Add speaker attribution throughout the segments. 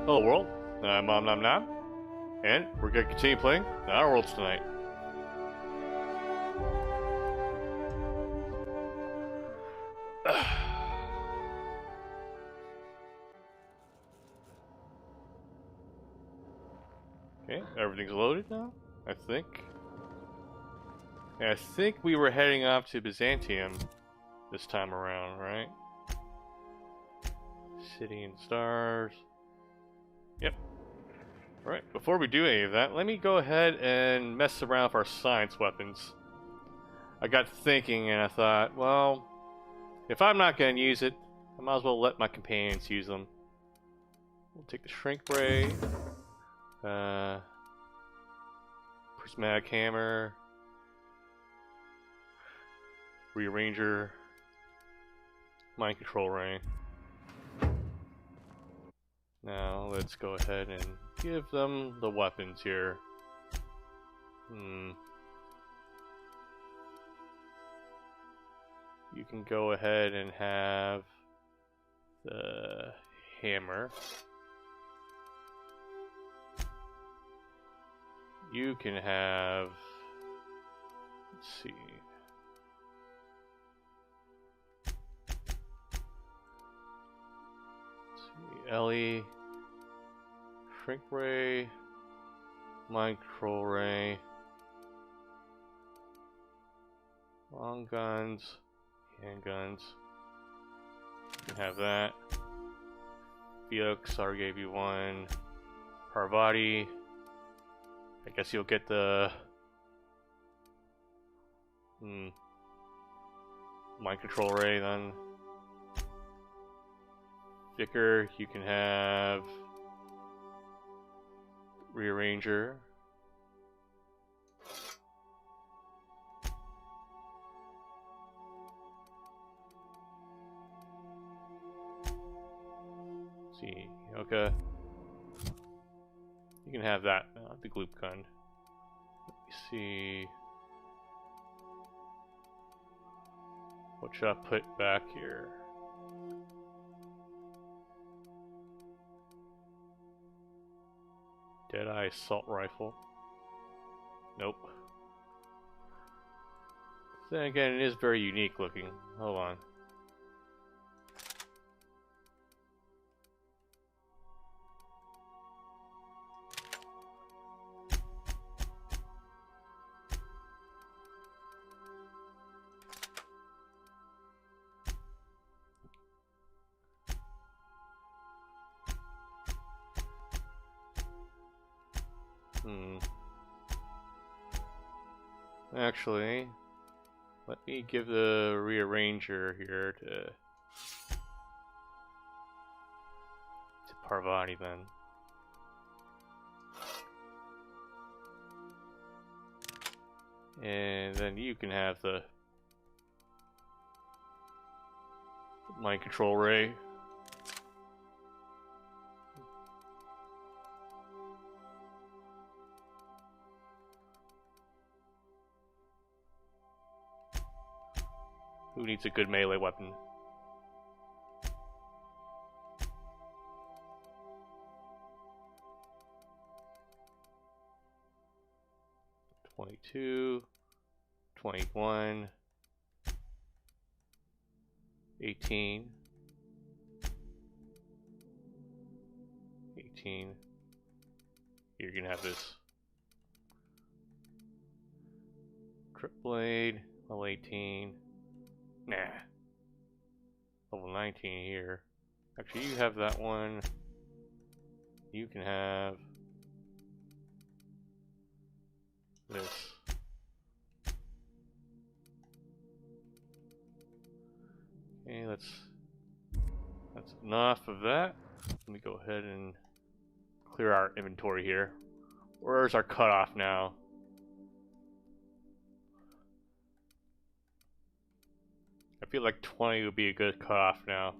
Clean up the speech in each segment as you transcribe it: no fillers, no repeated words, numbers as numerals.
Speaker 1: Hello world, I'm Mom Nom Nom, and we're gonna continue playing the Outer Worlds tonight. Okay, everything's loaded now, I think. And I think we were heading off to Byzantium this time around, right? City and Stars. Yep. Alright, before we do any of that, let me go ahead and mess around with our science weapons. I got thinking and I thought, well, if I'm not going to use it, I might as well let my companions use them. We'll take the Shrink Ray, Prismatic Hammer, Rearranger, Mind Control Ray. Now let's go ahead and give them the weapons here. You can go ahead and have the hammer. You can have, let's see. Ellie, Shrink Ray, Mind Control Ray, long guns, handguns. You can have that. Felix, already gave you one. Parvati. I guess you'll get the Mind Control Ray then. Vicar, you can have Rearranger. Let's see, okay. You can have that, the Gloop gun. Let me see. What should I put back here? Deadeye Assault Rifle. Nope. Then again, it is very unique looking. Hold on. Actually, let me give the Rearranger here to Parvati then. And then you can have the Mind Control Ray. Who needs a good melee weapon? $22, $21, $18, $18. You're gonna have this Trip Blade, level 18. Nah. Level 19 here. Actually, you have that one. You can have this. Okay, that's enough of that. Let me go ahead and clear our inventory here. Where's our cutoff now? I feel like 20 would be a good cutoff now.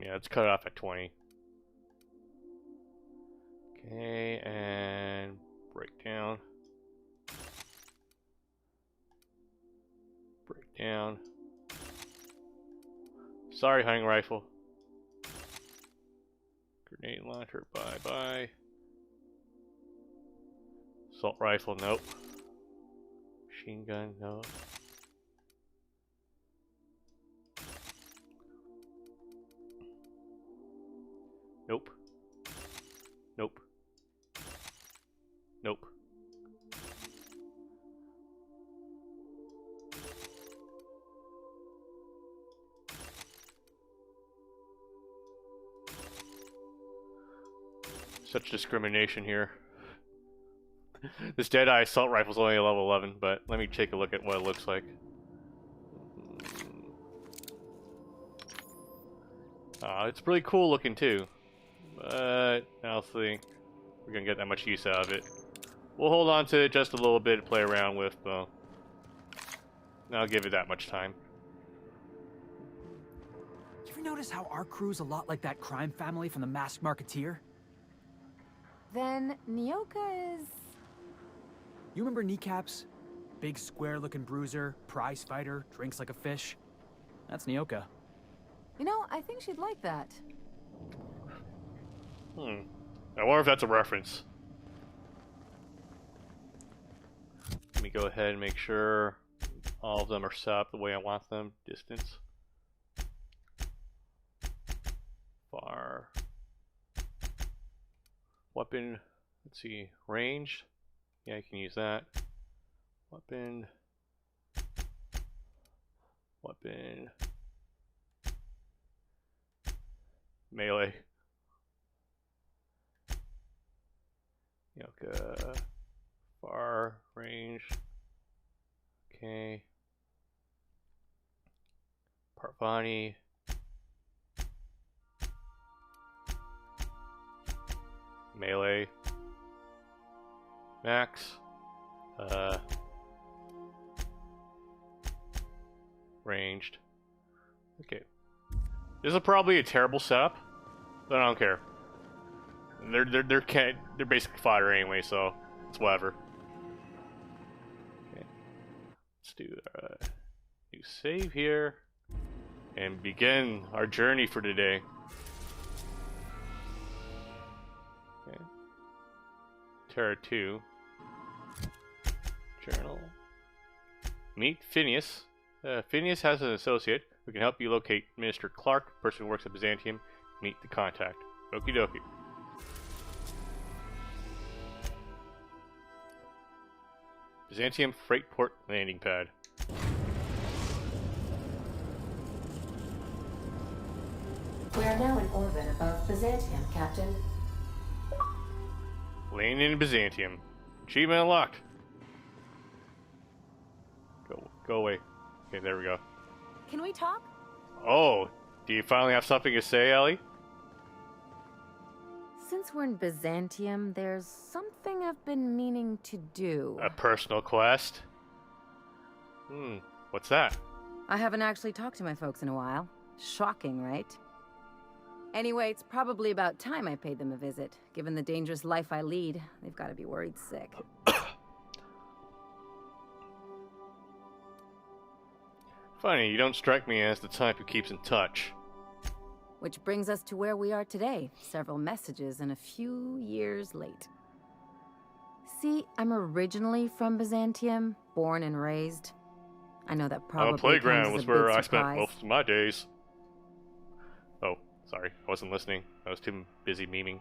Speaker 1: Yeah, let's cut it off at 20. Okay, and breakdown. Breakdown. Sorry, hunting rifle. Grenade launcher, bye-bye. Assault rifle, nope. Machine gun, no. Nope. Nope. Nope. Such discrimination here. This Deadeye assault rifle is only a level 11, but let me take a look at what it looks like. It's really cool looking too, but I don't think we're gonna get that much use out of it. We'll hold on to it just a little bit to play around with, though. I'll give it that much time.
Speaker 2: You ever notice how our crew's a lot like that crime family from The Masked Marketeer?
Speaker 3: Then Nyoka is...
Speaker 2: You remember Kneecaps? Big square-looking bruiser, prize fighter, drinks like a fish. That's Nyoka.
Speaker 3: You know, I think she'd like that.
Speaker 1: I wonder if that's a reference. Let me go ahead and make sure all of them are set up the way I want them. Distance. Far. Weapon. Let's see. Ranged. Yeah, I can use that. Weapon. Weapon. Melee. Yoka. Far range. Okay. Part body. Melee. Max. Ranged. Okay. This is probably a terrible setup, but I don't care. They're basically fodder anyway, so it's whatever. Okay. Let's do a new save here and begin our journey for today. Okay. Terra 2. Journal. Meet Phineas. Phineas has an associate who can help you locate Minister Clark, person who works at Byzantium. Meet the contact. Okie dokie. Byzantium Freight Port Landing Pad.
Speaker 4: We are now in orbit above Byzantium, Captain.
Speaker 1: Landing in Byzantium. Achievement unlocked. Go away. Okay, there we go.
Speaker 3: Can we talk?
Speaker 1: Oh, do you finally have something to say, Ellie?
Speaker 3: Since we're in Byzantium, there's something I've been meaning to do.
Speaker 1: A personal quest? What's that?
Speaker 3: I haven't actually talked to my folks in a while. Shocking, right? Anyway, it's probably about time I paid them a visit. Given the dangerous life I lead, they've got to be worried sick.
Speaker 1: Funny, you don't strike me as the type who keeps in touch.
Speaker 3: Which brings us to where we are today. Several messages and a few years late. See, I'm originally from Byzantium, born and raised. I know that probably
Speaker 1: The playground
Speaker 3: comes
Speaker 1: was
Speaker 3: as a
Speaker 1: where
Speaker 3: big
Speaker 1: I spent
Speaker 3: surprise.
Speaker 1: most of my days. Oh, sorry, I wasn't listening. I was too busy memeing.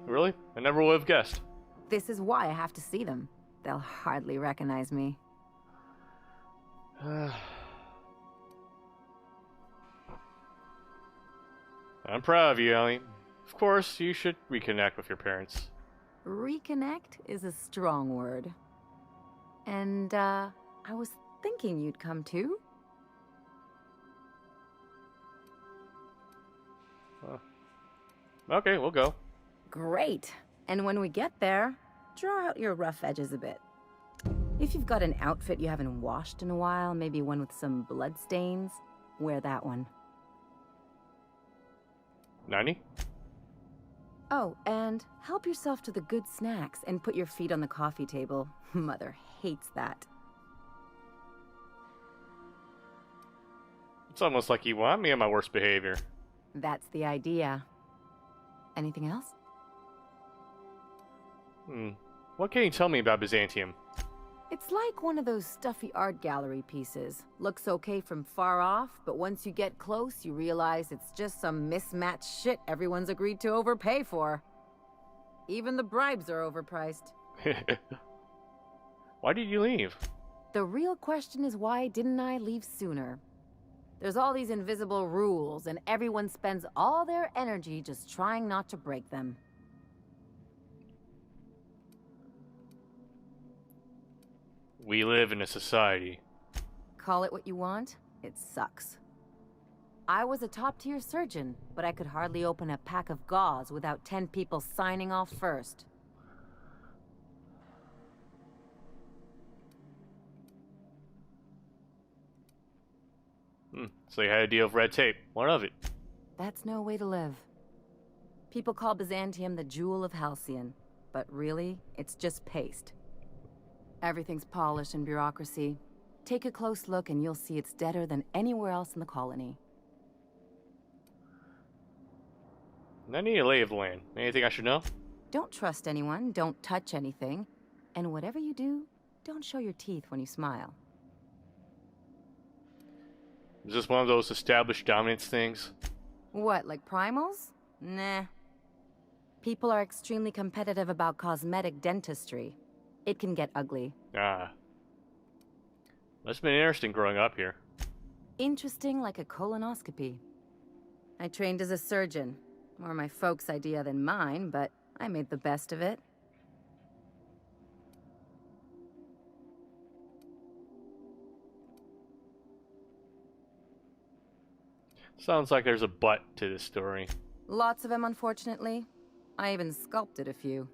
Speaker 1: Really? I never would have guessed.
Speaker 3: This is why I have to see them. They'll hardly recognize me.
Speaker 1: I'm proud of you, Ellie. Of course, you should reconnect with your parents.
Speaker 3: Reconnect is a strong word. And, I was thinking you'd come too.
Speaker 1: Okay, we'll go.
Speaker 3: Great. And when we get there, draw out your rough edges a bit. If you've got an outfit you haven't washed in a while, maybe one with some blood stains, wear that one.
Speaker 1: Nani?
Speaker 3: Oh, and help yourself to the good snacks and put your feet on the coffee table. Mother hates that.
Speaker 1: It's almost like you want me on my worst behavior.
Speaker 3: That's the idea. Anything else?
Speaker 1: What can you tell me about Byzantium?
Speaker 3: It's like one of those stuffy art gallery pieces. Looks okay from far off, but once you get close, you realize it's just some mismatched shit everyone's agreed to overpay for. Even the bribes are overpriced.
Speaker 1: Why did you leave?
Speaker 3: The real question is, why didn't I leave sooner? There's all these invisible rules, and everyone spends all their energy just trying not to break them.
Speaker 1: We live in a society.
Speaker 3: Call it what you want, it sucks. I was a top-tier surgeon, but I could hardly open a pack of gauze without 10 people signing off first.
Speaker 1: So you had a deal of red tape. What of it?
Speaker 3: That's no way to live. People call Byzantium the jewel of Halcyon, but really, it's just paste. Everything's polished and bureaucracy. Take a close look and you'll see it's deader than anywhere else in the colony.
Speaker 1: I need a lay of the land. Anything I should know?
Speaker 3: Don't trust anyone, don't touch anything, and whatever you do, don't show your teeth when you smile.
Speaker 1: Is this one of those established dominance things?
Speaker 3: What, like primals? Nah. People are extremely competitive about cosmetic dentistry. It can get ugly.
Speaker 1: Ah. Must have been interesting growing up here.
Speaker 3: Interesting like a colonoscopy. I trained as a surgeon. More my folks' idea than mine, but I made the best of it.
Speaker 1: Sounds like there's a but to this story.
Speaker 3: Lots of them, unfortunately. I even sculpted a few.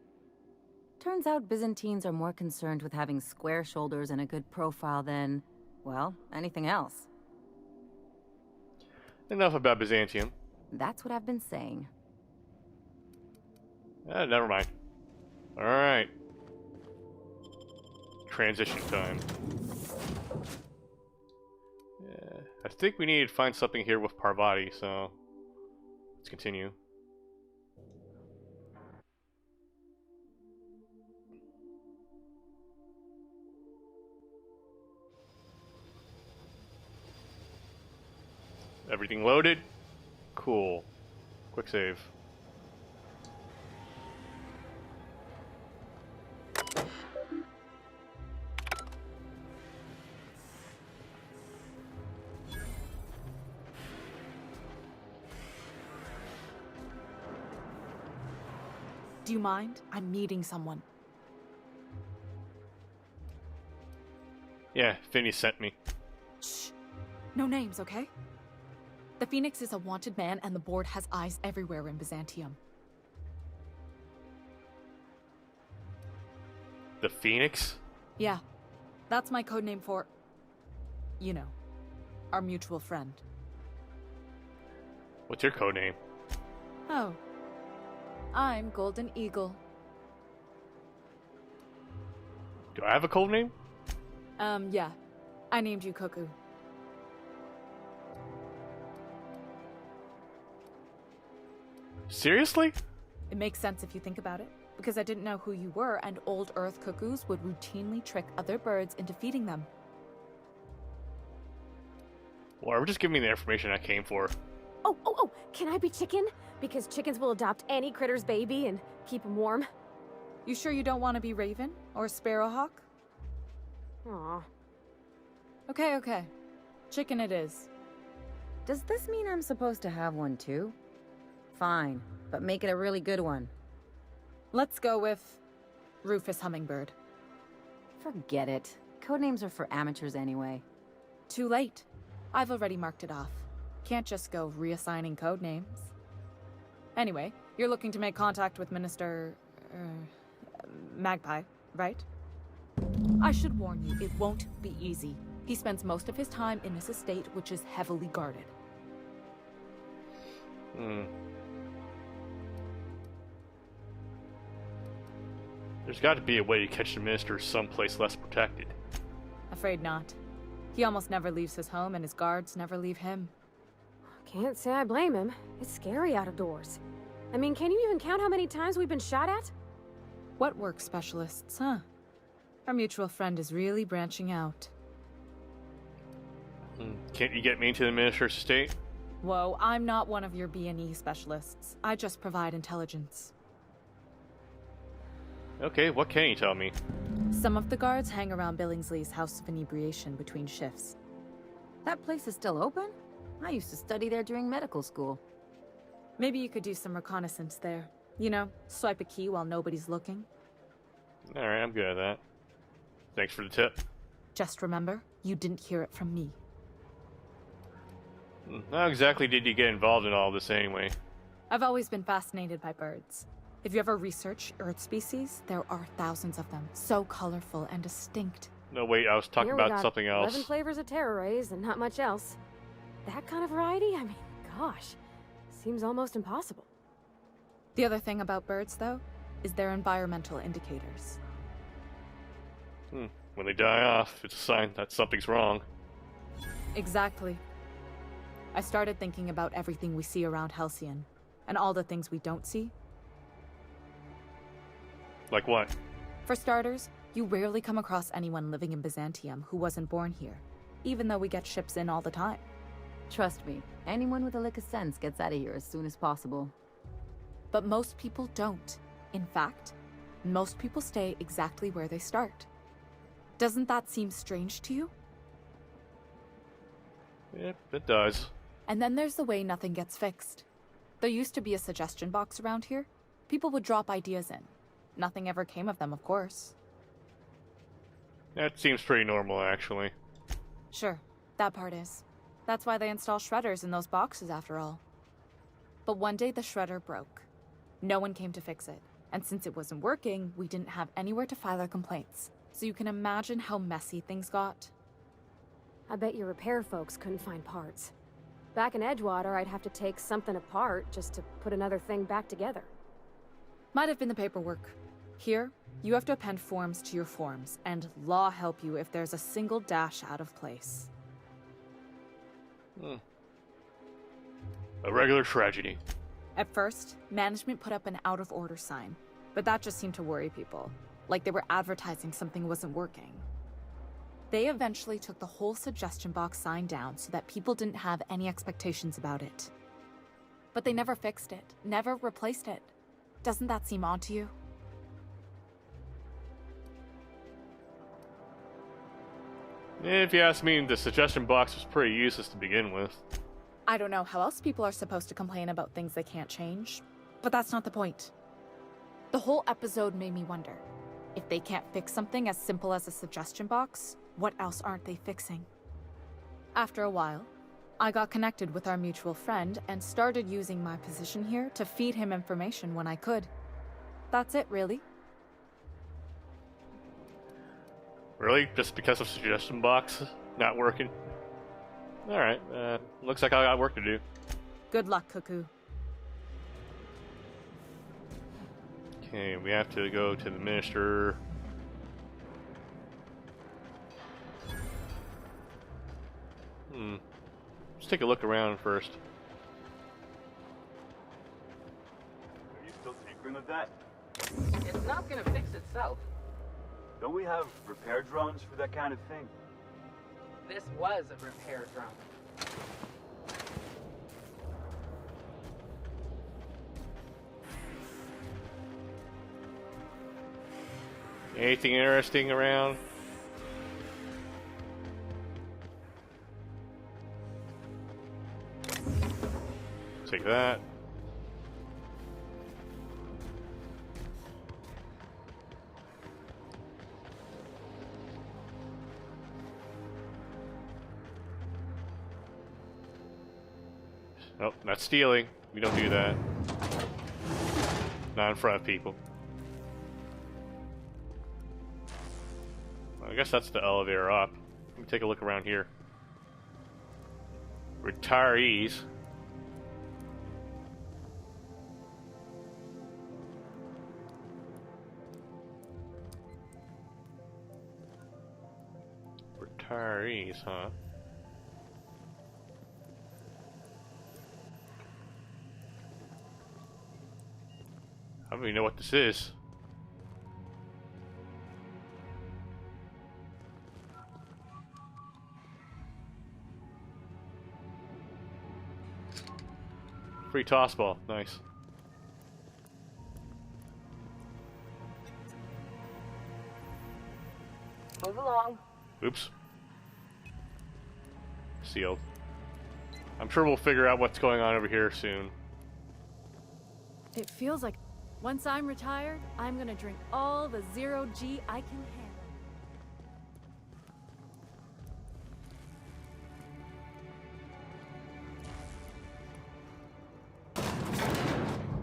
Speaker 3: Turns out Byzantines are more concerned with having square shoulders and a good profile than, well, anything else.
Speaker 1: Enough about Byzantium.
Speaker 3: That's what I've been saying.
Speaker 1: Never mind. Alright. Transition time. Yeah, I think we need to find something here with Parvati, so let's continue. Everything loaded? Cool. Quick save.
Speaker 5: Do you mind? I'm meeting someone.
Speaker 1: Yeah, Finney sent me.
Speaker 5: Shh. No names, okay? The Phoenix is a wanted man, and the board has eyes everywhere in Byzantium.
Speaker 1: The Phoenix?
Speaker 5: Yeah. That's my codename for... you know, our mutual friend.
Speaker 1: What's your codename?
Speaker 5: Oh. I'm Golden Eagle.
Speaker 1: Do I have a codename?
Speaker 5: Yeah. I named you Cuckoo.
Speaker 1: Seriously?
Speaker 5: It makes sense if you think about it, because I didn't know who you were, and old Earth cuckoos would routinely trick other birds into feeding them.
Speaker 1: Well, we're just giving me the information I came for.
Speaker 6: Oh, can I be chicken? Because chickens will adopt any critter's baby and keep him warm.
Speaker 5: You sure you don't want to be Raven or Sparrowhawk?
Speaker 6: Aw.
Speaker 5: Okay. Chicken it is.
Speaker 3: Does this mean I'm supposed to have one too? Fine, but make it a really good one.
Speaker 5: Let's go with Rufus Hummingbird.
Speaker 3: Forget it. Codenames are for amateurs anyway.
Speaker 5: Too late. I've already marked it off. Can't just go reassigning codenames. Anyway, you're looking to make contact with Minister... Magpie, right? I should warn you, it won't be easy. He spends most of his time in his estate, which is heavily guarded.
Speaker 1: There's got to be a way to catch the minister someplace less protected.
Speaker 5: Afraid not. He almost never leaves his home, and his guards never leave him.
Speaker 6: Can't say I blame him. It's scary out of doors. I mean, can you even count how many times we've been shot at?
Speaker 5: What work specialists, huh? Our mutual friend is really branching out.
Speaker 1: Can't you get me into the minister's estate?
Speaker 5: Whoa, I'm not one of your B&E specialists. I just provide intelligence.
Speaker 1: Okay, what can you tell me?
Speaker 5: Some of the guards hang around Billingsley's House of Inebriation between shifts.
Speaker 3: That place is still open? I used to study there during medical school.
Speaker 5: Maybe you could do some reconnaissance there. You know, swipe a key while nobody's looking.
Speaker 1: Alright, I'm good at that. Thanks for the tip.
Speaker 5: Just remember, you didn't hear it from me.
Speaker 1: How exactly did you get involved in all this anyway?
Speaker 5: I've always been fascinated by birds. If you ever research Earth species, there are thousands of them, so colorful and distinct.
Speaker 1: No, wait, I was talking
Speaker 6: Here we
Speaker 1: about
Speaker 6: got
Speaker 1: something else.
Speaker 6: 11 flavors of terror rays and not much else. That kind of variety? I mean, gosh. Seems almost impossible.
Speaker 5: The other thing about birds, though, is their environmental indicators.
Speaker 1: When they die off, it's a sign that something's wrong.
Speaker 5: Exactly. I started thinking about everything we see around Halcyon, and all the things we don't see.
Speaker 1: Like what?
Speaker 5: For starters, you rarely come across anyone living in Byzantium who wasn't born here, even though we get ships in all the time.
Speaker 3: Trust me, anyone with a lick of sense gets out of here as soon as possible.
Speaker 5: But most people don't. In fact, most people stay exactly where they start. Doesn't that seem strange to you?
Speaker 1: Yep, it does.
Speaker 5: And then there's the way nothing gets fixed. There used to be a suggestion box around here. People would drop ideas in. Nothing ever came of them, of course.
Speaker 1: That seems pretty normal, actually.
Speaker 5: Sure, that part is. That's why they install shredders in those boxes, after all. But one day the shredder broke. No one came to fix it. And since it wasn't working, we didn't have anywhere to file our complaints. So you can imagine how messy things got.
Speaker 6: I bet your repair folks couldn't find parts. Back in Edgewater, I'd have to take something apart just to put another thing back together.
Speaker 5: Might have been the paperwork. Here, you have to append forms to your forms, and law help you if there's a single dash out of place.
Speaker 1: A regular tragedy.
Speaker 5: At first, management put up an out-of-order sign, but that just seemed to worry people, like they were advertising something wasn't working. They eventually took the whole suggestion box sign down so that people didn't have any expectations about it. But they never fixed it, never replaced it. Doesn't that seem odd to you?
Speaker 1: If you ask me, the suggestion box was pretty useless to begin with.
Speaker 5: I don't know how else people are supposed to complain about things they can't change, but that's not the point. The whole episode made me wonder, if they can't fix something as simple as a suggestion box, what else aren't they fixing? After a while, I got connected with our mutual friend and started using my position here to feed him information when I could. That's it, really.
Speaker 1: Really? Just because of suggestion box not working? Alright, looks like I got work to do.
Speaker 5: Good luck, Cuckoo.
Speaker 1: Okay, we have to go to the minister. Let's take a look around first.
Speaker 7: Are you still tinkering with that?
Speaker 8: It's not gonna fix itself.
Speaker 7: Don't we have repair drones for that kind of thing?
Speaker 8: This was a repair drone.
Speaker 1: Anything interesting around? Take that. Nope, not stealing. We don't do that. Not in front of people. guess that's the elevator up. Let me take a look around here. Retirees. Retirees, huh? I don't even know what this is. Free toss ball, nice.
Speaker 8: Move along.
Speaker 1: Oops. Sealed. I'm sure we'll figure out what's going on over here soon.
Speaker 6: It feels like once I'm retired, I'm gonna drink all the zero G I can handle.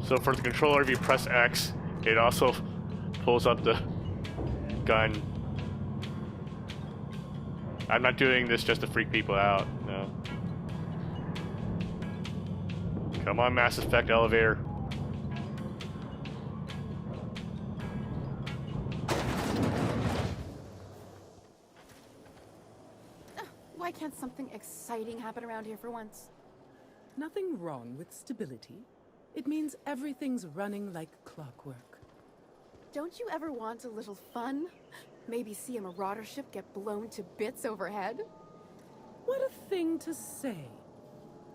Speaker 1: So for the controller, if you press X, it also pulls up the gun. I'm not doing this just to freak people out, no. Come on, Mass Effect elevator.
Speaker 9: Why can't something exciting happen around here for once?
Speaker 10: Nothing wrong with stability. It means everything's running like clockwork.
Speaker 9: Don't you ever want a little fun? Maybe see a marauder ship get blown to bits overhead?
Speaker 10: What a thing to say.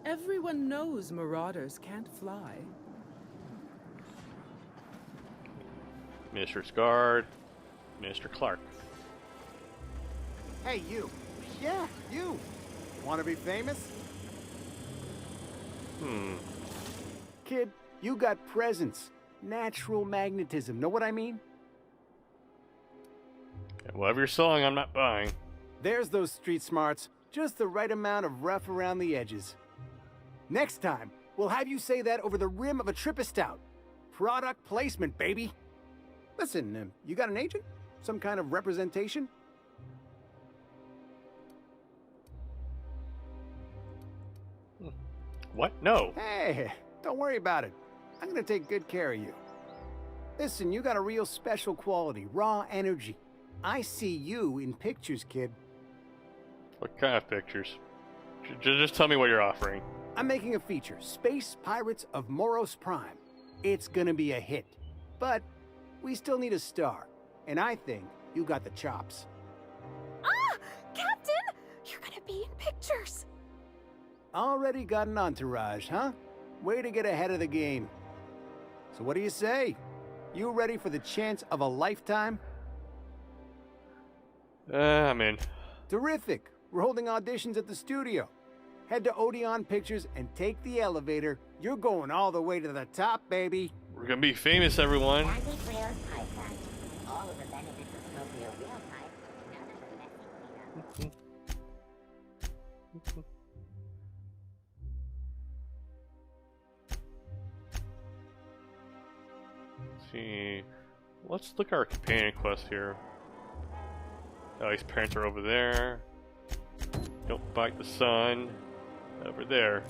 Speaker 10: Everyone knows marauders can't fly.
Speaker 1: Minister's Guard, Minister Clark.
Speaker 11: Hey, you. Yeah, you. Want to be famous? Kid, you got presence. Natural magnetism. Know what I mean?
Speaker 1: Whatever you're selling, I'm not buying.
Speaker 11: There's those street smarts. Just the right amount of rough around the edges. Next time, we'll have you say that over the rim of a Trippistout. Product placement, baby. Listen, you got an agent? Some kind of representation?
Speaker 1: What? No.
Speaker 11: Hey, don't worry about it. I'm gonna take good care of you. Listen, you got a real special quality, raw energy. I see you in pictures, kid.
Speaker 1: What kind of pictures? Just tell me what you're offering.
Speaker 11: I'm making a feature, Space Pirates of Moros Prime. It's gonna be a hit. But we still need a star. And I think you got the chops.
Speaker 6: Ah! Captain! You're gonna be in pictures!
Speaker 11: Already got an entourage, huh? Way to get ahead of the game. So what do you say? You ready for the chance of a lifetime?
Speaker 1: I'm in.
Speaker 11: Terrific. We're holding auditions at the studio. Head to Odeon Pictures and take the elevator. You're going all the way to the top, baby.
Speaker 1: We're gonna be famous, everyone. See, let's look at our companion quest here. Ellie's parents are over there. Don't bite the sun. Over there.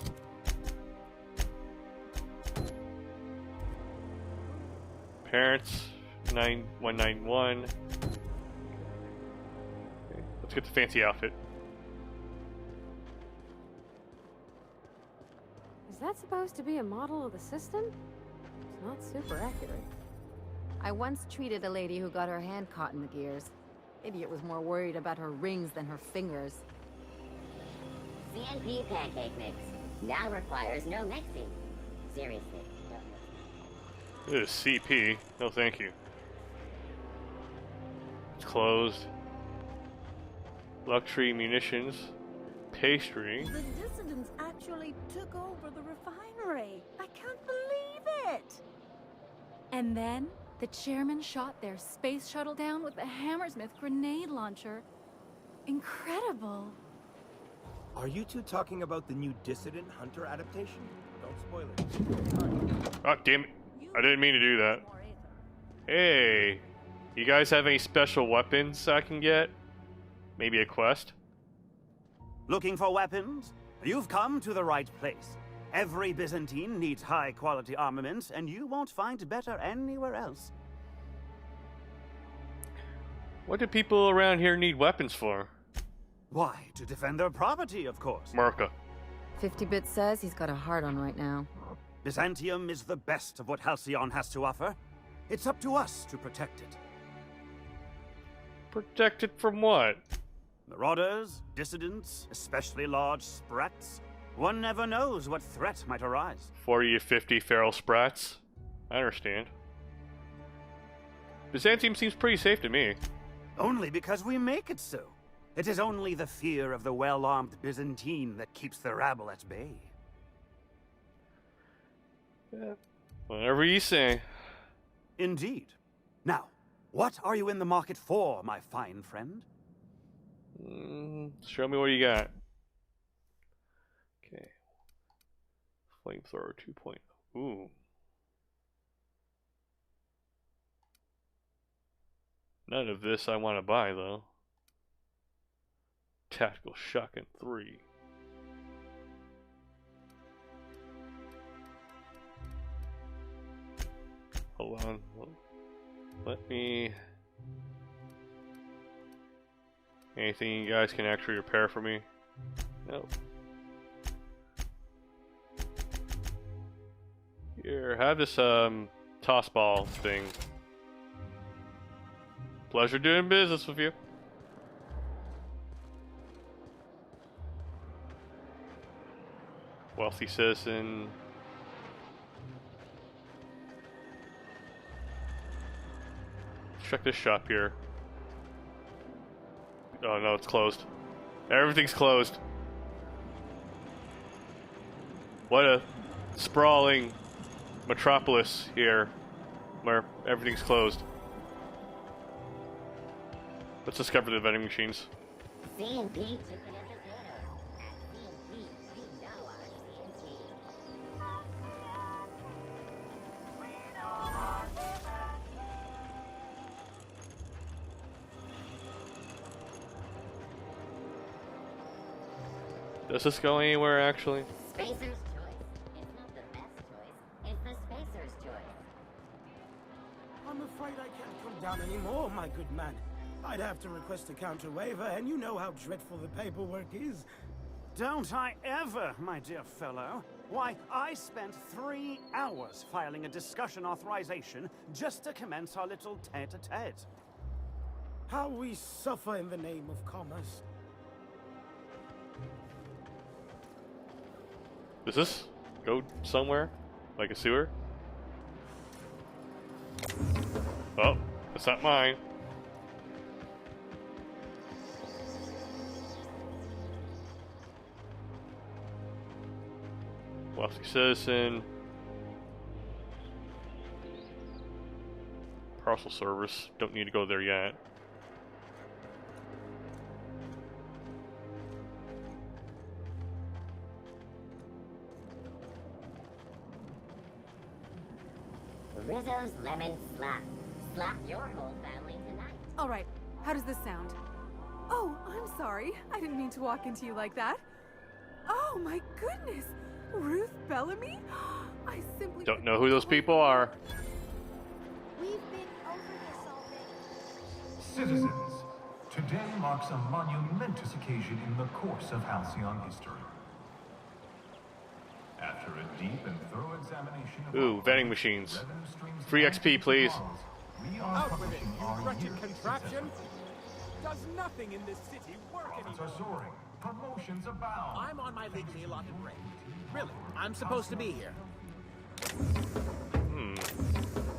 Speaker 1: Parents 9191. Okay, let's get the fancy outfit.
Speaker 6: Is that supposed to be a model of the system? It's not super accurate.
Speaker 3: I once treated a lady who got her hand caught in the gears. Idiot was more worried about her rings than her fingers.
Speaker 12: CNP pancake mix now requires no mixing. Seriously, don't mix.
Speaker 1: This is CP. No, thank you. It's closed. Luxury munitions. Pastry.
Speaker 13: The dissidents actually took over the refinery. I can't believe it.
Speaker 5: And then the chairman shot their space shuttle down with the Hammersmith grenade launcher. Incredible.
Speaker 14: Are you two talking about the new Dissident Hunter adaptation? Don't spoil it.
Speaker 1: Oh, damn it. I didn't mean to do that. Hey, you guys have any special weapons I can get? Maybe a quest?
Speaker 15: Looking for weapons? You've come to the right place. Every Byzantine needs high-quality armaments, and you won't find better anywhere else.
Speaker 1: What do people around here need weapons for?
Speaker 15: Why, to defend their property, of course.
Speaker 1: Merca.
Speaker 3: 50-Bit says he's got a hard on right now.
Speaker 15: Byzantium is the best of what Halcyon has to offer. It's up to us to protect it.
Speaker 1: Protect it from what?
Speaker 15: Marauders, dissidents, especially large sprats. One never knows what threat might arise.
Speaker 1: 40 to 50 feral sprats. I understand. Byzantium seems pretty safe to me.
Speaker 15: Only because we make it so. It is only the fear of the well-armed Byzantine that keeps the rabble at bay.
Speaker 1: Whatever you say.
Speaker 15: Indeed. Now, what are you in the market for, my fine friend?
Speaker 1: Show me what you got. Okay. Flamethrower 2.0. Ooh. None of this I want to buy, though. Tactical Shotgun 3. Hold on. Let me... Anything you guys can actually repair for me? Nope. Here, have this toss ball thing. Pleasure doing business with you. Wealthy citizen. Check this shop here. Oh no, it's closed. Everything's closed. What a sprawling metropolis here, where everything's closed. Let's discover the vending machines.
Speaker 12: CNP.
Speaker 1: Does this go anywhere, actually?
Speaker 12: Spacer's choice. It's not the best choice. It's the Spacer's choice.
Speaker 14: I'm afraid I can't come down anymore, my good man. I'd have to request a counter waiver, and you know how dreadful the paperwork is.
Speaker 15: Don't I ever, my dear fellow. Why, I spent 3 hours filing a discussion authorization just to commence our little tete-a-tete.
Speaker 14: How we suffer in the name of commerce.
Speaker 1: Does this go somewhere? Like a sewer? Oh, that's not mine. Wealthy citizen. Parcel service. Don't need to go there yet.
Speaker 12: Rizzo's Lemon Slap. Slap your whole family tonight.
Speaker 9: All right, how does this sound? Oh, I'm sorry. I didn't mean to walk into you like that. Oh my goodness! Ruth Bellamy? I simply
Speaker 1: don't know who those people are.
Speaker 13: We've been over this already.
Speaker 16: Citizens, today marks a monumentous occasion in the course of Halcyon history. After a deep and thorough examination of
Speaker 1: ooh, vending machines. Free XP, please.
Speaker 16: We are publishing our
Speaker 11: wretched contraption. Does nothing in this city work
Speaker 16: profits are soaring. Promotions abound.
Speaker 11: I'm on my legally allotted break. Really, I'm supposed to be here.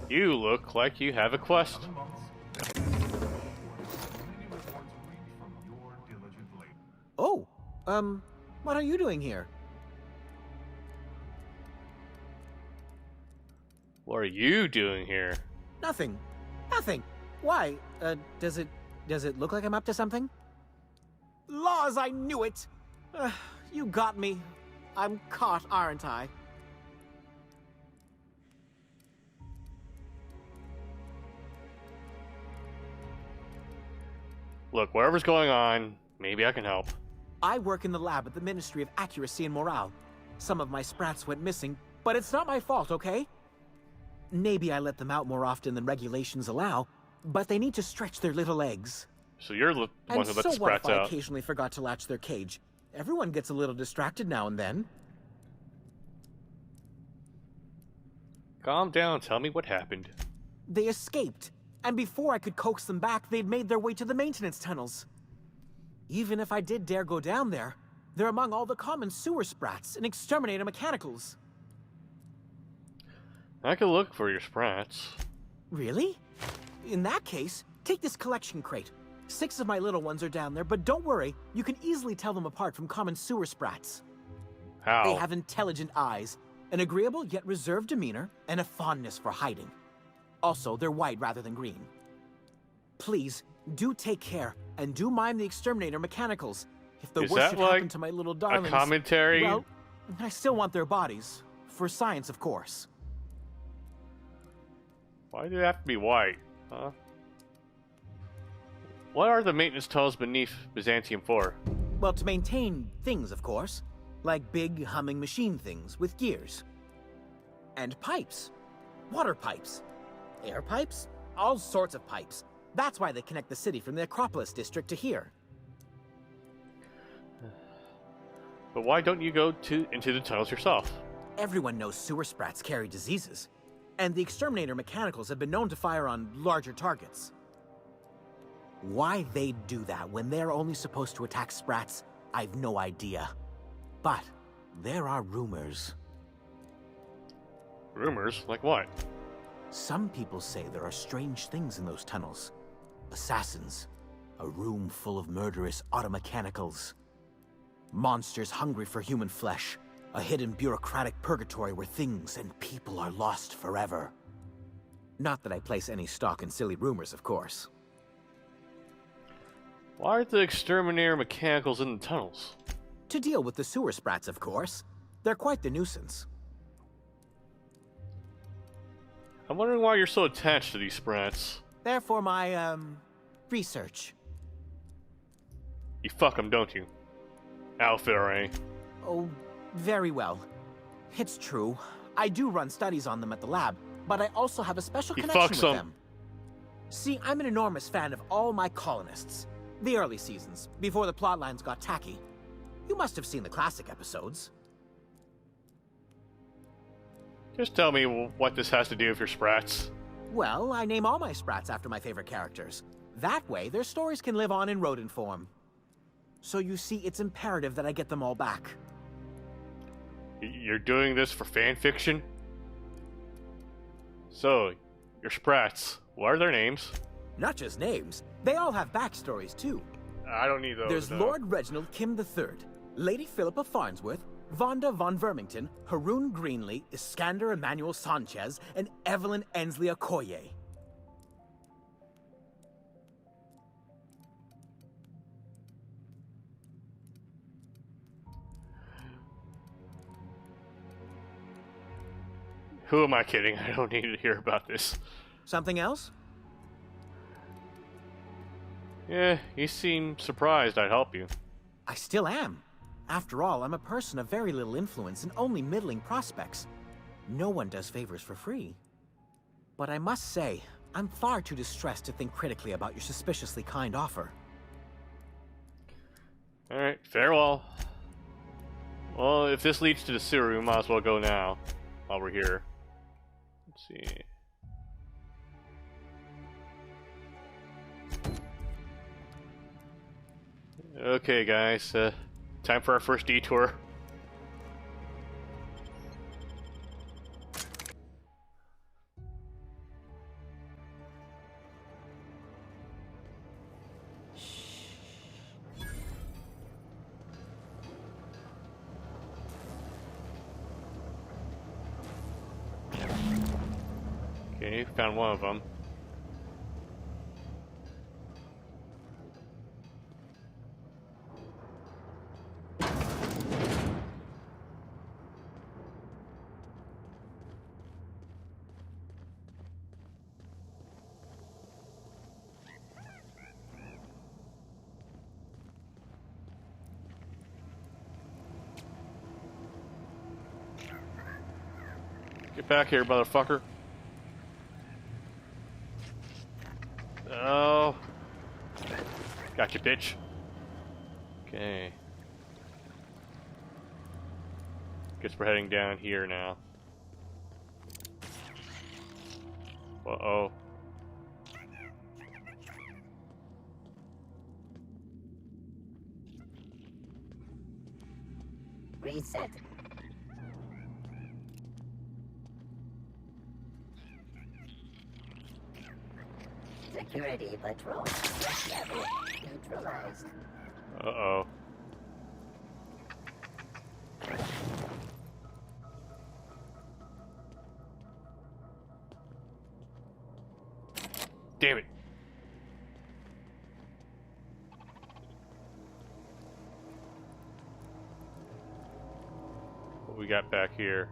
Speaker 1: You look like you have a quest.
Speaker 17: Oh, what are you doing here?
Speaker 1: What are you doing here?
Speaker 17: Nothing. Nothing. Why? Does it look like I'm up to something?
Speaker 11: Laws, I knew it! You got me. I'm caught, aren't I?
Speaker 1: Look, whatever's going on, maybe I can help.
Speaker 17: I work in the lab at the Ministry of Accuracy and Morale. Some of my sprats went missing, but it's not my fault, okay? Maybe I let them out more often than regulations allow, but they need to stretch their little legs.
Speaker 1: So you're the one who let the sprats
Speaker 17: I
Speaker 1: out.
Speaker 17: occasionally forgot to latch their cage? Everyone gets a little distracted now and then.
Speaker 1: Calm down, tell me what happened.
Speaker 17: They escaped, and before I could coax them back, they'd made their way to the maintenance tunnels. Even if I did dare go down there, they're among all the common sewer sprats and exterminator mechanicals.
Speaker 1: I could look for your sprats.
Speaker 17: Really? In that case, take this collection crate. 6 of my little ones are down there, but don't worry, you can easily tell them apart from common sewer sprats.
Speaker 1: How?
Speaker 17: They have intelligent eyes, an agreeable yet reserved demeanor, and a fondness for hiding. Also, they're white rather than green. Please, do take care, and do mind the exterminator mechanicals. If the
Speaker 1: Is
Speaker 17: worst
Speaker 1: that
Speaker 17: should
Speaker 1: like
Speaker 17: happen to my little darlings...
Speaker 1: a commentary?
Speaker 17: Well, I still want their bodies. For science, of course.
Speaker 1: Why do they have to be white? Huh? What are the maintenance tunnels beneath Byzantium for?
Speaker 17: Well, to maintain things, of course. Like big, humming machine things with gears. And pipes. Water pipes. Air pipes. All sorts of pipes. That's why they connect the city from the Acropolis district to here.
Speaker 1: But why don't you go into the tunnels yourself?
Speaker 17: Everyone knows sewer sprats carry diseases. And the exterminator mechanicals have been known to fire on larger targets. Why they'd do that when they're only supposed to attack sprats, I've no idea. But there are rumors.
Speaker 1: Rumors? Like what?
Speaker 17: Some people say there are strange things in those tunnels. Assassins. A room full of murderous automechanicals. Monsters hungry for human flesh. A hidden bureaucratic purgatory where things and people are lost forever. Not that I place any stock in silly rumors, of course.
Speaker 1: Why are the exterminator mechanicals in the tunnels?
Speaker 17: To deal with the sewer sprats, of course. They're quite the nuisance.
Speaker 1: I'm wondering why you're so attached to these sprats.
Speaker 17: They're for my, research.
Speaker 1: You fuck them, don't you? Alpha Array.
Speaker 17: Oh, very well. It's true. I do run studies on them at the lab, but I also have a special connection with them. See, I'm an enormous fan of all my colonists. The early seasons, before the plotlines got tacky. You must have seen the classic episodes.
Speaker 1: Just tell me what this has to do with your sprats.
Speaker 17: Well, I name all my sprats after my favorite characters. That way, their stories can live on in rodent form. So you see, it's imperative that I get them all back.
Speaker 1: You're doing this for fan fiction? So, your sprats, what are their names?
Speaker 17: Not just names. They all have backstories, too.
Speaker 1: I don't need those.
Speaker 17: There's Lord Reginald Kim III, Lady Philippa Farnsworth, Vonda von Vermington, Haroon Greenlee, Iskander Emmanuel Sanchez, and Evelyn Ensley Okoye.
Speaker 1: Who am I kidding? I don't need to hear about this.
Speaker 17: Something else?
Speaker 1: Yeah, you seem surprised I'd help you.
Speaker 17: I still am. After all, I'm a person of very little influence and only middling prospects. No one does favors for free. But I must say, I'm far too distressed to think critically about your suspiciously kind offer.
Speaker 1: Alright, farewell. Well, if this leads to the sewer, we might as well go now, while we're here. Let's see. Okay, guys, time for our first detour. Okay, found one of them. Get back here, motherfucker. Oh. Gotcha, bitch. Okay. Guess we're heading down here now. Uh-oh.
Speaker 12: Reset. Security patrol. Level neutralized.
Speaker 1: Uh-oh. Damn it. What we got back here?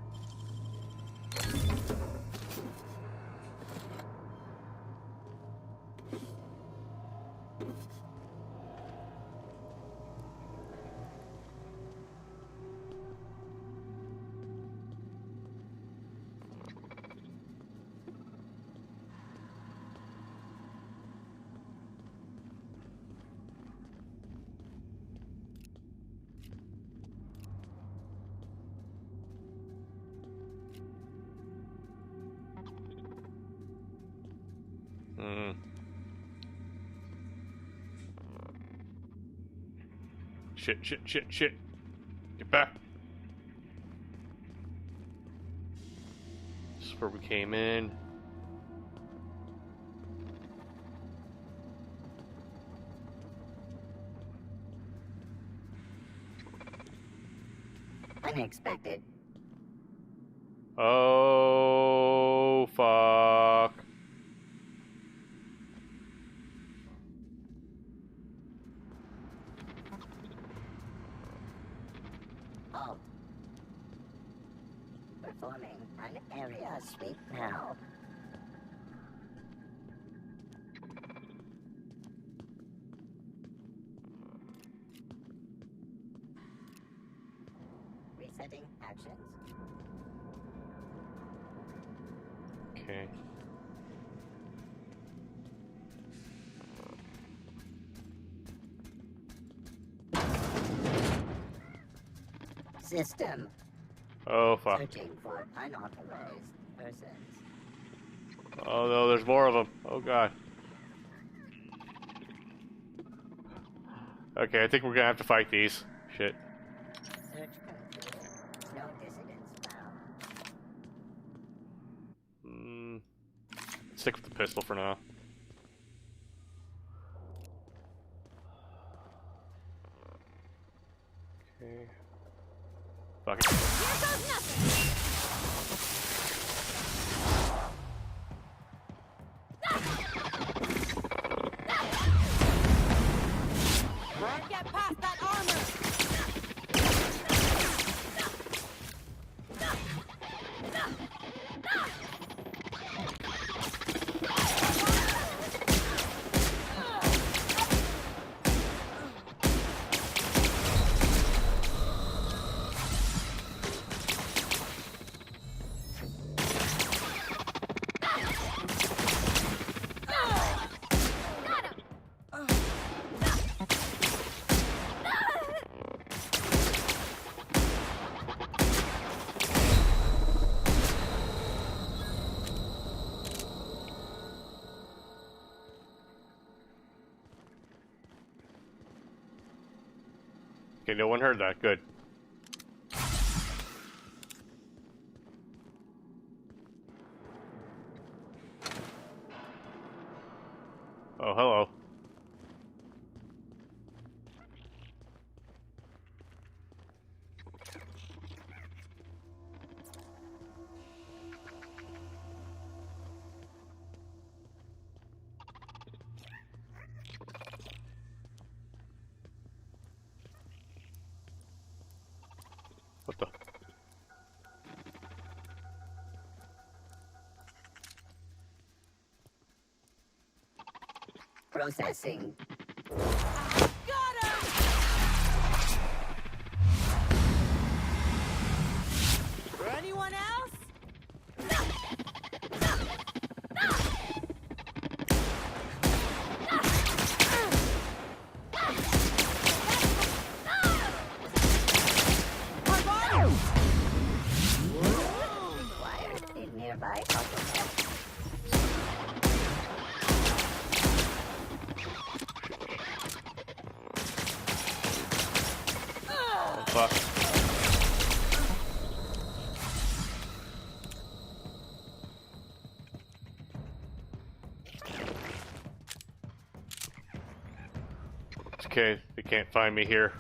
Speaker 1: Shit. Get back. This is where we came in.
Speaker 12: Unexpected.
Speaker 1: Oh, fuck.
Speaker 12: Halt. Performing an area sweep now. Resetting actions.
Speaker 1: Okay.
Speaker 12: System.
Speaker 1: Oh, fuck.
Speaker 12: Searching for unauthorized persons.
Speaker 1: Oh, no, there's more of them. Oh, God. Okay, I think we're gonna have to fight these. Shit.
Speaker 12: Search complete. No dissidents found.
Speaker 1: Stick with the pistol for now. Okay. Fuck it.
Speaker 9: Here goes nothing! Get past that armor!
Speaker 1: Okay, no one heard that. Good. Oh, hello. What the?
Speaker 12: Processing.
Speaker 9: For anyone else?
Speaker 12: nearby.
Speaker 1: Oh, fuck. It's okay, they can't find me here.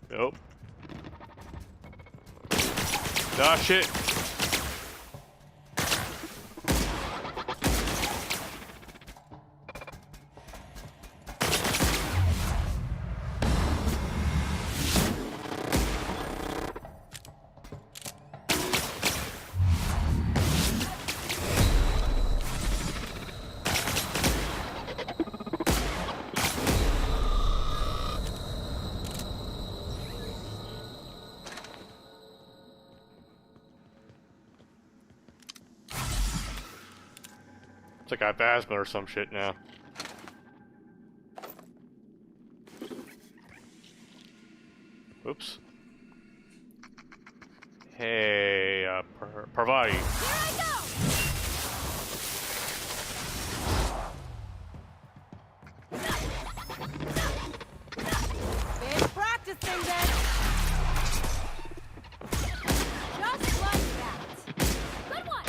Speaker 1: Nope. Ah, shit. It's like I have asthma or some shit now. Oops. Hey, Parvati.
Speaker 9: Here I go! Big practicing then. Just like that. Good one.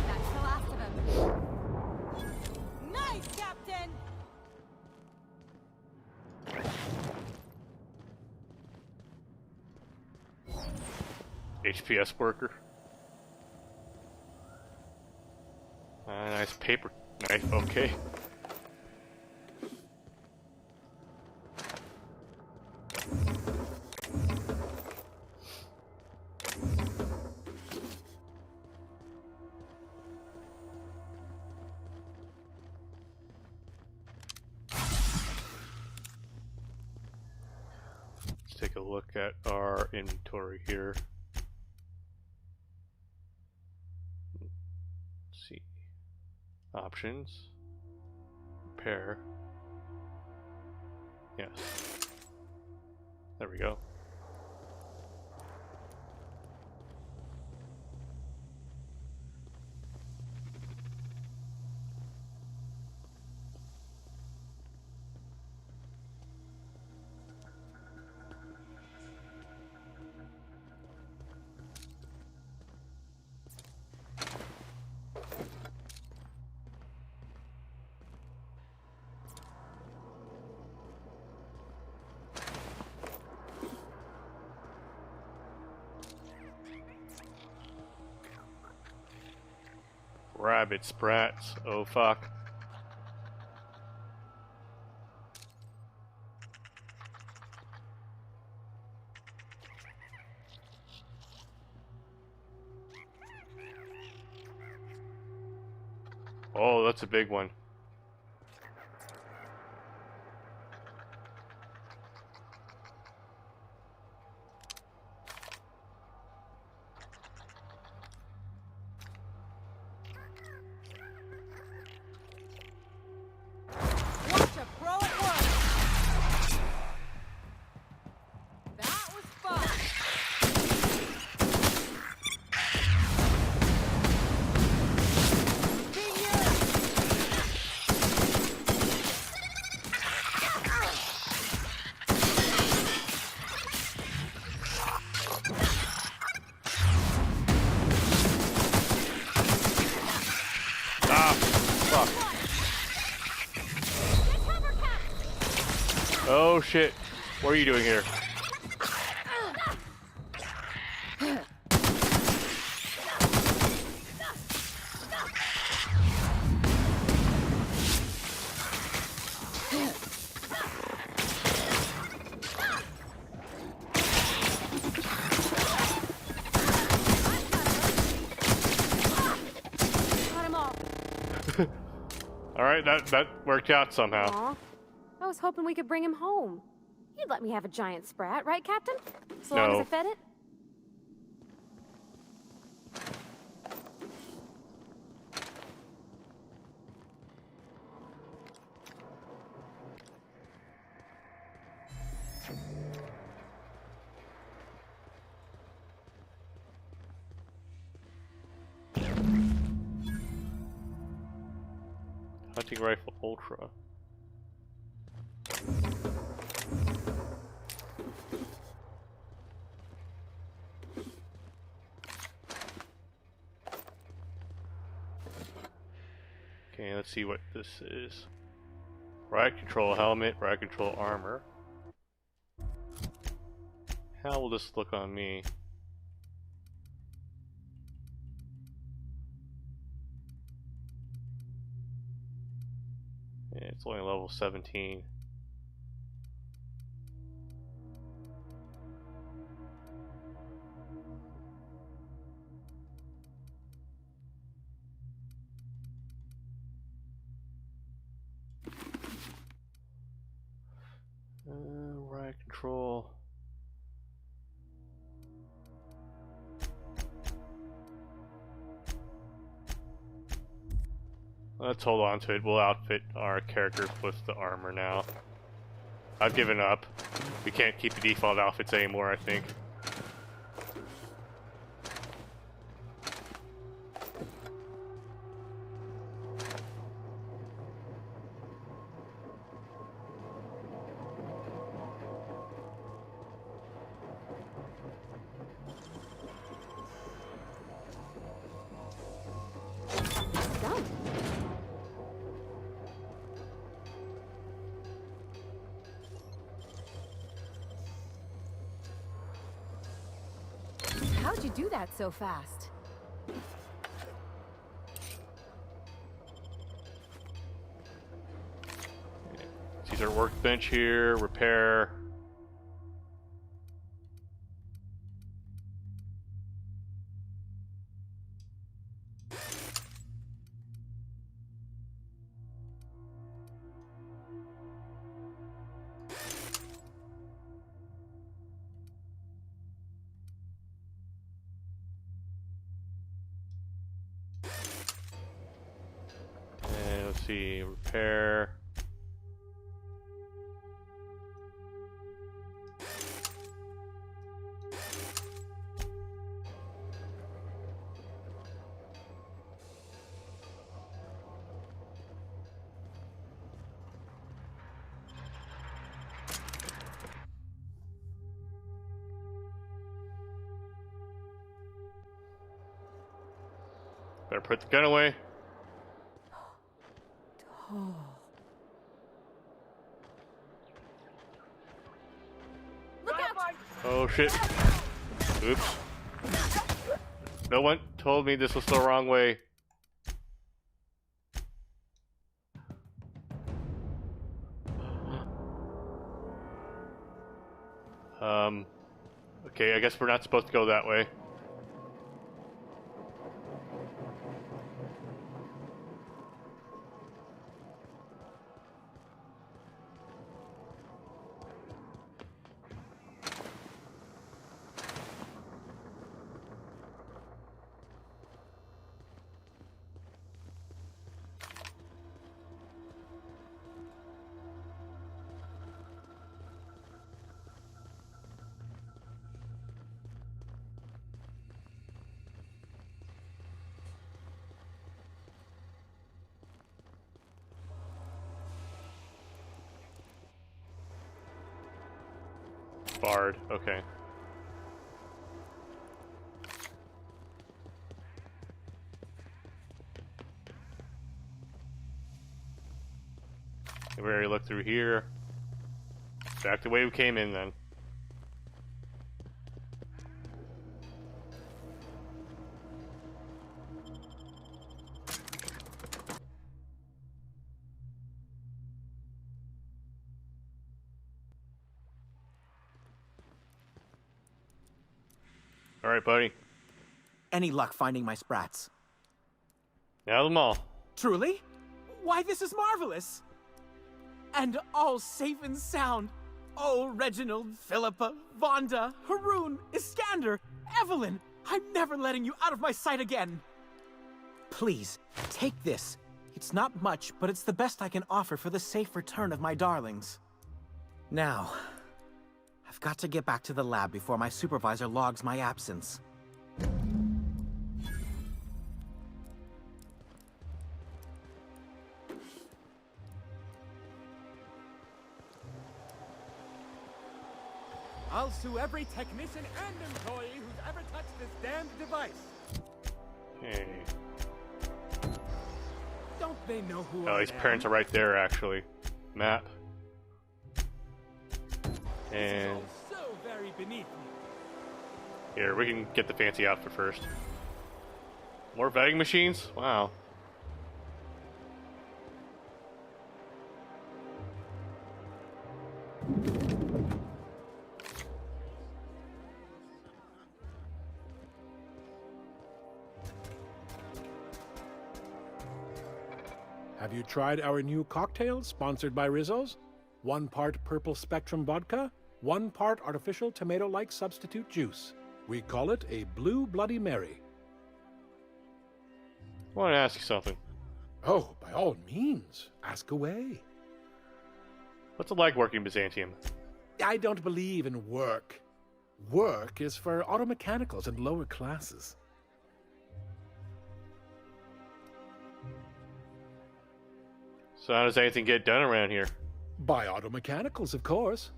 Speaker 9: That's the last of them. Nice, Captain.
Speaker 1: HPS worker. Nice paper knife, okay. Let's take a look at our inventory here. See, options, repair, yes, there we go. Rabbit sprats. Oh fuck. Oh, that's a big one. Oh shit. What are you doing here? Alright, that worked out somehow.
Speaker 6: Aw. I was hoping we could bring him home. You'd let me have a giant sprat, right, Captain? As long as I fed it?
Speaker 1: Hunting rifle ultra. Okay, let's see what this is. Riot control helmet, riot control armor. How will this look on me? Yeah, it's only level 17. Riot control. Let's hold on to it. We'll outfit our characters with the armor now. I've given up. We can't keep the default outfits anymore, I think.
Speaker 3: How'd you do that so fast?
Speaker 1: These are workbench here, repair. And let's see, repair. Better put the gun away.
Speaker 6: Look out!
Speaker 1: Oh shit. Oops. No one told me this was the wrong way. Okay, I guess we're not supposed to go that way. Bard, okay. We already looked through here. Back the way we came in then. All right, buddy.
Speaker 17: Any luck finding my sprats?
Speaker 1: Now them all.
Speaker 17: Truly?
Speaker 2: Why, this is marvelous! And all safe and sound. Oh, Reginald, Philippa, Vonda, Haroon, Iskander, Evelyn, I'm never letting you out of my sight again. Please, take this. It's not much, but it's the best I can offer for the safe return of my darlings. Now, I've got to get back to the lab before my supervisor logs my absence.
Speaker 11: I'll sue every technician and employee who's ever touched this damned device.
Speaker 1: Okay.
Speaker 11: Don't they know who
Speaker 1: Oh,
Speaker 11: I
Speaker 1: his
Speaker 11: am?
Speaker 1: parents are right there, actually. Map. And
Speaker 11: So very beneath me.
Speaker 1: here, we can get the fancy outfit first. More vending machines? Wow.
Speaker 18: Have you tried our new cocktail sponsored by Rizzo's? 1 part purple spectrum vodka, 1 part artificial tomato-like substitute juice. We call it a Blue Bloody Mary.
Speaker 1: I want to ask you something.
Speaker 18: Oh, by all means, ask away.
Speaker 1: What's it like working in Byzantium?
Speaker 18: I don't believe in work. Work is for automechanicals and lower classes.
Speaker 1: So how does anything get done around here?
Speaker 18: By automechanicals, of course.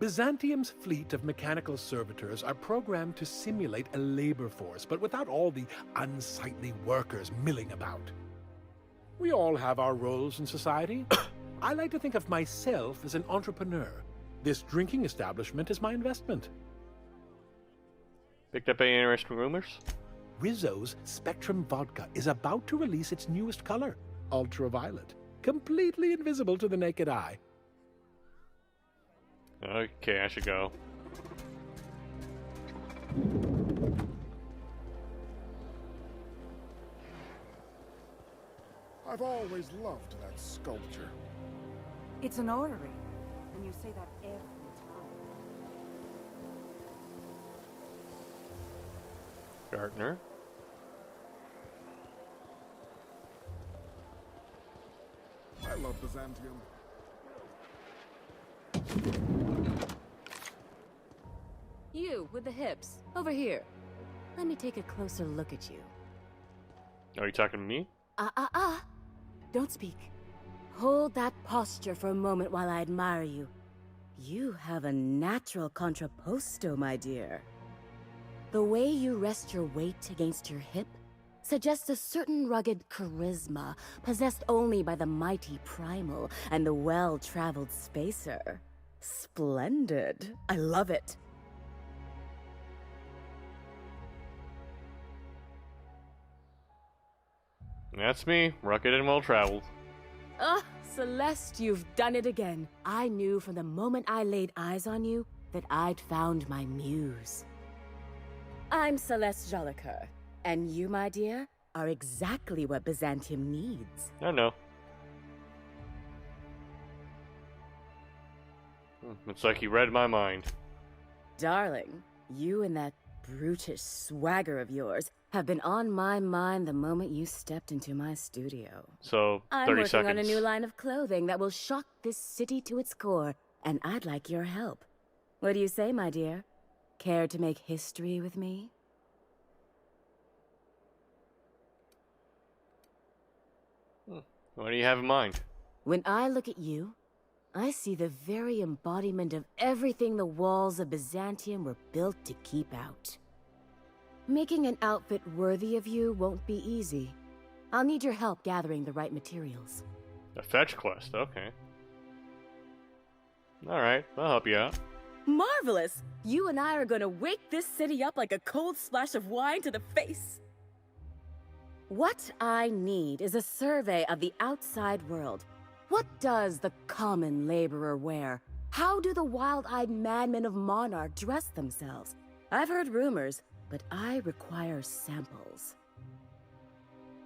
Speaker 18: Byzantium's fleet of mechanical servitors are programmed to simulate a labor force, but without all the unsightly workers milling about. We all have our roles in society. I like to think of myself as an entrepreneur. This drinking establishment is my investment.
Speaker 1: Picked up any interesting rumors?
Speaker 18: Rizzo's Spectrum Vodka is about to release its newest color, ultraviolet, completely invisible to the naked eye.
Speaker 1: Okay, I should go.
Speaker 19: I've always loved that sculpture.
Speaker 13: It's an orrery, and you say that every time.
Speaker 1: Gartner.
Speaker 19: I love Byzantium.
Speaker 20: You, with the hips. Over here. Let me take a closer look at you.
Speaker 1: Are you talking to me?
Speaker 20: Don't speak. Hold that posture for a moment while I admire you. You have a natural contrapposto, my dear. The way you rest your weight against your hip suggests a certain rugged charisma possessed only by the mighty primal and the well-traveled spacer. Splendid. I love it.
Speaker 1: That's me, rugged and well-traveled.
Speaker 20: Ah, Celeste, you've done it again. I knew from the moment I laid eyes on you that I'd found my muse. I'm Celeste Jolicoeur, and you, my dear, are exactly what Byzantium needs.
Speaker 1: I know. It's like you read my mind.
Speaker 20: Darling, you and that brutish swagger of yours have been on my mind the moment you stepped into my studio.
Speaker 1: So, 30
Speaker 20: I'm working
Speaker 1: seconds.
Speaker 20: on a new line of clothing that will shock this city to its core, and I'd like your help. What do you say, my dear? Care to make history with me?
Speaker 1: What do you have in mind?
Speaker 20: When I look at you, I see the very embodiment of everything the walls of Byzantium were built to keep out. Making an outfit worthy of you won't be easy. I'll need your help gathering the right materials.
Speaker 1: A fetch quest, okay. Alright, I'll help you out.
Speaker 20: Marvelous! You and I are gonna wake this city up like a cold splash of wine to the face. What I need is a survey of the outside world. What does the common laborer wear? How do the wild-eyed madmen of Monarch dress themselves? I've heard rumors, but I require samples.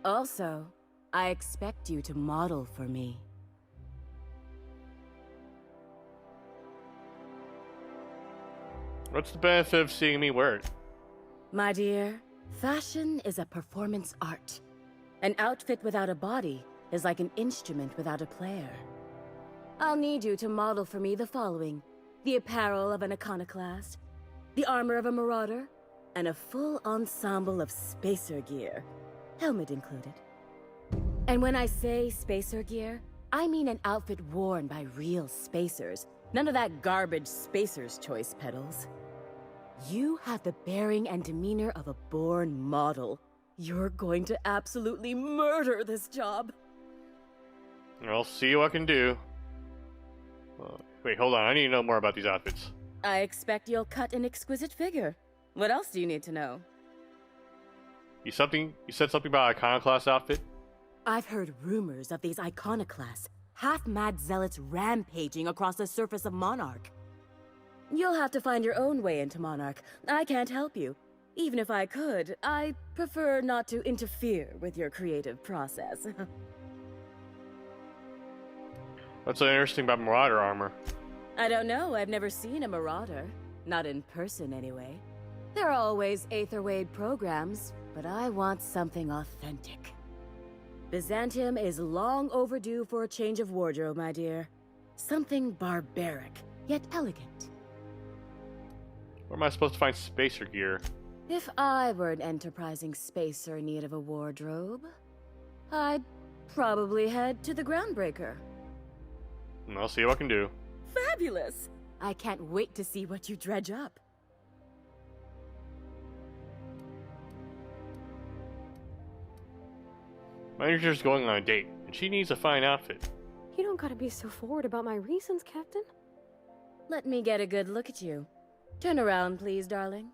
Speaker 20: Also, I expect you to model for me.
Speaker 1: What's the benefit of seeing me wear it?
Speaker 20: My dear, fashion is a performance art. An outfit without a body is like an instrument without a player. I'll need you to model for me the following: the apparel of an iconoclast, the armor of a marauder, and a full ensemble of spacer gear, helmet included. And when I say spacer gear, I mean an outfit worn by real spacers, none of that garbage Spacer's Choice pedals. You have the bearing and demeanor of a born model. You're going to absolutely murder this job.
Speaker 1: I'll see what I can do. Wait, hold on. I need to know more about these outfits.
Speaker 20: I expect you'll cut an exquisite figure. What else do you need to know?
Speaker 1: You said something about an iconoclast outfit?
Speaker 20: I've heard rumors of these iconoclasts, half-mad zealots rampaging across the surface of Monarch. You'll have to find your own way into Monarch. I can't help you. Even if I could, I prefer not to interfere with your creative process.
Speaker 1: What's so interesting about Marauder armor?
Speaker 20: I don't know. I've never seen a Marauder. Not in person, anyway. There are always Aetherwade programs, but I want something authentic. Byzantium is long overdue for a change of wardrobe, my dear. Something barbaric, yet elegant.
Speaker 1: Where am I supposed to find spacer gear?
Speaker 20: If I were an enterprising spacer in need of a wardrobe, I'd probably head to the Groundbreaker.
Speaker 1: I'll see what I can do.
Speaker 20: Fabulous! I can't wait to see what you dredge up.
Speaker 1: My manager's going on a date, and she needs a fine outfit.
Speaker 6: You don't gotta be so forward about my reasons, Captain.
Speaker 20: Let me get a good look at you. Turn around, please, darling.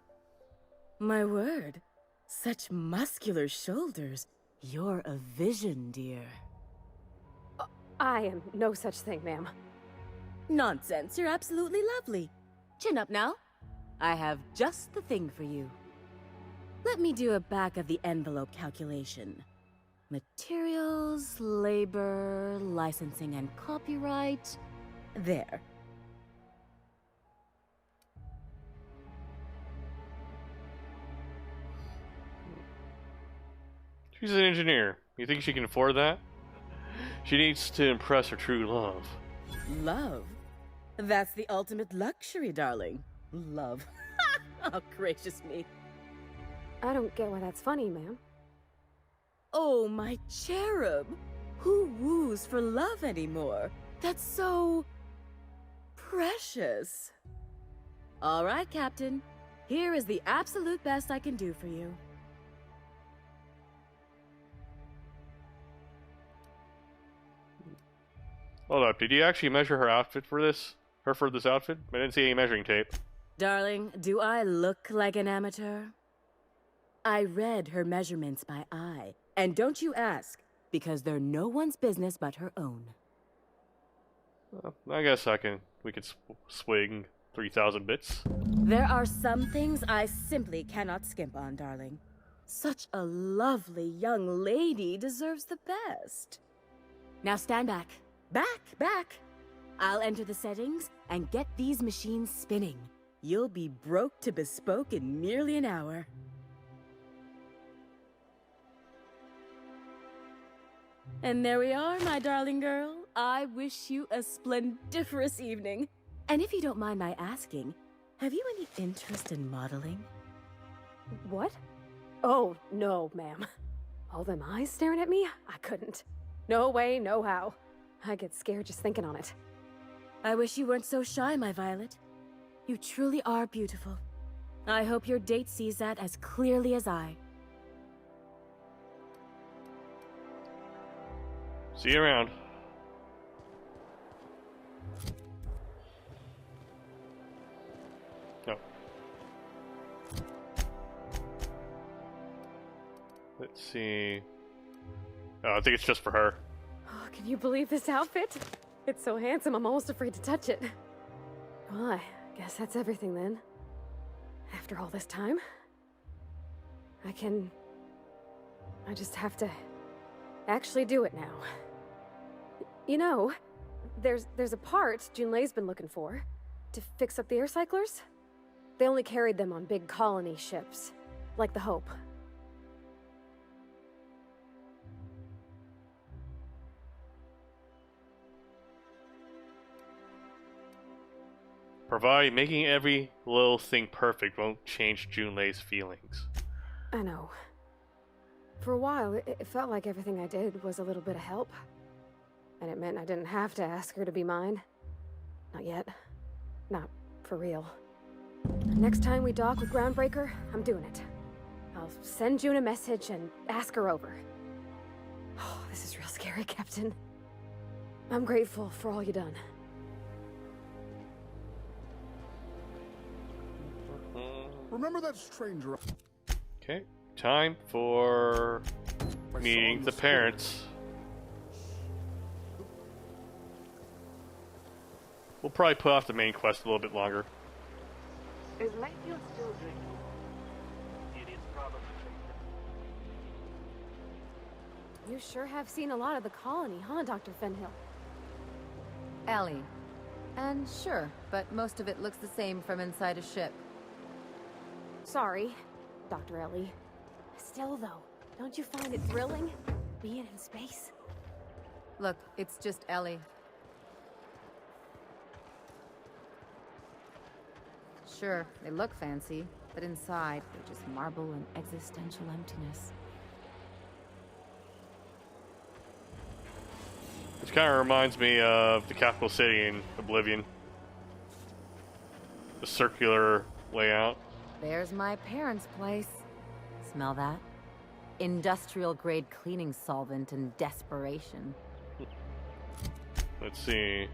Speaker 20: My word, such muscular shoulders. You're a vision, dear.
Speaker 6: I am no such thing, ma'am.
Speaker 20: Nonsense, you're absolutely lovely. Chin up now. I have just the thing for you. Let me do a back-of-the-envelope calculation. Materials, labor, licensing and copyright. There.
Speaker 1: She's an engineer. You think she can afford that? She needs to impress her true love.
Speaker 20: Love? That's the ultimate luxury, darling. Love. Oh, gracious me.
Speaker 6: I don't get why that's funny, ma'am.
Speaker 20: Oh, my cherub. Who woos for love anymore? That's so... precious. All right, Captain. Here is the absolute best I can do for you.
Speaker 1: Hold up, did you actually measure her outfit for this? For this outfit? I didn't see any measuring tape.
Speaker 20: Darling, do I look like an amateur? I read her measurements by eye. And don't you ask, because they're no one's business but her own.
Speaker 1: Well, I guess we could swing 3,000 bits.
Speaker 20: There are some things I simply cannot skimp on, darling. Such a lovely young lady deserves the best. Now stand back. Back! I'll enter the settings and get these machines spinning. You'll be broke to bespoke in merely an hour. And there we are, my darling girl. I wish you a splendiferous evening. And if you don't mind my asking, have you any interest in modeling?
Speaker 6: What? Oh, no, ma'am. All them eyes staring at me? I couldn't. No way, no how. I get scared just thinking on it.
Speaker 20: I wish you weren't so shy, my Violet. You truly are beautiful. I hope your date sees that as clearly as I.
Speaker 1: See you around. No. Let's see. Oh, I think it's just for her.
Speaker 6: Oh, can you believe this outfit? It's so handsome, I'm almost afraid to touch it. Well, I guess that's everything then. After all this time, I just have to actually do it now. You know, there's a part Junlei's been looking for to fix up the air cyclers. They only carried them on big colony ships, like the Hope.
Speaker 1: Provided making every little thing perfect won't change Junlei's feelings.
Speaker 6: I know. For a while, it felt like everything I did was a little bit of help. And it meant I didn't have to ask her to be mine. Not yet. Not for real. Next time we dock with Groundbreaker, I'm doing it. I'll send June a message and ask her over. Oh, this is real scary, Captain. I'm grateful for all you done.
Speaker 19: Remember that stranger?
Speaker 1: Okay, time for meeting the parents. We'll probably put off the main quest a little bit longer.
Speaker 8: Is Mayfield still drinking? It is probably
Speaker 6: You sure have seen a lot of the colony, huh, Dr. Fenhill?
Speaker 3: Ellie. And sure, but most of it looks the same from inside a ship.
Speaker 6: Sorry, Dr. Ellie. Still, though, don't you find it thrilling, being in space?
Speaker 3: Look, it's just Ellie. Sure, they look fancy, but inside, they're just marble and existential emptiness.
Speaker 1: This kind of reminds me of the capital city in Oblivion. The circular layout.
Speaker 3: There's my parents' place. Smell that? Industrial-grade cleaning solvent and desperation.
Speaker 1: Let's see.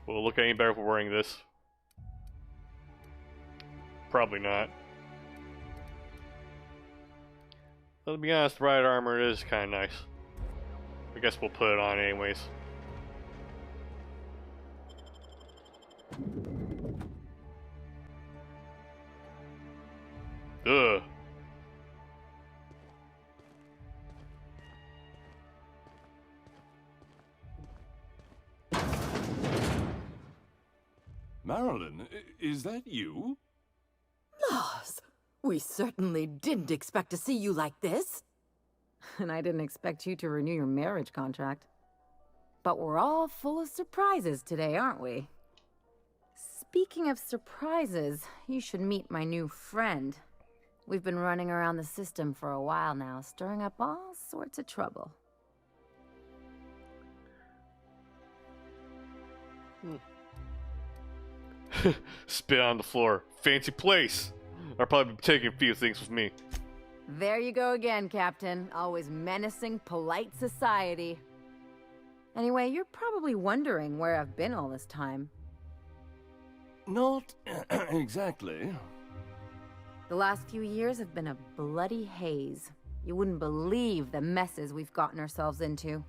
Speaker 1: Will it look any better if we're wearing this? Probably not. But to be honest, the riot armor is kind of nice. I guess we'll put it on anyways. Ugh.
Speaker 21: Marilyn, is that you?
Speaker 22: Lars, we certainly didn't expect to see you like this.
Speaker 3: And I didn't expect you to renew your marriage contract. But we're all full of surprises today, aren't we? Speaking of surprises, you should meet my new friend. We've been running around the system for a while now, stirring up all sorts of trouble.
Speaker 1: Spit on the floor. Fancy place. I'll probably be taking a few things with me.
Speaker 3: There you go again, Captain. Always menacing polite society. Anyway, you're probably wondering where I've been all this time.
Speaker 21: Not exactly.
Speaker 3: The last few years have been a bloody haze. You wouldn't believe the messes we've gotten ourselves into.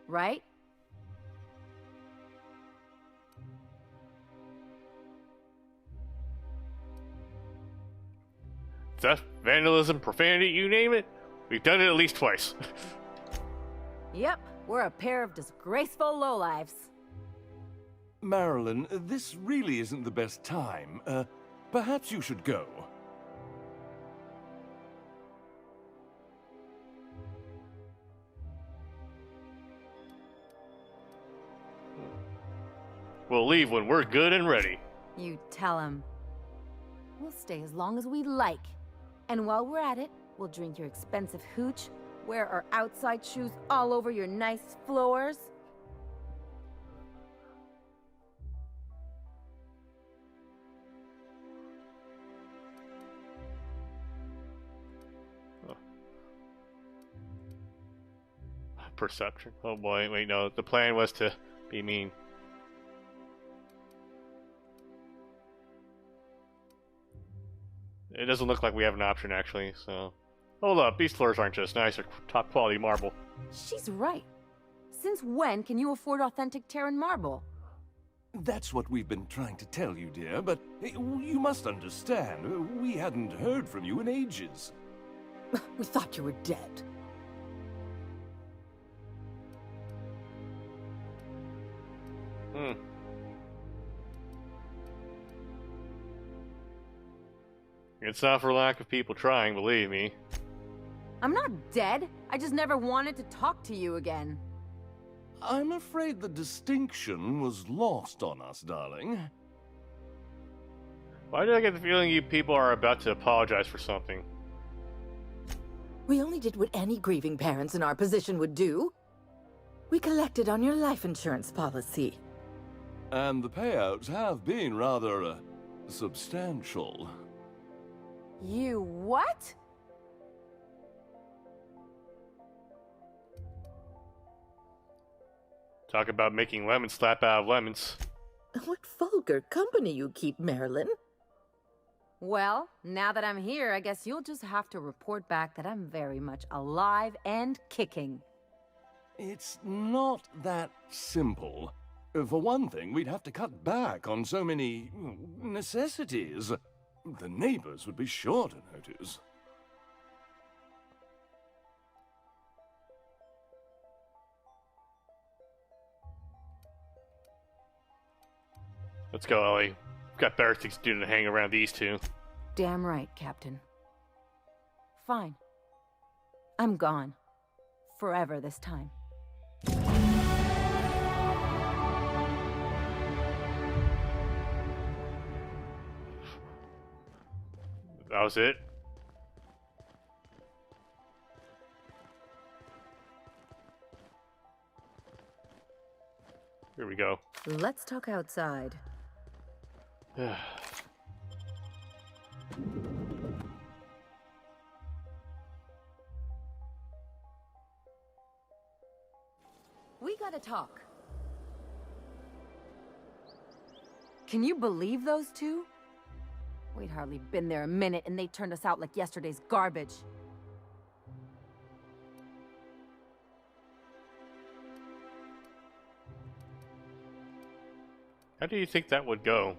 Speaker 3: Right?
Speaker 1: Theft, vandalism, profanity, you name it. We've done it at least twice.
Speaker 3: Yep, we're a pair of disgraceful lowlifes.
Speaker 21: Marilyn, this really isn't the best time. Perhaps you should go.
Speaker 1: We'll leave when we're good and ready.
Speaker 3: You tell him. We'll stay as long as we like. And while we're at it, we'll drink your expensive hooch, wear our outside shoes all over your nice floors.
Speaker 1: Perception. Oh boy, wait, no. The plan was to be mean. It doesn't look like we have an option, actually, so... Hold up, these floors aren't just nice, they're top quality marble.
Speaker 3: She's right. Since when can you afford authentic Terran marble?
Speaker 21: That's what we've been trying to tell you, dear, but you must understand, we hadn't heard from you in ages.
Speaker 22: We thought you were dead.
Speaker 1: It's not for lack of people trying, believe me.
Speaker 3: I'm not dead. I just never wanted to talk to you again.
Speaker 21: I'm afraid the distinction was lost on us, darling.
Speaker 1: Why do I get the feeling you people are about to apologize for something?
Speaker 22: We only did what any grieving parents in our position would do. We collected on your life insurance policy.
Speaker 21: And the payouts have been rather, substantial.
Speaker 3: You what?
Speaker 1: Talk about making lemons slap out of lemons.
Speaker 22: What vulgar company you keep, Marilyn.
Speaker 3: Well, now that I'm here, I guess you'll just have to report back that I'm very much alive and kicking.
Speaker 21: It's not that simple. For one thing, we'd have to cut back on so many necessities. The neighbors would be sure to notice.
Speaker 1: Let's go, Ellie. We've got better things to do than hang around these two.
Speaker 3: Damn right, Captain. Fine. I'm gone. Forever this time.
Speaker 1: That was it? Here we go.
Speaker 3: Let's talk outside. We gotta talk. Can you believe those two? We'd hardly been there a minute and they turned us out like yesterday's garbage.
Speaker 1: How do you think that would go?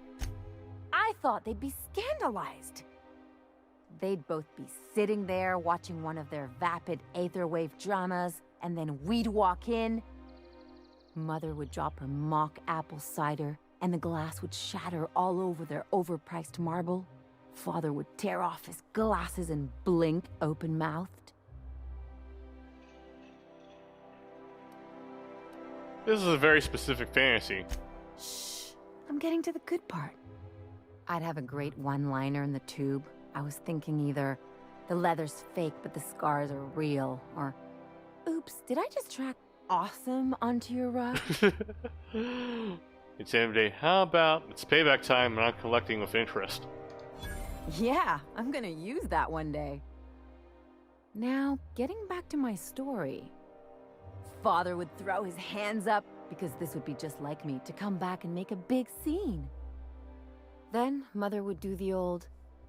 Speaker 3: I thought they'd be scandalized. They'd both be sitting there watching one of their vapid aetherwave dramas, and then we'd walk in. Mother would drop her mock apple cider, and the glass would shatter all over their overpriced marble. Father would tear off his glasses and blink open-mouthed.
Speaker 1: This is a very specific fantasy.
Speaker 3: Shh, I'm getting to the good part. I'd have a great one-liner in the tube. I was thinking either, the leather's fake but the scars are real, or, oops, did I just track awesome onto your rug?
Speaker 1: Intimidate. How about it's payback time and I'm collecting with interest?
Speaker 3: Yeah, I'm gonna use that one day. Now, getting back to my story. Father would throw his hands up because this would be just like me to come back and make a big scene. Then Mother would do the old,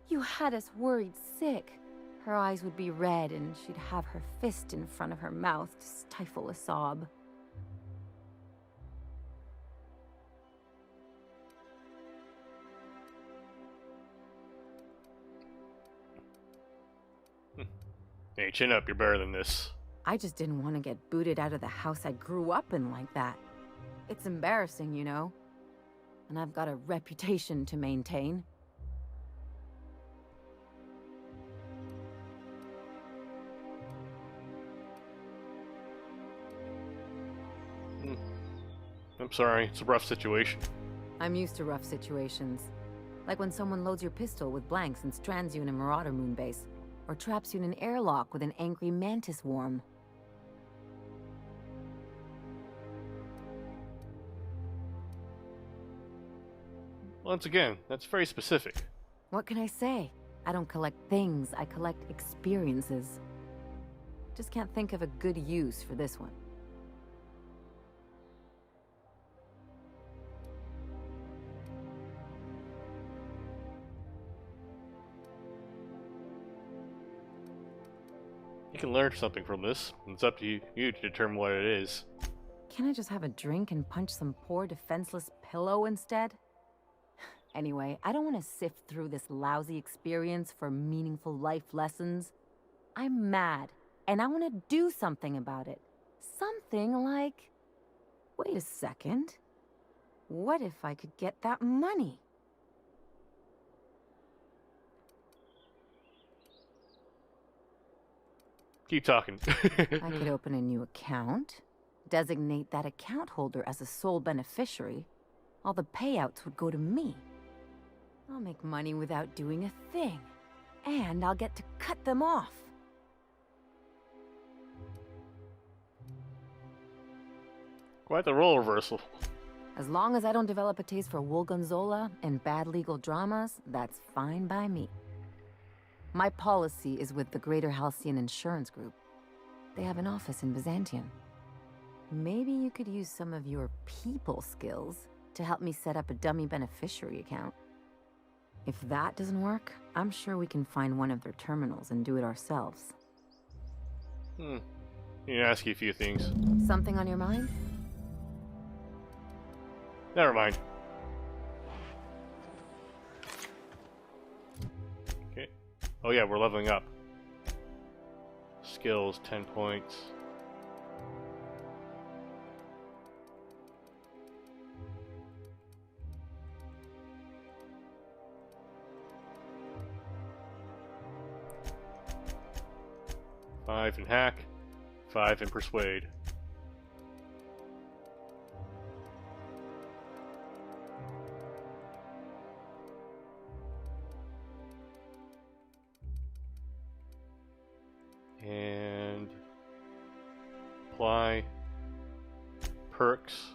Speaker 3: "You had us worried sick." Her eyes would be red and she'd have her fist in front of her mouth to stifle a sob.
Speaker 1: Hey, chin up, you're better than this.
Speaker 3: I just didn't want to get booted out of the house I grew up in like that. It's embarrassing, you know? And I've got a reputation to maintain.
Speaker 1: I'm sorry, it's a rough situation.
Speaker 3: I'm used to rough situations. Like when someone loads your pistol with blanks and strands you in a Marauder moonbase, or traps you in an airlock with an angry mantis worm.
Speaker 1: Once again, that's very specific.
Speaker 3: What can I say? I don't collect things, I collect experiences. Just can't think of a good use for this one.
Speaker 1: You can learn something from this, and it's up to you to determine what it is.
Speaker 3: Can't I just have a drink and punch some poor defenseless pillow instead? Anyway, I don't want to sift through this lousy experience for meaningful life lessons. I'm mad, and I want to do something about it. Something like... Wait a second. What if I could get that money?
Speaker 1: Keep talking.
Speaker 3: I could open a new account, designate that account holder as a sole beneficiary. All the payouts would go to me. I'll make money without doing a thing, and I'll get to cut them off.
Speaker 1: Quite the role reversal.
Speaker 3: As long as I don't develop a taste for Gorgonzola and bad legal dramas, that's fine by me. My policy is with the Greater Halcyon Insurance Group. They have an office in Byzantium. Maybe you could use some of your people skills to help me set up a dummy beneficiary account. If that doesn't work, I'm sure we can find one of their terminals and do it ourselves.
Speaker 1: Need to ask you a few things.
Speaker 3: Something on your mind?
Speaker 1: Never mind. Okay. Oh yeah, we're leveling up. Skills, 10 points. Five in hack, 5 in persuade. And apply perks.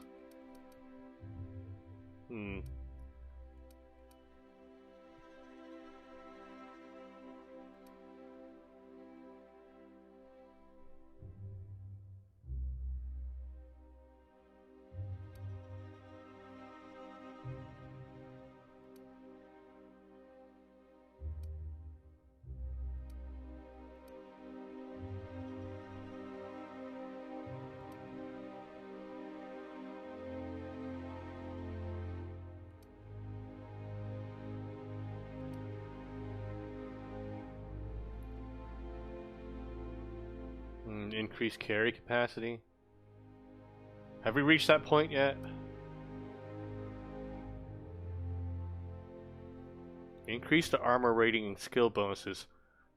Speaker 1: Increase carry capacity. Have we reached that point yet? Increase the armor rating and skill bonuses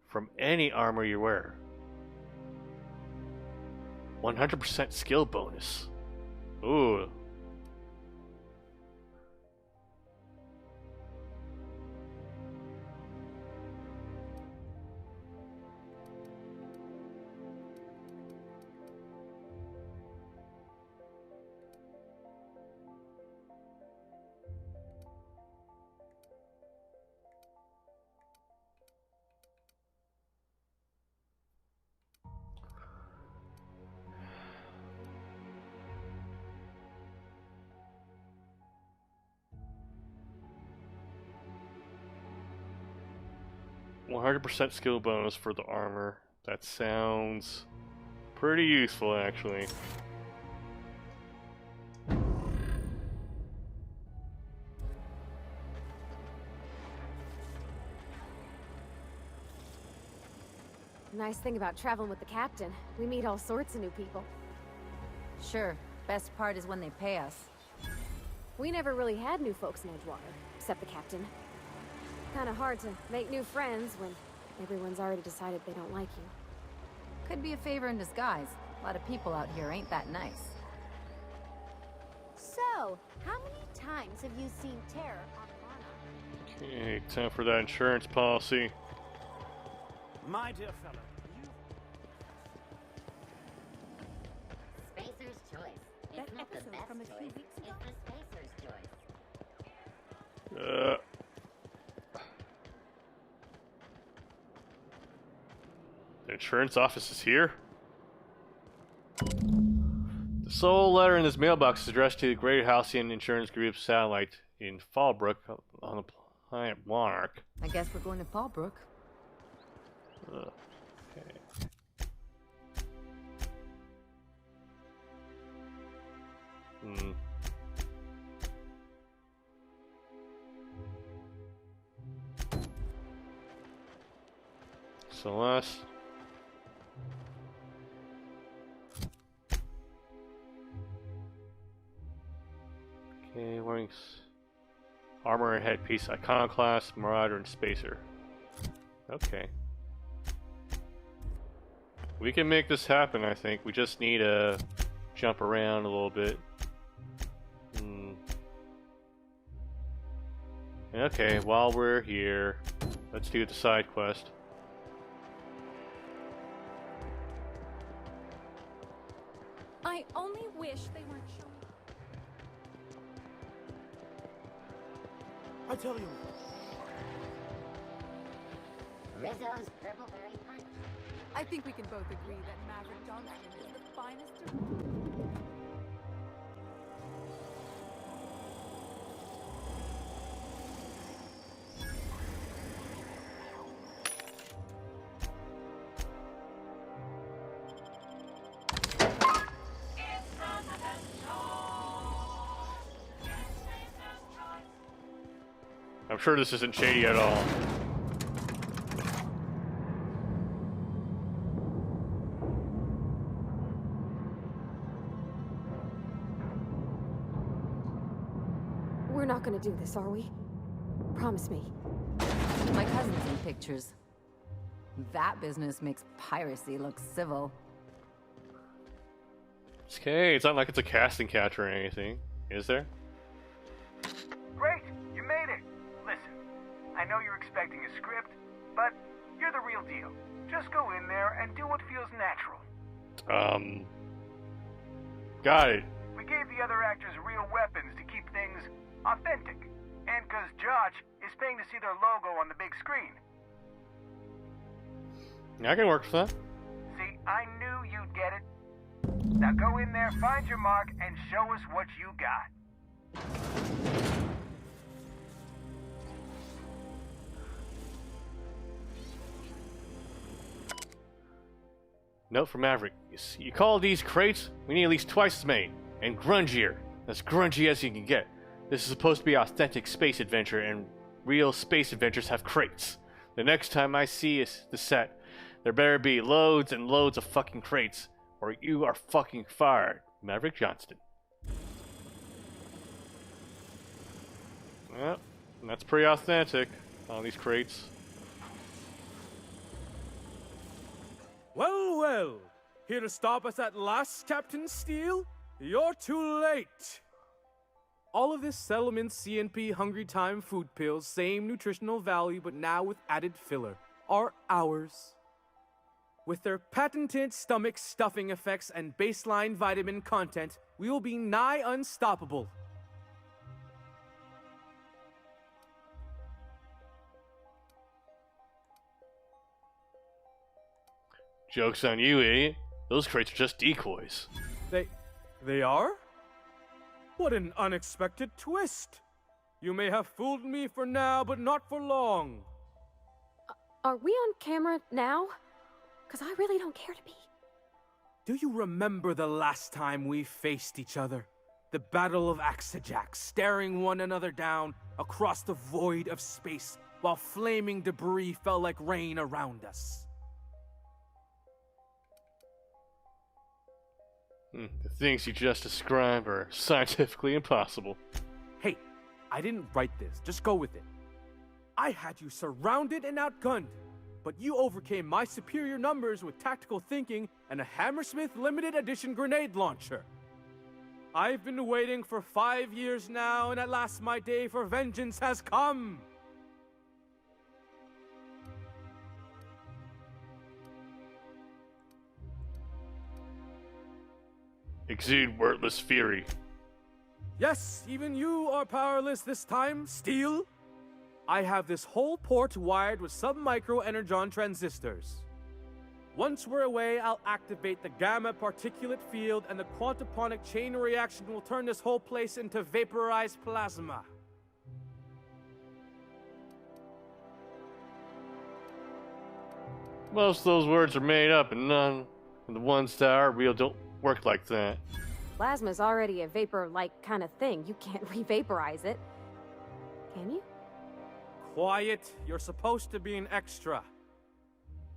Speaker 1: from any armor you wear. 100% skill bonus. Ooh. %100% skill bonus for the armor. That sounds pretty useful, actually.
Speaker 6: Nice thing about traveling with the captain, we meet all sorts of new people.
Speaker 3: Sure. Best part is when they pay us.
Speaker 6: We never really had new folks in Edgewater, except the captain. Kinda hard to make new friends when everyone's already decided they don't like you.
Speaker 3: Could be a favor in disguise. A lot of people out here ain't that nice.
Speaker 4: So, how many times have you seen terror on Lana?
Speaker 1: Okay, time for that insurance policy.
Speaker 15: My dear fellow,
Speaker 12: Spacer's choice. It's not the best
Speaker 13: from a few
Speaker 12: choice.
Speaker 13: weeks
Speaker 12: It's the Spacer's choice.
Speaker 1: The insurance office is here? The sole letter in this mailbox is addressed to the Greater Halcyon Insurance Group satellite in Fallbrook on the planet Monarch.
Speaker 3: I guess we're going to Fallbrook.
Speaker 1: Okay. Hmm. Celeste. Okay, wearing armor and headpiece, iconoclast, marauder, and spacer. Okay. We can make this happen, I think. We just need to jump around a little bit. Okay, while we're here, let's do the side quest.
Speaker 5: I only wish they weren't showing.
Speaker 14: I tell you.
Speaker 12: Rizzo's Purple Berry Punch.
Speaker 9: I think we can both agree that Maverick Johnson is the finest.
Speaker 1: I'm sure this isn't shady at all.
Speaker 6: We're not gonna do this, are we? Promise me.
Speaker 3: My cousin's in pictures. That business makes piracy look civil.
Speaker 1: Okay, it's not like it's a casting couch or anything, is there?
Speaker 11: Great! You made it! Listen, I know you're expecting a script, but you're the real deal. Just go in there and do what feels natural.
Speaker 1: Got it.
Speaker 11: We gave the other actors real weapons to keep things authentic. And because Josh is paying to see their logo on the big screen.
Speaker 1: I can work with that.
Speaker 11: See, I knew you'd get it. Now go in there, find your mark, and show us what you got.
Speaker 1: Note from Maverick. You call these crates? We need at least twice as many. And grungier. As grungy as you can get. This is supposed to be authentic space adventure, and real space adventures have crates. The next time I see the set, there better be loads and loads of fucking crates, or you are fucking fired. Maverick Johnston. Well, that's pretty authentic on these crates.
Speaker 7: Well, well. Here to stop us at last, Captain Steele? You're too late. All of this settlement CNP Hungry Time food pills, same nutritional value but now with added filler, are ours. With their patented stomach stuffing effects and baseline vitamin content, we will be nigh unstoppable.
Speaker 1: Joke's on you, idiot. Those crates are just decoys.
Speaker 7: They are? What an unexpected twist! You may have fooled me for now, but not for long.
Speaker 6: Are we on camera now? Because I really don't care to be.
Speaker 7: Do you remember the last time we faced each other? The Battle of Axajax, staring one another down across the void of space while flaming debris fell like rain around us.
Speaker 1: The things you just described are scientifically impossible.
Speaker 7: Hey, I didn't write this. Just go with it. I had you surrounded and outgunned, but you overcame my superior numbers with tactical thinking and a Hammersmith limited edition grenade launcher. I've been waiting for 5 years now, and at last my day for vengeance has come.
Speaker 1: Exude wordless fury.
Speaker 7: Yes, even you are powerless this time, Steele. I have this whole port wired with sub-micro energon transistors. Once we're away, I'll activate the gamma particulate field, and the quantaponic chain reaction will turn this whole place into vaporized plasma.
Speaker 1: Most of those words are made up, and none of the ones that are real don't work like that.
Speaker 6: Plasma's already a vapor-like kind of thing. You can't re-vaporize it. Can you?
Speaker 7: Quiet. You're supposed to be an extra.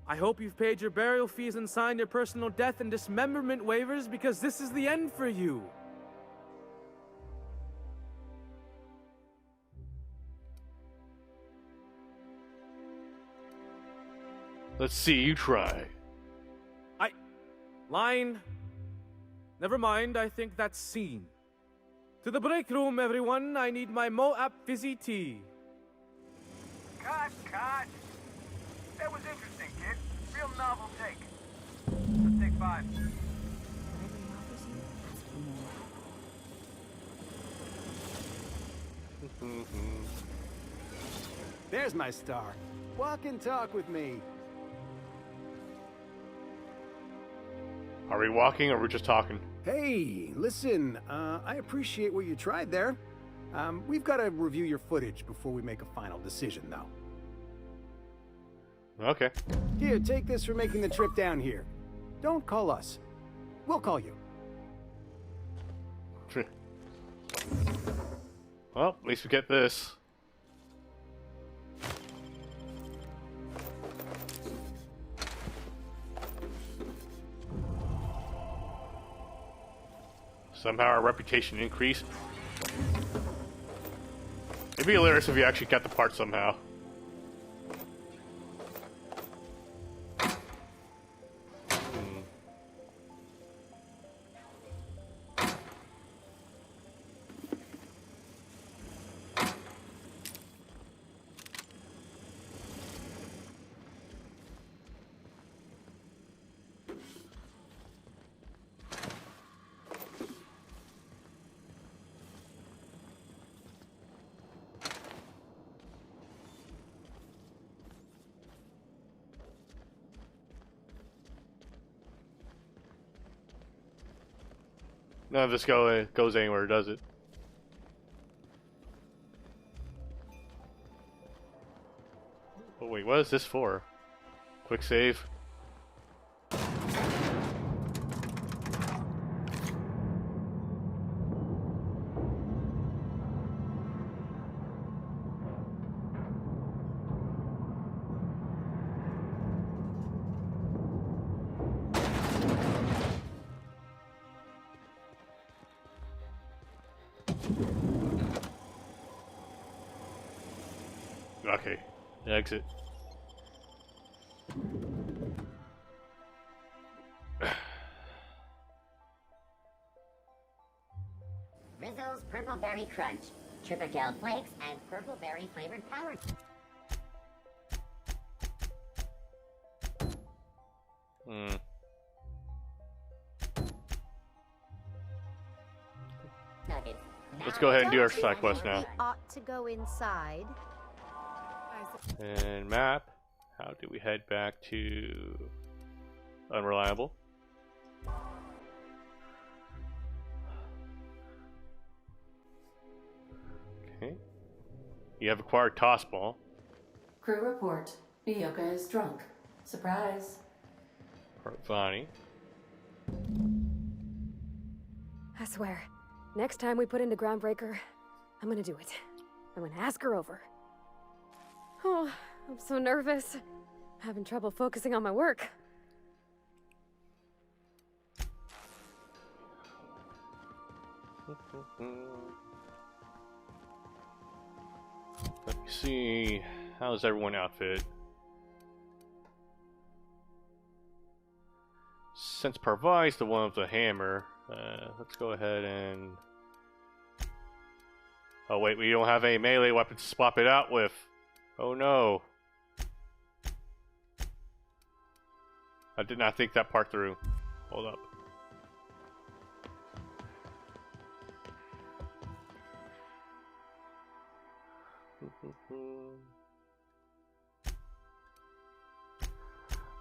Speaker 7: I hope you've paid your burial fees and signed your personal death and dismemberment waivers, because this is the end for you.
Speaker 1: Let's see you try.
Speaker 7: Line. Never mind, I think that's scene. To the break room, everyone. I need my Moab fizzy tea.
Speaker 10: Cut! That was interesting, kid. Real novel take. Let's take 5.
Speaker 11: There's my star. Walk and talk with me.
Speaker 1: Are we walking or are we just talking?
Speaker 11: Hey, listen, I appreciate what you tried there. We've got to review your footage before we make a final decision, though.
Speaker 1: Okay.
Speaker 11: Here, take this for making the trip down here. Don't call us. We'll call you.
Speaker 1: Well, at least we get this. Somehow our reputation increased. It'd be hilarious if you actually got the part somehow. None of this goes anywhere, does it? Oh wait, what is this for? Quick save. Okay, exit.
Speaker 12: Rizzo's Purple Berry Crunch, Triple Flakes, and Purple Berry flavored power. Nuggets.
Speaker 1: Let's go ahead and do our side quest now.
Speaker 4: We ought to go inside.
Speaker 1: And map. How do we head back to Unreliable? Okay. You have acquired toss ball.
Speaker 16: Crew report. Nyoka is drunk. Surprise.
Speaker 1: Vani.
Speaker 6: I swear, next time we put into Groundbreaker, I'm gonna do it. I'm gonna ask her over. Oh, I'm so nervous. Having trouble focusing on my work.
Speaker 1: Let me see. How's everyone outfit? Since Parvai's the one with the hammer, let's go ahead and... Oh wait, we don't have any melee weapons to swap it out with. Oh no. I did not think that part through. Hold up.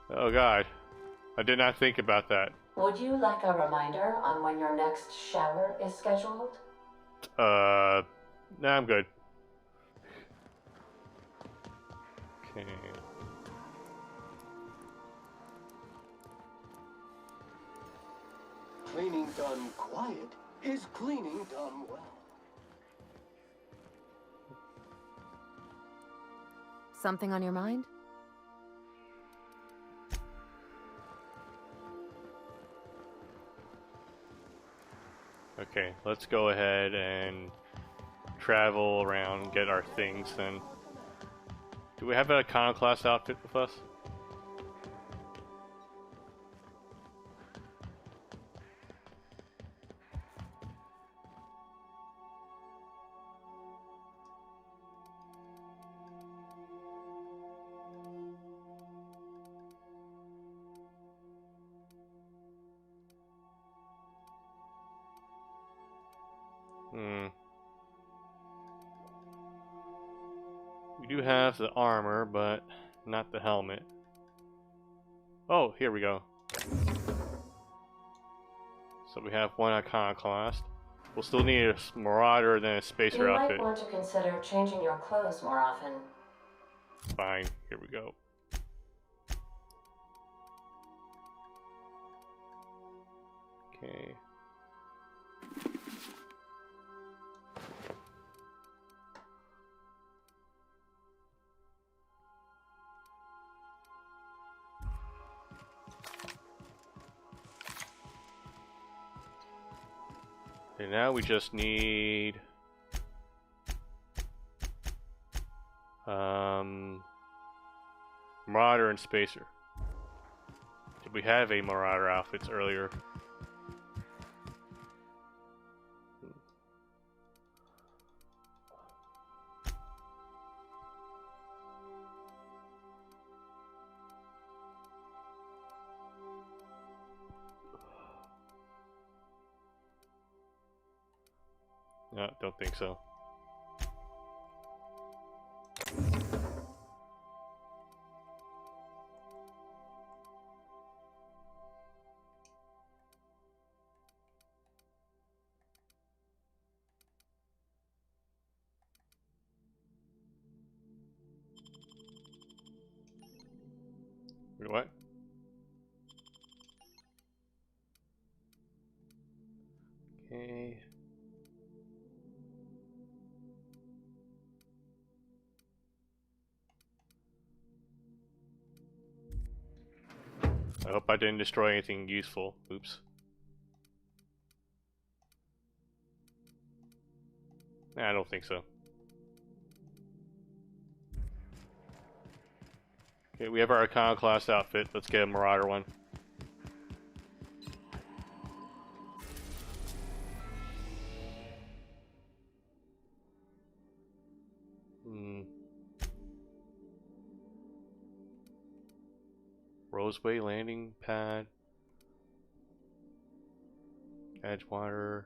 Speaker 1: Oh god. I did not think about that.
Speaker 16: Would you like a reminder on when your next shower is scheduled?
Speaker 1: Nah, I'm good. Okay.
Speaker 21: Cleaning done quiet is cleaning done well.
Speaker 3: Something on your mind?
Speaker 1: Okay, let's go ahead and travel around, get our things then. Do we have an iconoclast outfit with us? We do have the armor, but not the helmet. Oh, here we go. So we have one iconoclast. We'll still need a marauder, then a spacer outfit.
Speaker 16: You might want to consider changing your clothes more often.
Speaker 1: Fine, here we go. Okay. Okay, now we just need Marauder and Spacer. Did we have a Marauder outfits earlier? No, don't think so. Wait, what? Okay. I hope I didn't destroy anything useful. Oops. Nah, I don't think so. Okay, we have our Iconoclast outfit. Let's get a Marauder one. Roseway landing pad. Edgewater.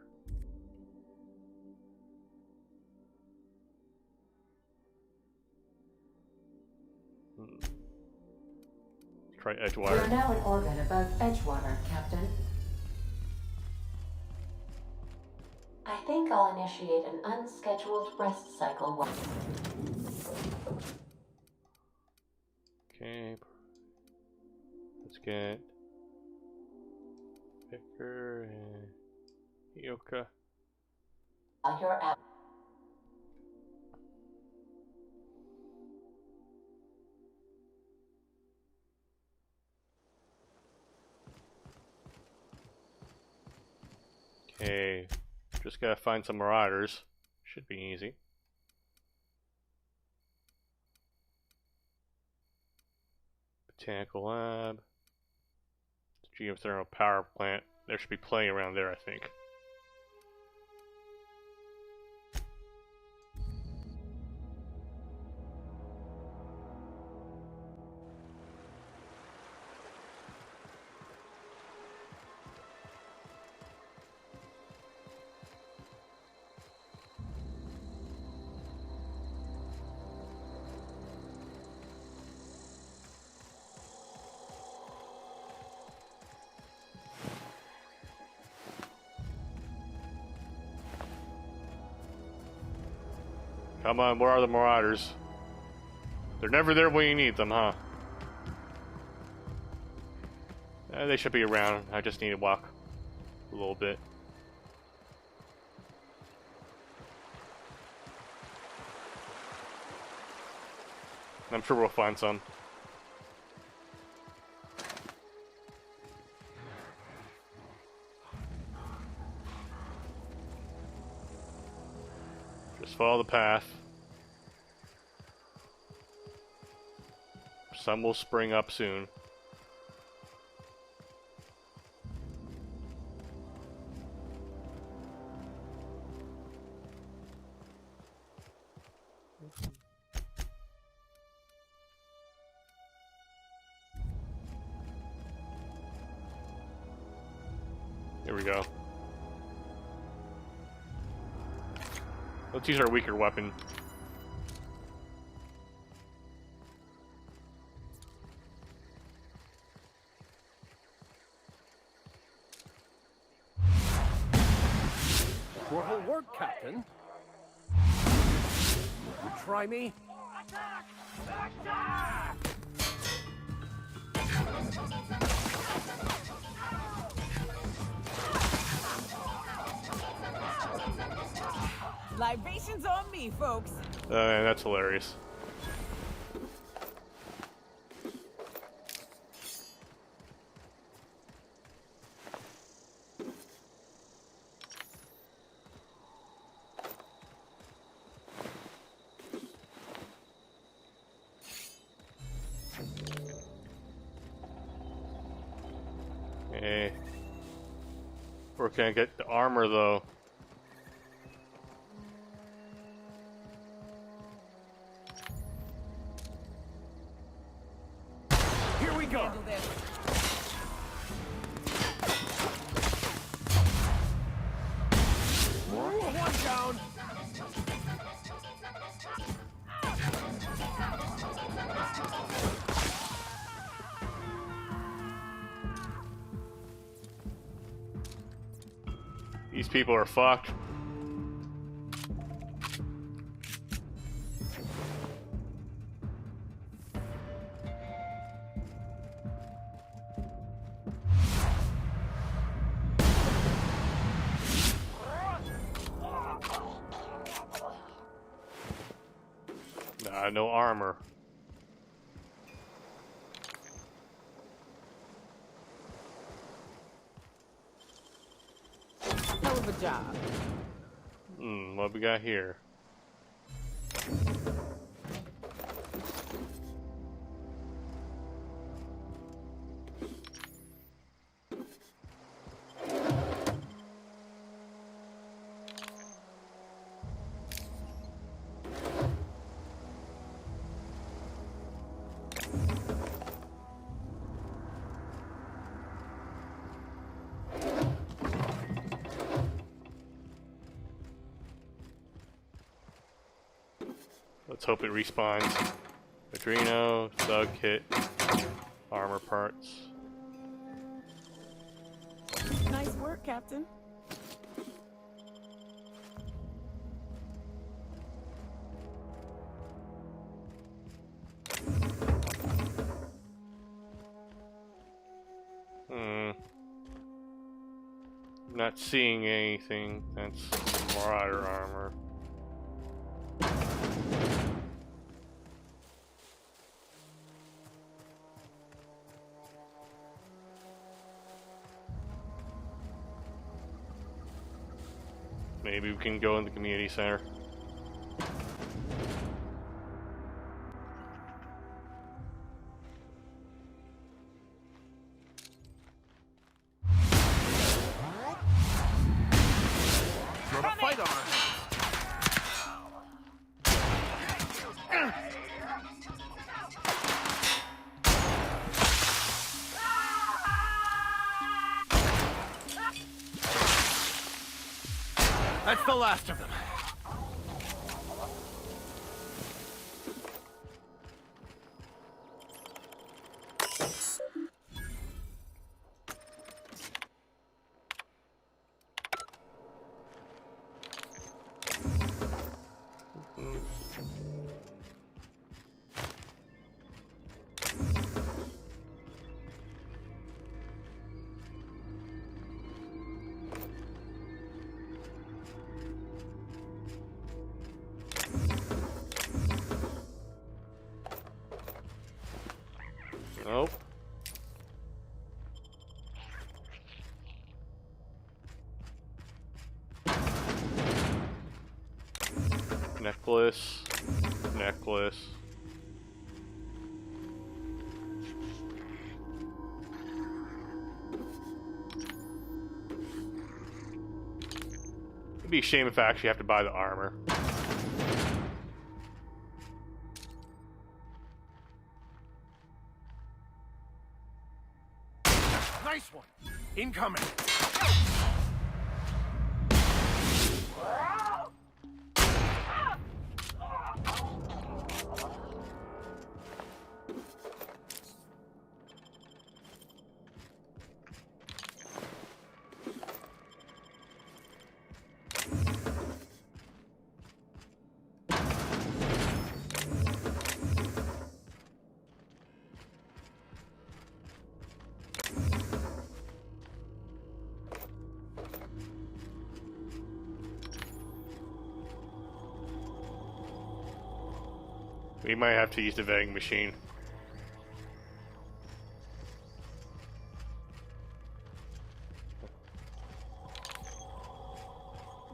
Speaker 1: Try Edgewater.
Speaker 16: We're now in orbit above Edgewater, Captain. I think I'll initiate an unscheduled rest cycle.
Speaker 1: Okay. Let's get Vicar and Ioka.
Speaker 16: You're out.
Speaker 1: Okay, just gotta find some Marauders. Should be easy. Botanical Lab. Geothermal power plant. There should be plenty around there, I think. Come on, where are the Marauders? They're never there when you need them, huh? They should be around. I just need to walk a little bit. I'm sure we'll find some. Just follow the path. Some will spring up soon. Here we go. Let's use our weaker weapon.
Speaker 18: Will work, Captain. You try me?
Speaker 2: Libations on me, folks.
Speaker 1: That's hilarious. Okay. Where can I get the armor, though?
Speaker 18: Here we go. One down.
Speaker 1: These people are fucked. Nah, no armor.
Speaker 2: Hell of a job.
Speaker 1: What we got here? Let's hope it respawns. Adreno, Thug Kit, armor parts.
Speaker 2: Nice work, Captain.
Speaker 1: Not seeing anything. That's Marauder armor. Maybe we can go in the community center.
Speaker 18: Gonna fight on her. That's the last of them.
Speaker 1: Nope. Necklace. Necklace. It'd be a shame if I actually have to buy the armor.
Speaker 14: Nice one. Incoming.
Speaker 1: We might have to use the vending machine.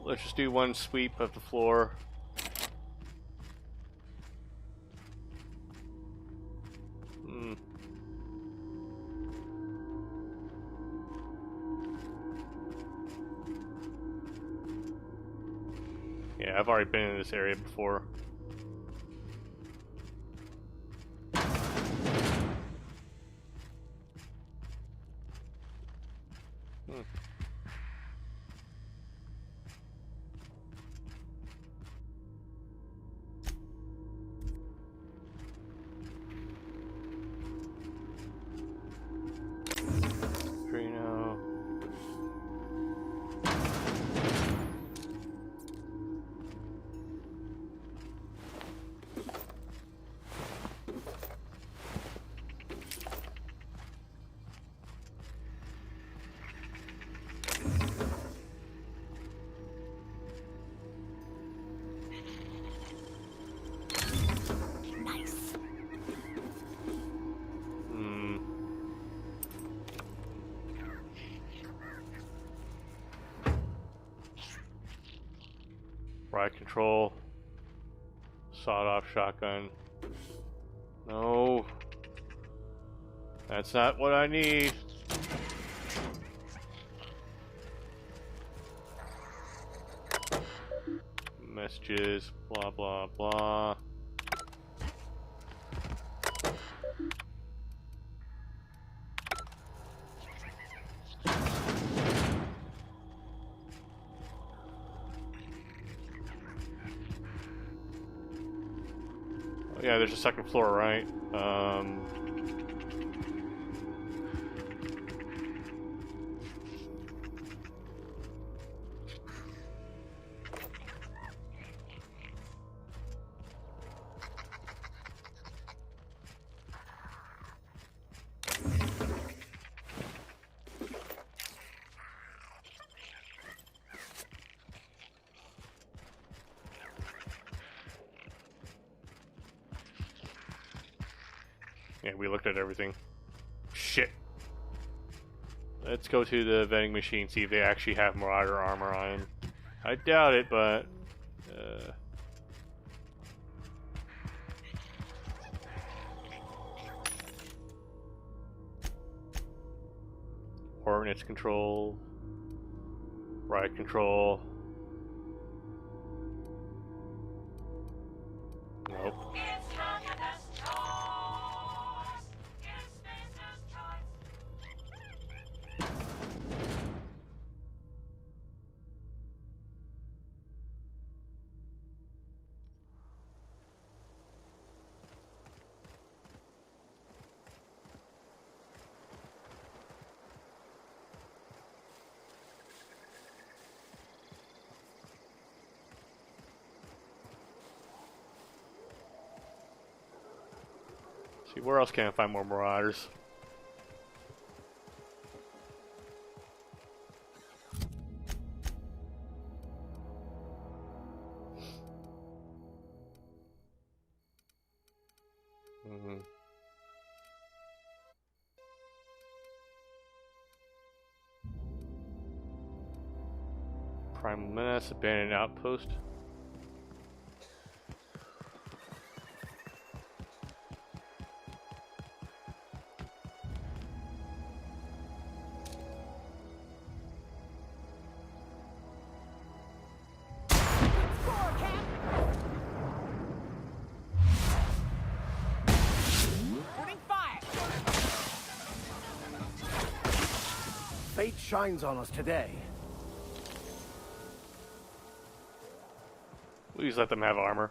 Speaker 1: Let's just do one sweep of the floor. Yeah, I've already been in this area before. Riot control. Sawed-off shotgun. No. That's not what I need. Messages, blah blah blah. Yeah, there's a second floor, right? Yeah, we looked at everything. Shit. Let's go to the vending machine, see if they actually have Marauder armor on. I doubt it, but... Ordnance control. Riot control. Nope. See, where else can I find more Marauders? Prime Menace, Abandoned Outpost.
Speaker 11: Fate shines on us today.
Speaker 1: Please let them have armor.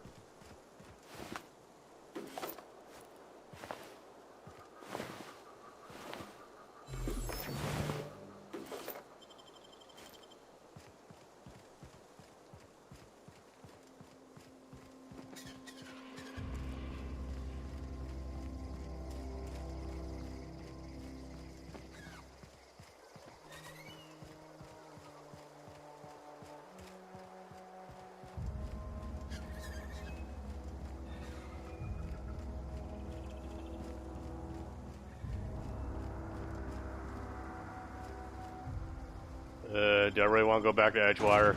Speaker 1: Do I really want to go back to Edgewater?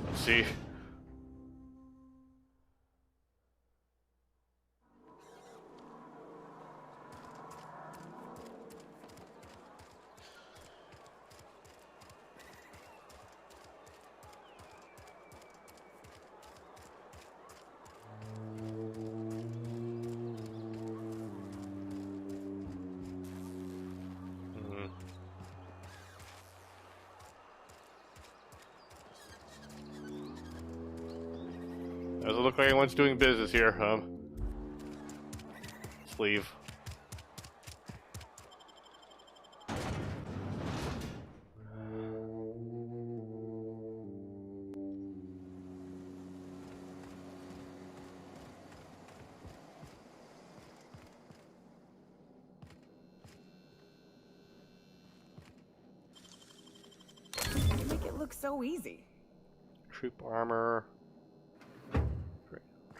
Speaker 1: Let's see. Doesn't look like anyone's doing business here. Let's leave.
Speaker 2: You make it look so easy.
Speaker 1: Troop armor.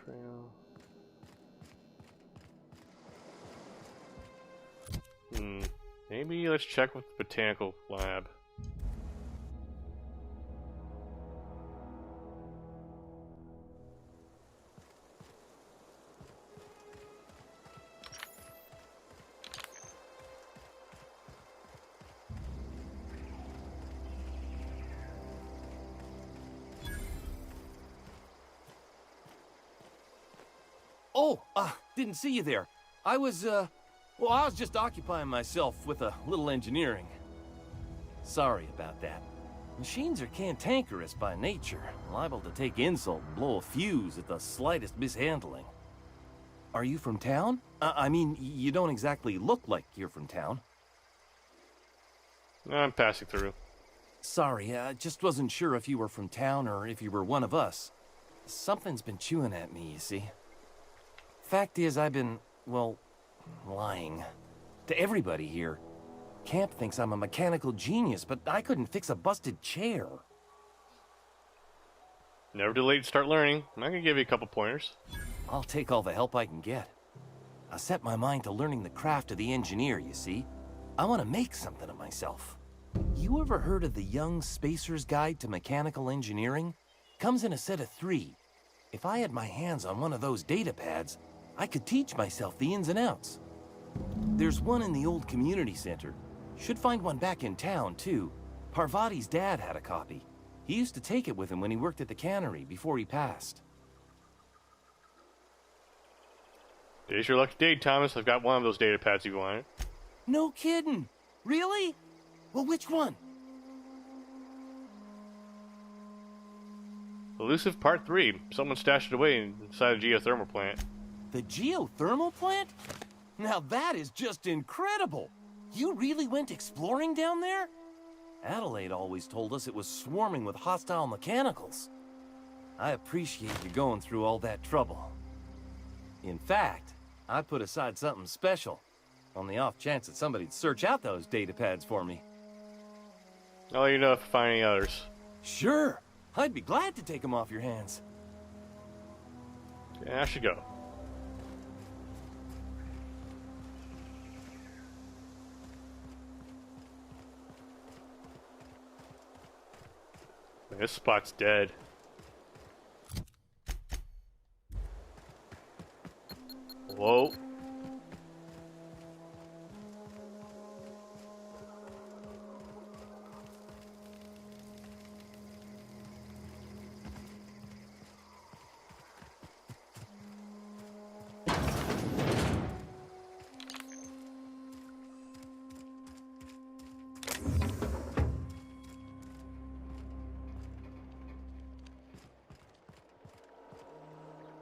Speaker 1: Trail. Maybe let's check with the botanical lab.
Speaker 21: Oh, didn't see you there. I was just occupying myself with a little engineering. Sorry about that. Machines are cantankerous by nature, liable to take insult and blow a fuse at the slightest mishandling. Are you from town? I mean, you don't exactly look like you're from town.
Speaker 1: I'm passing through.
Speaker 21: Sorry, I just wasn't sure if you were from town or if you were one of us. Something's been chewing at me, you see. Fact is, I've been, well, lying. To everybody here. Camp thinks I'm a mechanical genius, but I couldn't fix a busted chair.
Speaker 1: Never too late to start learning. I can give you a couple pointers.
Speaker 21: I'll take all the help I can get. I set my mind to learning the craft of the engineer, you see. I want to make something of myself. You ever heard of the Young Spacer's Guide to Mechanical Engineering? Comes in a set of 3. If I had my hands on one of those data pads, I could teach myself the ins and outs. There's one in the old community center. Should find one back in town, too. Parvati's dad had a copy. He used to take it with him when he worked at the cannery before he passed.
Speaker 1: Today's your lucky day, Thomas. I've got one of those data pads you wanted.
Speaker 21: No kidding. Really? Well, which one?
Speaker 1: Elusive Part 3. Someone stashed it away inside a geothermal plant.
Speaker 21: The geothermal plant? Now that is just incredible! You really went exploring down there? Adelaide always told us it was swarming with hostile mechanicals. I appreciate you going through all that trouble. In fact, I put aside something special, on the off chance that somebody'd search out those data pads for me.
Speaker 1: I'll let you know if I find any others.
Speaker 21: Sure! I'd be glad to take them off your hands.
Speaker 1: Yeah, I should go. This spot's dead. Whoa.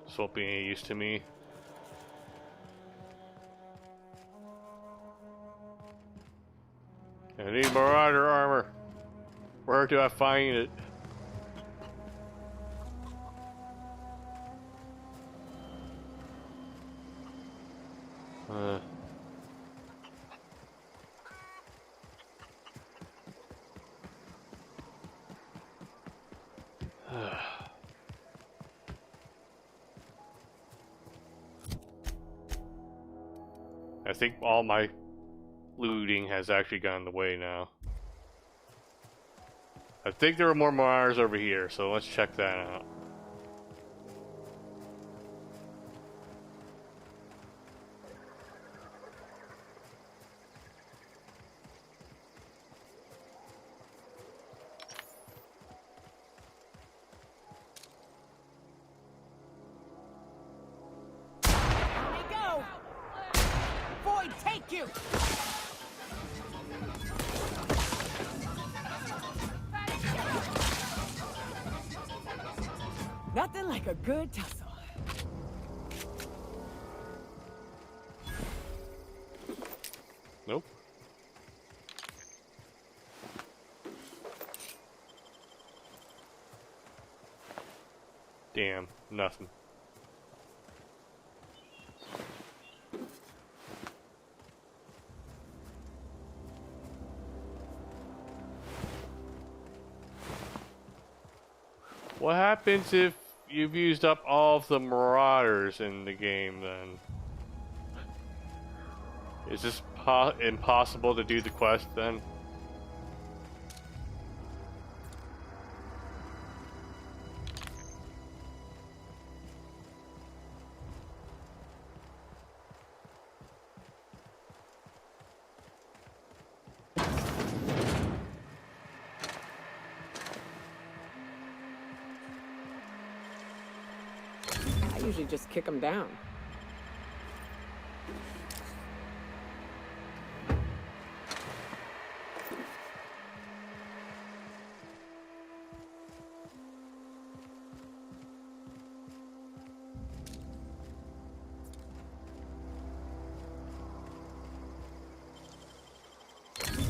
Speaker 1: This won't be any use to me. I need Marauder armor. Where do I find it? I think all my looting has actually gone away now. I think there are more Marauders over here, so let's check that out.
Speaker 2: Take you! Nothing like a good tussle.
Speaker 1: Nope. Damn, nothing. What happens if you've used up all of the Marauders in the game then? Is this impossible to do the quest then?
Speaker 2: I usually just kick them down.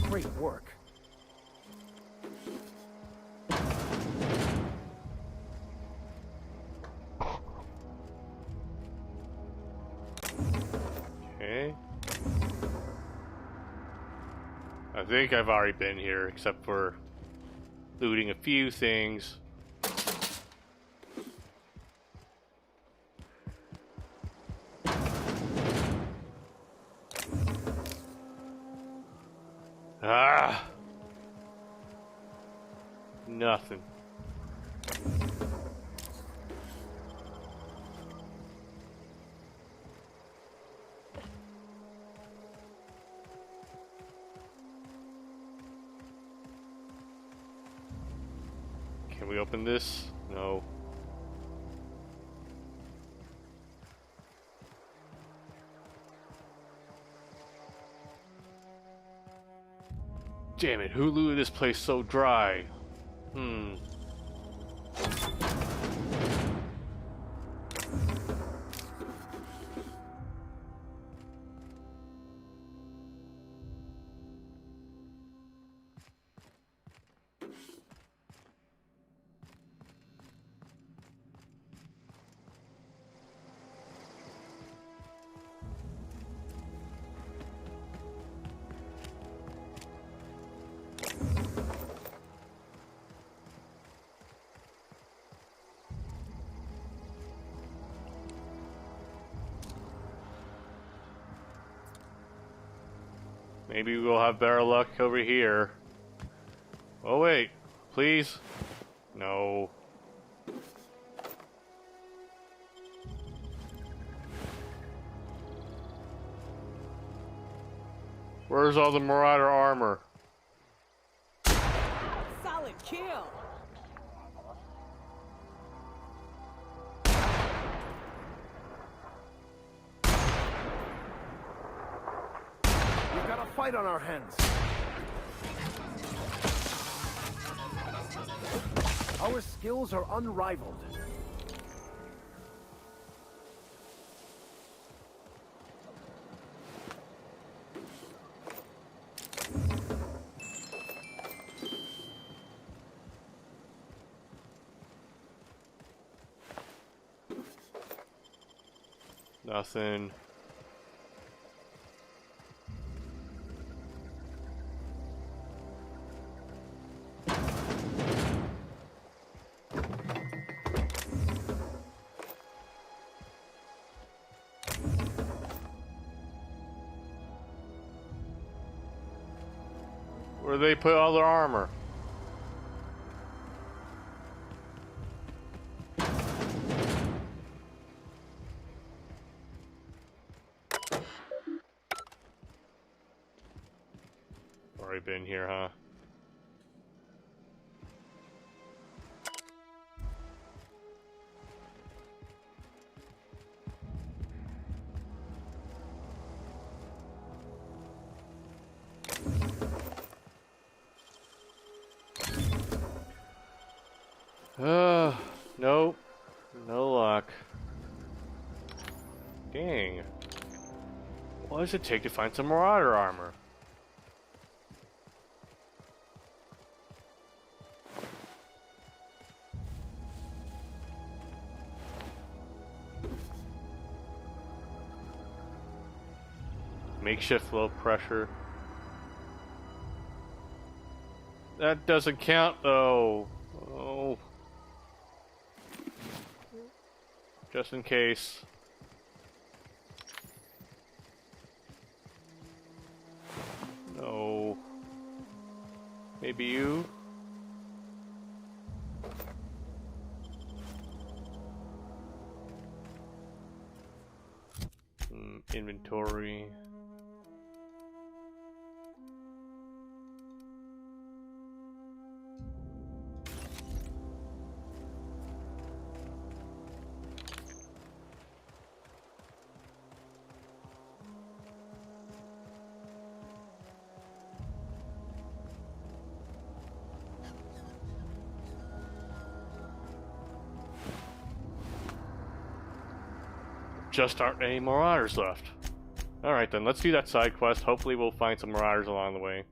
Speaker 11: Great work.
Speaker 1: Okay. I think I've already been here, except for looting a few things. Ah! Nothing. Can we open this? No. Damn it, who looted this place so dry? Maybe we'll have better luck over here. Oh wait, please. No. Where's all the Marauder armor?
Speaker 2: Solid kill.
Speaker 14: We've got a fight on our hands. Our skills are unrivaled.
Speaker 1: Nothing. Where do they put all their armor? Already been here, huh? Nope. No luck. Dang. What does it take to find some Marauder armor? Makeshift low pressure. That doesn't count though. Oh. Just in case. No. Maybe you? Inventory. Just aren't any Marauders left. Alright then, let's do that side quest. Hopefully we'll find some Marauders along the way.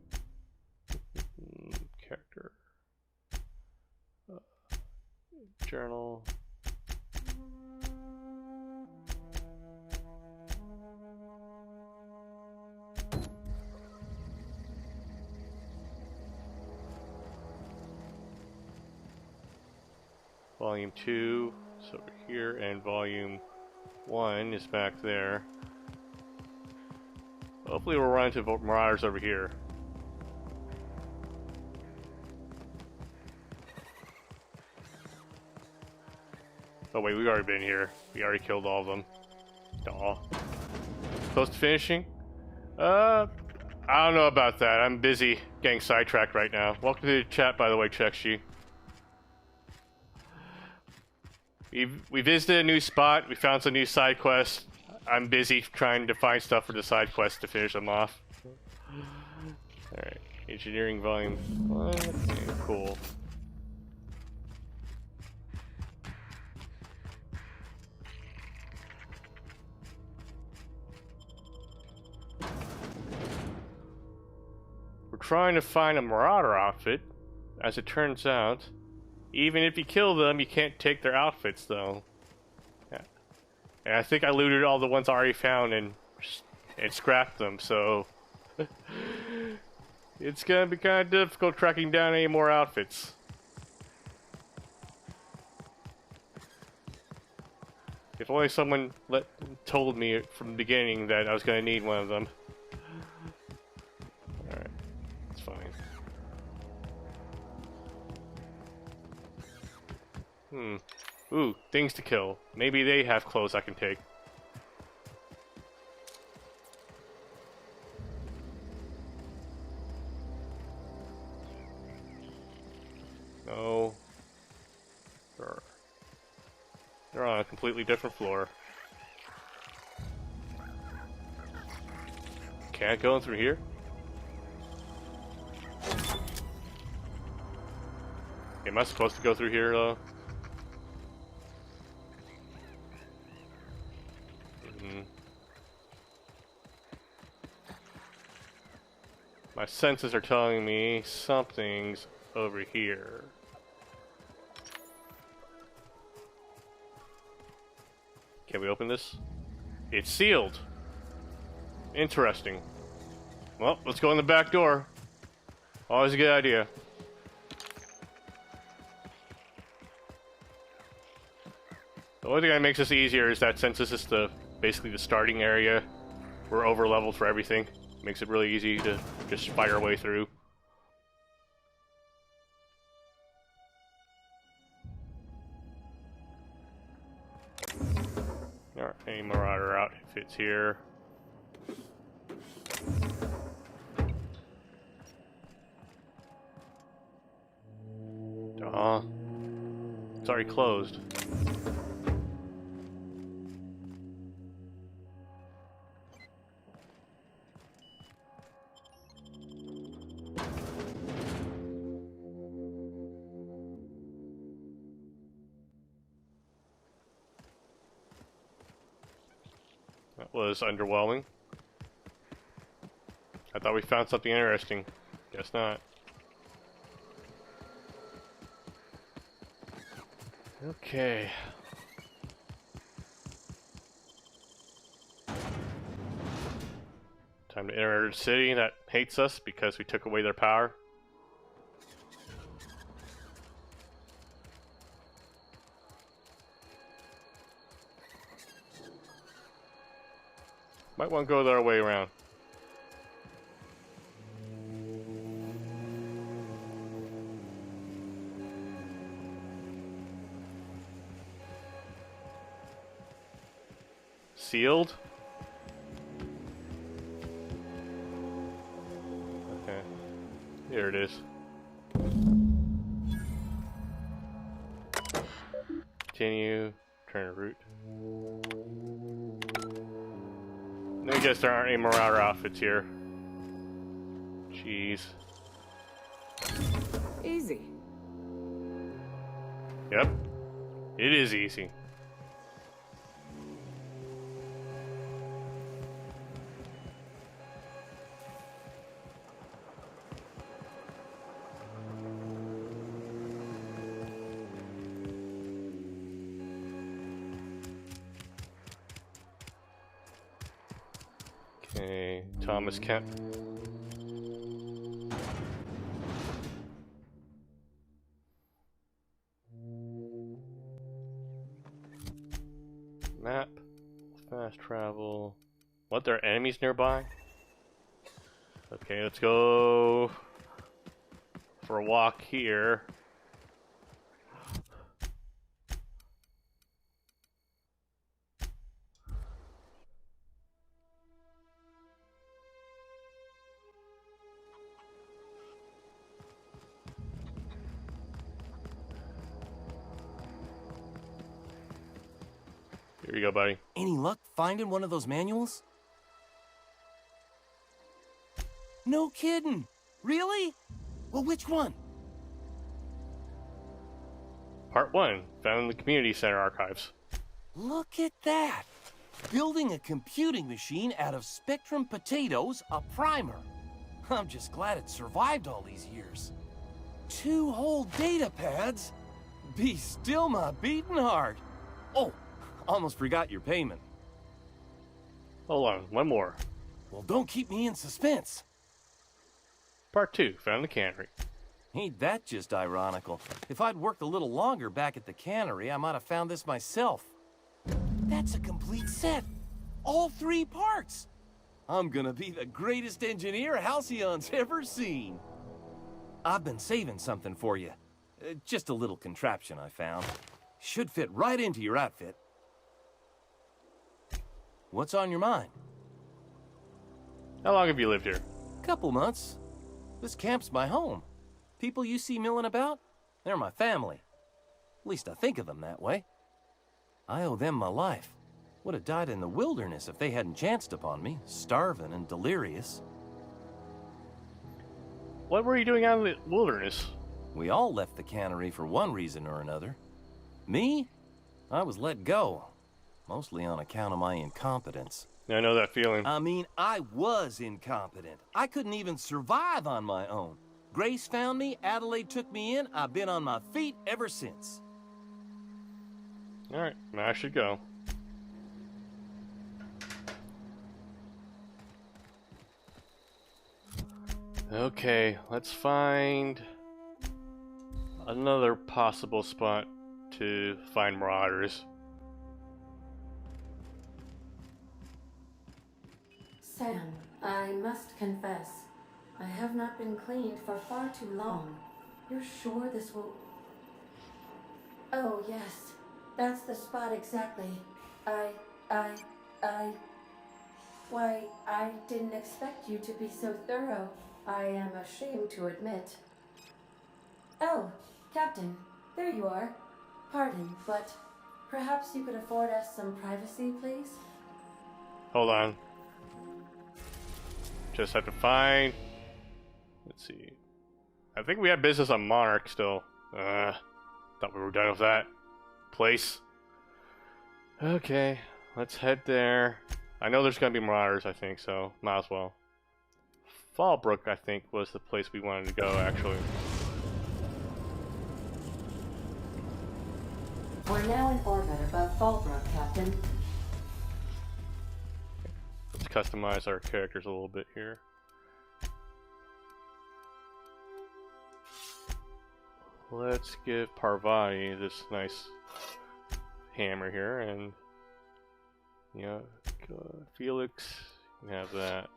Speaker 1: Character. Journal. Volume 2 is over here, and Volume 1 is back there. Hopefully we'll run into Marauders over here. Oh wait, we've already been here. We already killed all of them. Aw. Close to finishing? I don't know about that. I'm busy getting sidetracked right now. Welcome to the chat, by the way, Chekshi. We visited a new spot. We found some new side quests. I'm busy trying to find stuff for the side quests to finish them off. Alright. Engineering Volume 1. Okay, cool. We're trying to find a Marauder outfit. As it turns out, even if you kill them, you can't take their outfits, though. Yeah. And I think I looted all the ones I already found and scrapped them, so... it's gonna be kind of difficult tracking down any more outfits. If only someone told me from the beginning that I was gonna need one of them. Alright. It's fine. Ooh, things to kill. Maybe they have clothes I can take. No. They're on a completely different floor. Can't go in through here? Am I supposed to go through here, though? My senses are telling me something's over here. Can we open this? It's sealed. Interesting. Well, let's go in the back door. Always a good idea. The only thing that makes this easier is that since this is basically the starting area, we're over leveled for everything. Makes it really easy to just fight our way through. Alright, any Marauder outfits here. It's already closed. That was underwhelming. I thought we found something interesting. Guess not. Okay. Time to enter a city that hates us because we took away their power. Might want to go the other way around. Sealed? Okay. Here it is. Continue. Turn route. I guess there aren't any Marauder outfits here. Jeez.
Speaker 2: Easy.
Speaker 1: Yep. It is easy. Okay, Thomas Kent. Map. Fast travel. What, there are enemies nearby? Okay, let's go for a walk here. Here you go, buddy.
Speaker 21: Any luck finding one of those manuals? No kidding. Really? Well, which one?
Speaker 1: Part 1, found in the Community Center archives.
Speaker 21: Look at that. Building a computing machine out of Spectrum potatoes, a primer. I'm just glad it survived all these years. 2 whole data pads? Be still my beating heart. Oh, almost forgot your payment.
Speaker 1: Hold on, one more.
Speaker 21: Well, don't keep me in suspense.
Speaker 1: Part 2, found in the cannery.
Speaker 21: Ain't that just ironical? If I'd worked a little longer back at the cannery, I might have found this myself. That's a complete set. All 3 parts. I'm gonna be the greatest engineer Halcyon's ever seen. I've been saving something for you. Just a little contraption I found. Should fit right into your outfit. What's on your mind?
Speaker 1: How long have you lived here?
Speaker 21: Couple months. This camp's my home. People you see milling about, they're my family. At least I think of them that way. I owe them my life. Would have died in the wilderness if they hadn't chanced upon me, starving and delirious.
Speaker 1: What were you doing out in the wilderness?
Speaker 21: We all left the cannery for one reason or another. Me? I was let go. Mostly on account of my incompetence.
Speaker 1: I know that feeling.
Speaker 21: I mean, I was incompetent. I couldn't even survive on my own. Grace found me, Adelaide took me in, I've been on my feet ever since.
Speaker 1: Alright, I should go. Okay, let's find another possible spot to find marauders.
Speaker 22: Sam, I must confess, I have not been cleaned for far too long. You're sure this will... Oh, yes. That's the spot exactly. Why, I didn't expect you to be so thorough. I am ashamed to admit. Oh, Captain, there you are. Pardon, but perhaps you could afford us some privacy, please?
Speaker 1: Hold on. Just have to find... Let's see. I think we have business on Monarch still. Thought we were done with that place. Okay, let's head there. I know there's gonna be marauders, I think, so might as well. Fallbrook, I think, was the place we wanted to go, actually.
Speaker 22: We're now in orbit above Fallbrook, Captain.
Speaker 1: Let's customize our characters a little bit here. Let's give Parvati this nice hammer here, and Felix can have that.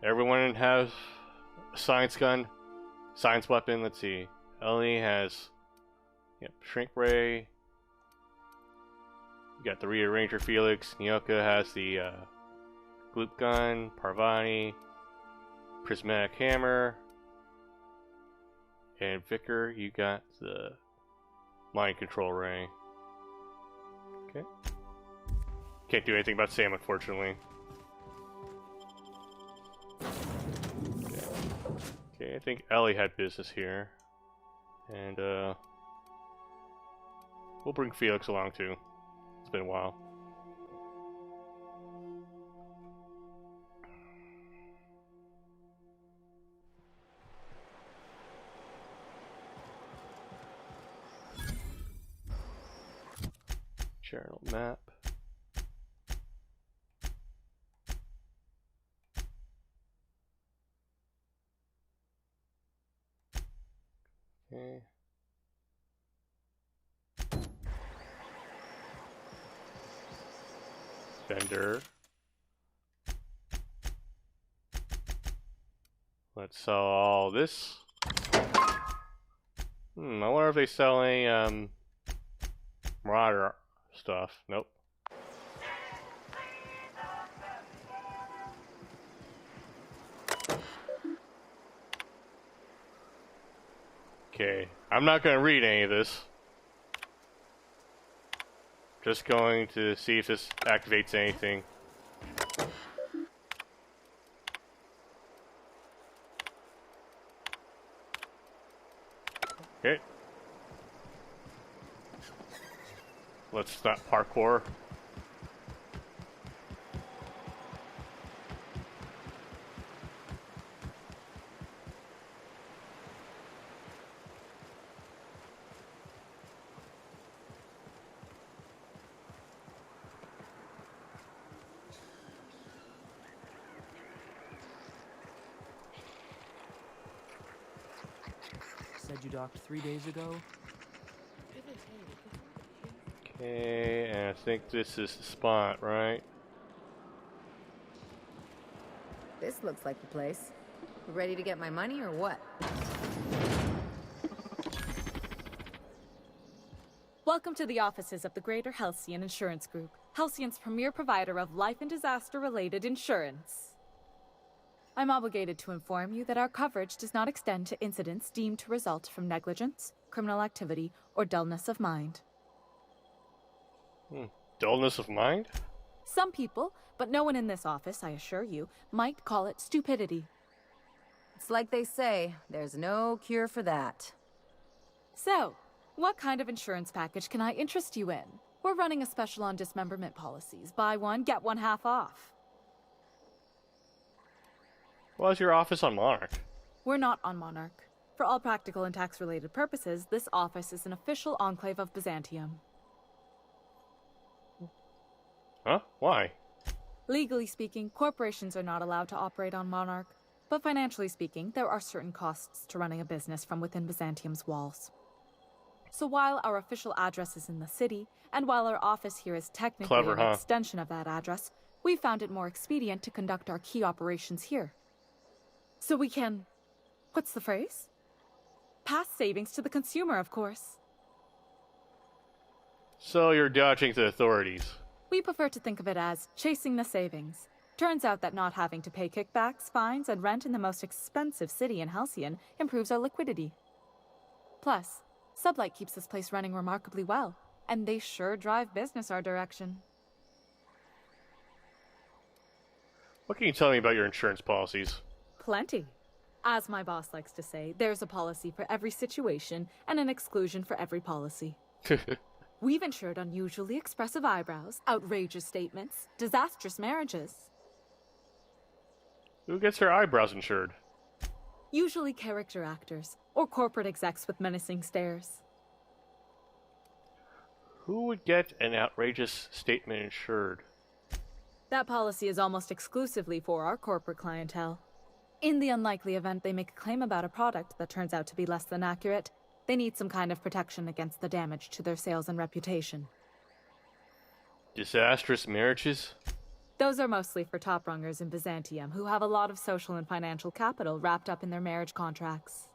Speaker 1: Everyone has a science gun, science weapon. Let's see. Ellie has shrink ray. You got the Rearranger Felix. Nyoka has the gloop gun. Parvati, prismatic hammer. And Vicar, you got the mind control ray. Okay. Can't do anything about Sam, unfortunately. Okay, I think Ellie had business here. And, we'll bring Felix along, too. It's been a while. Journal map. Okay. Vendor. Let's sell all this. I wonder if they sell any Marauder stuff. Nope. Okay, I'm not going to read any of this. Just going to see if this activates anything. Okay. Let's not parkour.
Speaker 17: Said you docked 3 days ago?
Speaker 1: Okay, and I think this is the spot, right?
Speaker 3: This looks like the place. Ready to get my money or what?
Speaker 5: Welcome to the offices of the Greater Halcyon Insurance Group, Halcyon's premier provider of life and disaster-related insurance. I'm obligated to inform you that our coverage does not extend to incidents deemed to result from negligence, criminal activity, or dullness of mind.
Speaker 1: Dullness of mind?
Speaker 5: Some people, but no one in this office, I assure you, might call it stupidity.
Speaker 3: It's like they say, there's no cure for that.
Speaker 5: So, what kind of insurance package can I interest you in? We're running a special on dismemberment policies. Buy one, get one half off.
Speaker 1: Why is your office on Monarch?
Speaker 5: We're not on Monarch. For all practical and tax-related purposes, this office is an official enclave of Byzantium.
Speaker 1: Huh? Why?
Speaker 5: Legally speaking, corporations are not allowed to operate on Monarch, but financially speaking, there are certain costs to running a business from within Byzantium's walls. So while our official address is in the city, and while our office here is technically an extension of that address, we found it more expedient to conduct our key operations here. So we can... what's the phrase? Pass savings to the consumer, of course.
Speaker 1: So you're dodging the authorities.
Speaker 5: We prefer to think of it as chasing the savings. Turns out that not having to pay kickbacks, fines, and rent in the most expensive city in Halcyon improves our liquidity. Plus, Sublight keeps this place running remarkably well, and they sure drive business our direction.
Speaker 1: What can you tell me about your insurance policies?
Speaker 5: Plenty. As my boss likes to say, there's a policy for every situation and an exclusion for every policy. We've insured unusually expressive eyebrows, outrageous statements, disastrous marriages.
Speaker 1: Who gets their eyebrows insured?
Speaker 5: Usually character actors, or corporate execs with menacing stares.
Speaker 1: Who would get an outrageous statement insured?
Speaker 5: That policy is almost exclusively for our corporate clientele. In the unlikely event they make a claim about a product that turns out to be less than accurate, they need some kind of protection against the damage to their sales and reputation.
Speaker 1: Disastrous marriages?
Speaker 5: Those are mostly for top-rungers in Byzantium who have a lot of social and financial capital wrapped up in their marriage contracts.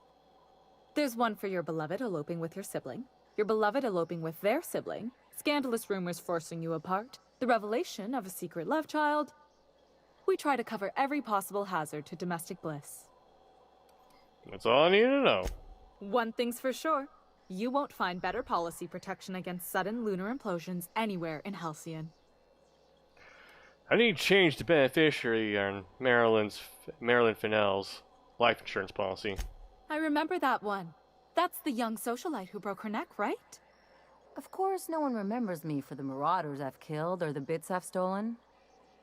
Speaker 5: There's one for your beloved eloping with your sibling, your beloved eloping with their sibling, scandalous rumors forcing you apart, the revelation of a secret love child. We try to cover every possible hazard to domestic bliss.
Speaker 1: That's all I need to know.
Speaker 5: One thing's for sure. You won't find better policy protection against sudden lunar implosions anywhere in Halcyon.
Speaker 1: I need to change the beneficiary on Marilyn Fennell's life insurance policy.
Speaker 5: I remember that one. That's the young socialite who broke her neck, right?
Speaker 3: Of course, no one remembers me for the marauders I've killed or the bits I've stolen.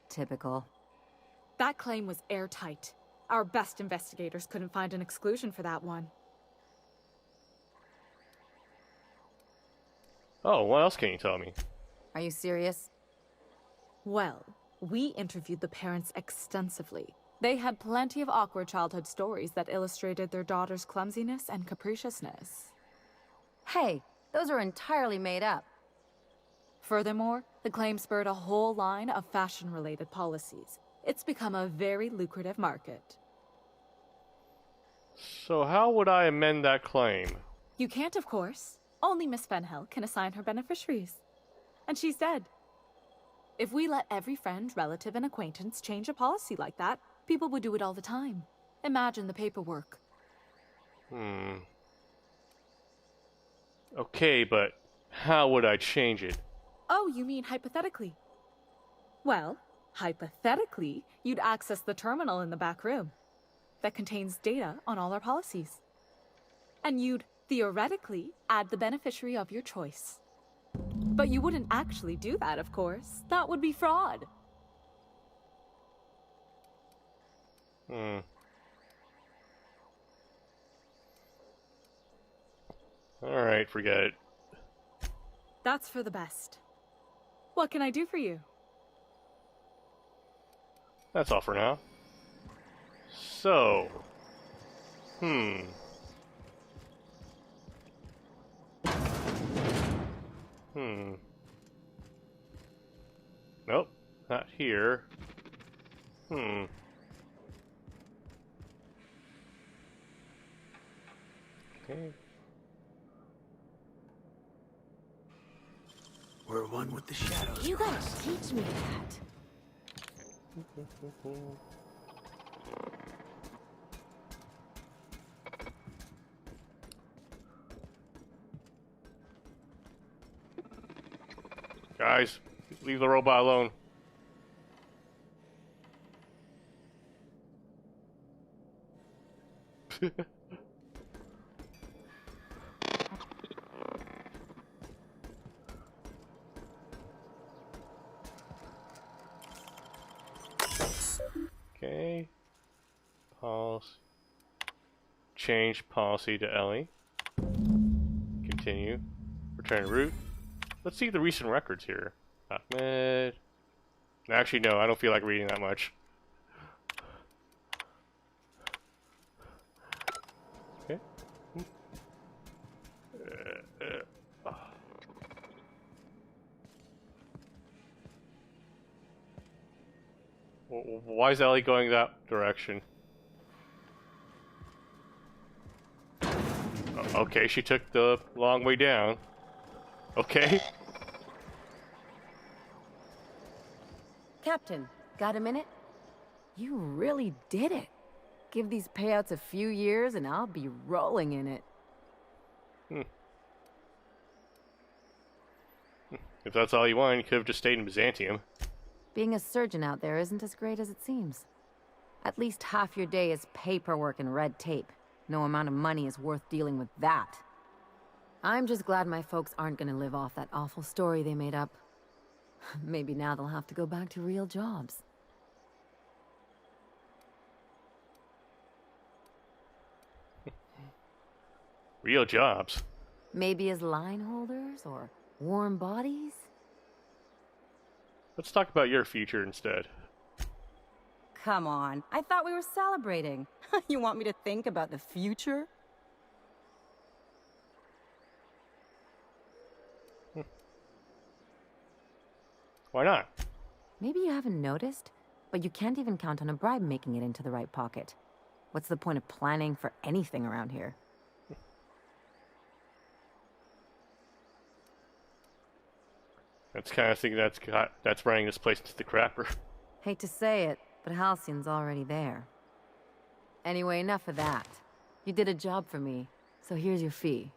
Speaker 3: Typical.
Speaker 5: That claim was airtight. Our best investigators couldn't find an exclusion for that one.
Speaker 1: Oh, what else can you tell me?
Speaker 3: Are you serious?
Speaker 5: Well, we interviewed the parents extensively. They had plenty of awkward childhood stories that illustrated their daughter's clumsiness and capriciousness.
Speaker 3: Hey, those are entirely made up.
Speaker 5: Furthermore, the claim spurred a whole line of fashion-related policies. It's become a very lucrative market.
Speaker 1: So how would I amend that claim?
Speaker 5: You can't, of course. Only Miss Fennell can assign her beneficiaries. And she's dead. If we let every friend, relative, and acquaintance change a policy like that, people would do it all the time. Imagine the paperwork.
Speaker 1: Okay, but how would I change it?
Speaker 5: Oh, you mean hypothetically? Well, hypothetically, you'd access the terminal in the back room that contains data on all our policies. And you'd, theoretically, add the beneficiary of your choice. But you wouldn't actually do that, of course. That would be fraud.
Speaker 1: Alright, forget it.
Speaker 5: That's for the best. What can I do for you?
Speaker 1: That's all for now. So... Nope, not here. Okay.
Speaker 14: We're one with the shadows.
Speaker 3: You gotta teach me that.
Speaker 1: Guys, leave the robot alone. Okay. Pause. Change policy to Ellie. Continue. Return route. Let's see the recent records here. Ahmed. Actually, no, I don't feel like reading that much. Okay. Why is Ellie going that direction? Okay, she took the long way down. Okay.
Speaker 3: Captain, got a minute? You really did it. Give these payouts a few years and I'll be rolling in it.
Speaker 1: If that's all you want, you could have just stayed in Byzantium.
Speaker 3: Being a surgeon out there isn't as great as it seems. At least half your day is paperwork and red tape. No amount of money is worth dealing with that. I'm just glad my folks aren't gonna live off that awful story they made up. Maybe now they'll have to go back to real jobs.
Speaker 1: Real jobs?
Speaker 3: Maybe as line holders or warm bodies?
Speaker 1: Let's talk about your future instead.
Speaker 3: Come on, I thought we were celebrating. You want me to think about the future?
Speaker 1: Why not?
Speaker 3: Maybe you haven't noticed, but you can't even count on a bribe making it into the right pocket. What's the point of planning for anything around here?
Speaker 1: That's the kind of thing that's running this place to the crapper.
Speaker 3: Hate to say it, but Halcyon's already there. Anyway, enough of that. You did a job for me, so here's your fee.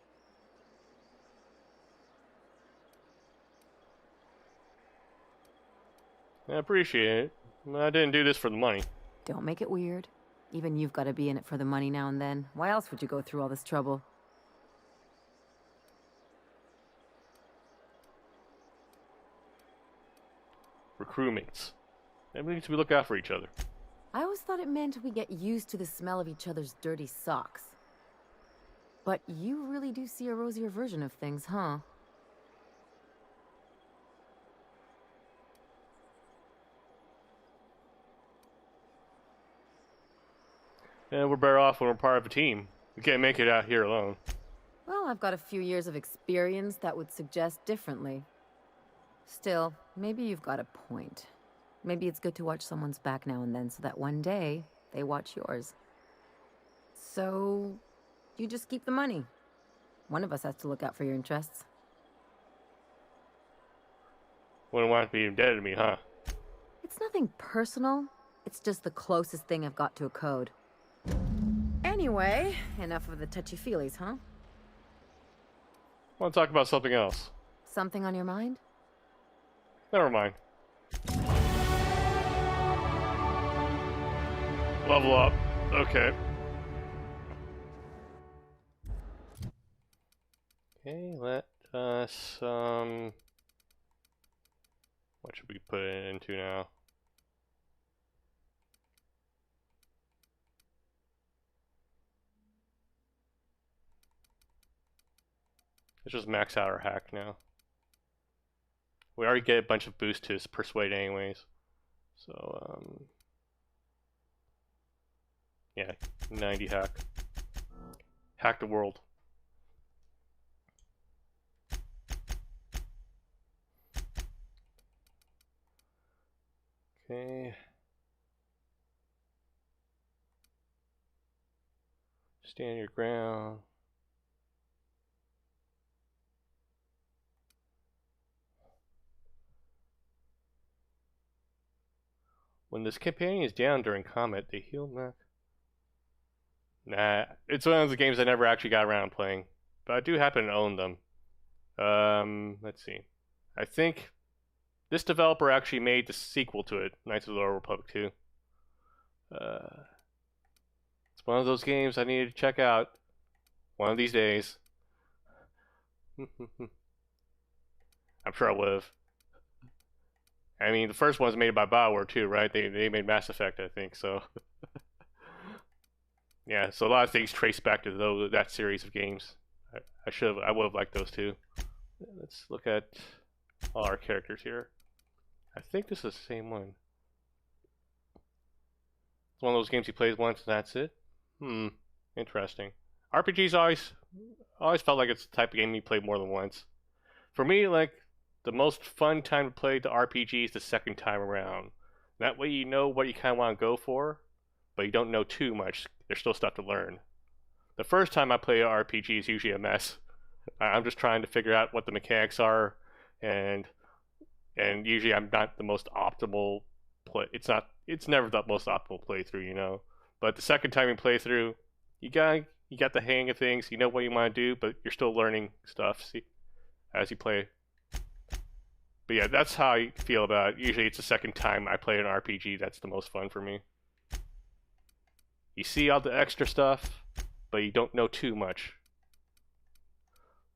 Speaker 1: I appreciate it. I didn't do this for the money.
Speaker 3: Don't make it weird. Even you've got to be in it for the money now and then. Why else would you go through all this trouble?
Speaker 1: We're crewmates. That means we look out for each other.
Speaker 3: I always thought it meant we get used to the smell of each other's dirty socks. But you really do see a rosier version of things, huh?
Speaker 1: Yeah, we're better off when we're part of a team. We can't make it out here alone.
Speaker 3: Well, I've got a few years of experience that would suggest differently. Still, maybe you've got a point. Maybe it's good to watch someone's back now and then so that one day they watch yours. So, you just keep the money. One of us has to look out for your interests.
Speaker 1: Wouldn't want to be indebted to me, huh?
Speaker 3: It's nothing personal. It's just the closest thing I've got to a code. Anyway, enough of the touchy-feelies, huh?
Speaker 1: I want to talk about something else.
Speaker 3: Something on your mind?
Speaker 1: Never mind. Level up. Okay. Okay, let us, what should we put it into now? Let's just max out our hack now. We already get a bunch of boost to persuade anyways. So, yeah, 90 hack. Hack the world. Okay. Stand your ground. When this companion is down during combat, they heal back. Nah, it's one of the games I never actually got around playing, but I do happen to own them. Let's see. I think this developer actually made the sequel to it, Knights of the Old Republic 2. It's one of those games I needed to check out one of these days. I'm sure I would have. I mean, the first one's made by BioWare too, right? They made Mass Effect, I think, so. Yeah, so a lot of things trace back to that series of games. I would have liked those too. Let's look at all our characters here. I think this is the same one. It's one of those games you play once and that's it. Interesting. RPGs always felt like it's the type of game you play more than once. For me, like, the most fun time to play the RPG is the second time around. That way you know what you kind of want to go for, but you don't know too much. There's still stuff to learn. The first time I play an RPG is usually a mess. I'm just trying to figure out what the mechanics are, and usually I'm not the most optimal play. It's never the most optimal playthrough, you know. But the second time you play through, you got the hang of things. You know what you want to do, but you're still learning stuff as you play. But yeah, that's how I feel about it. Usually it's the second time I play an RPG that's the most fun for me. You see all the extra stuff, but you don't know too much.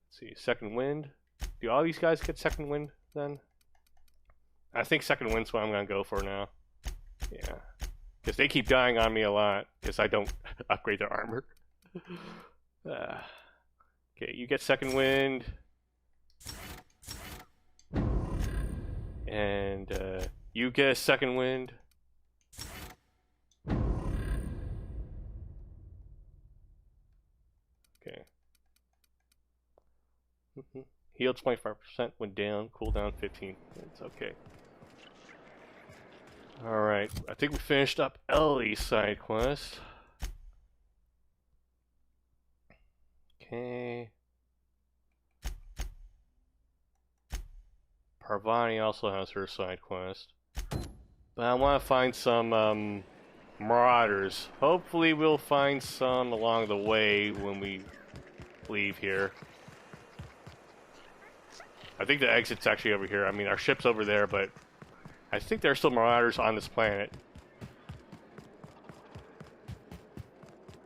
Speaker 1: Let's see, Second Wind. Do all these guys get Second Wind then? I think Second Wind's what I'm going to go for now. Yeah. Because they keep dying on me a lot, because I don't upgrade their armor. Okay, you get Second Wind. And you get a Second Wind. Okay. Heal 25% when down, cooldown 15. It's okay. Alright, I think we finished up Ellie's side quest. Okay. Parvati also has her side quest. But I want to find some marauders. Hopefully we'll find some along the way when we leave here. I think the exit's actually over here. I mean, our ship's over there, but I think there are still marauders on this planet.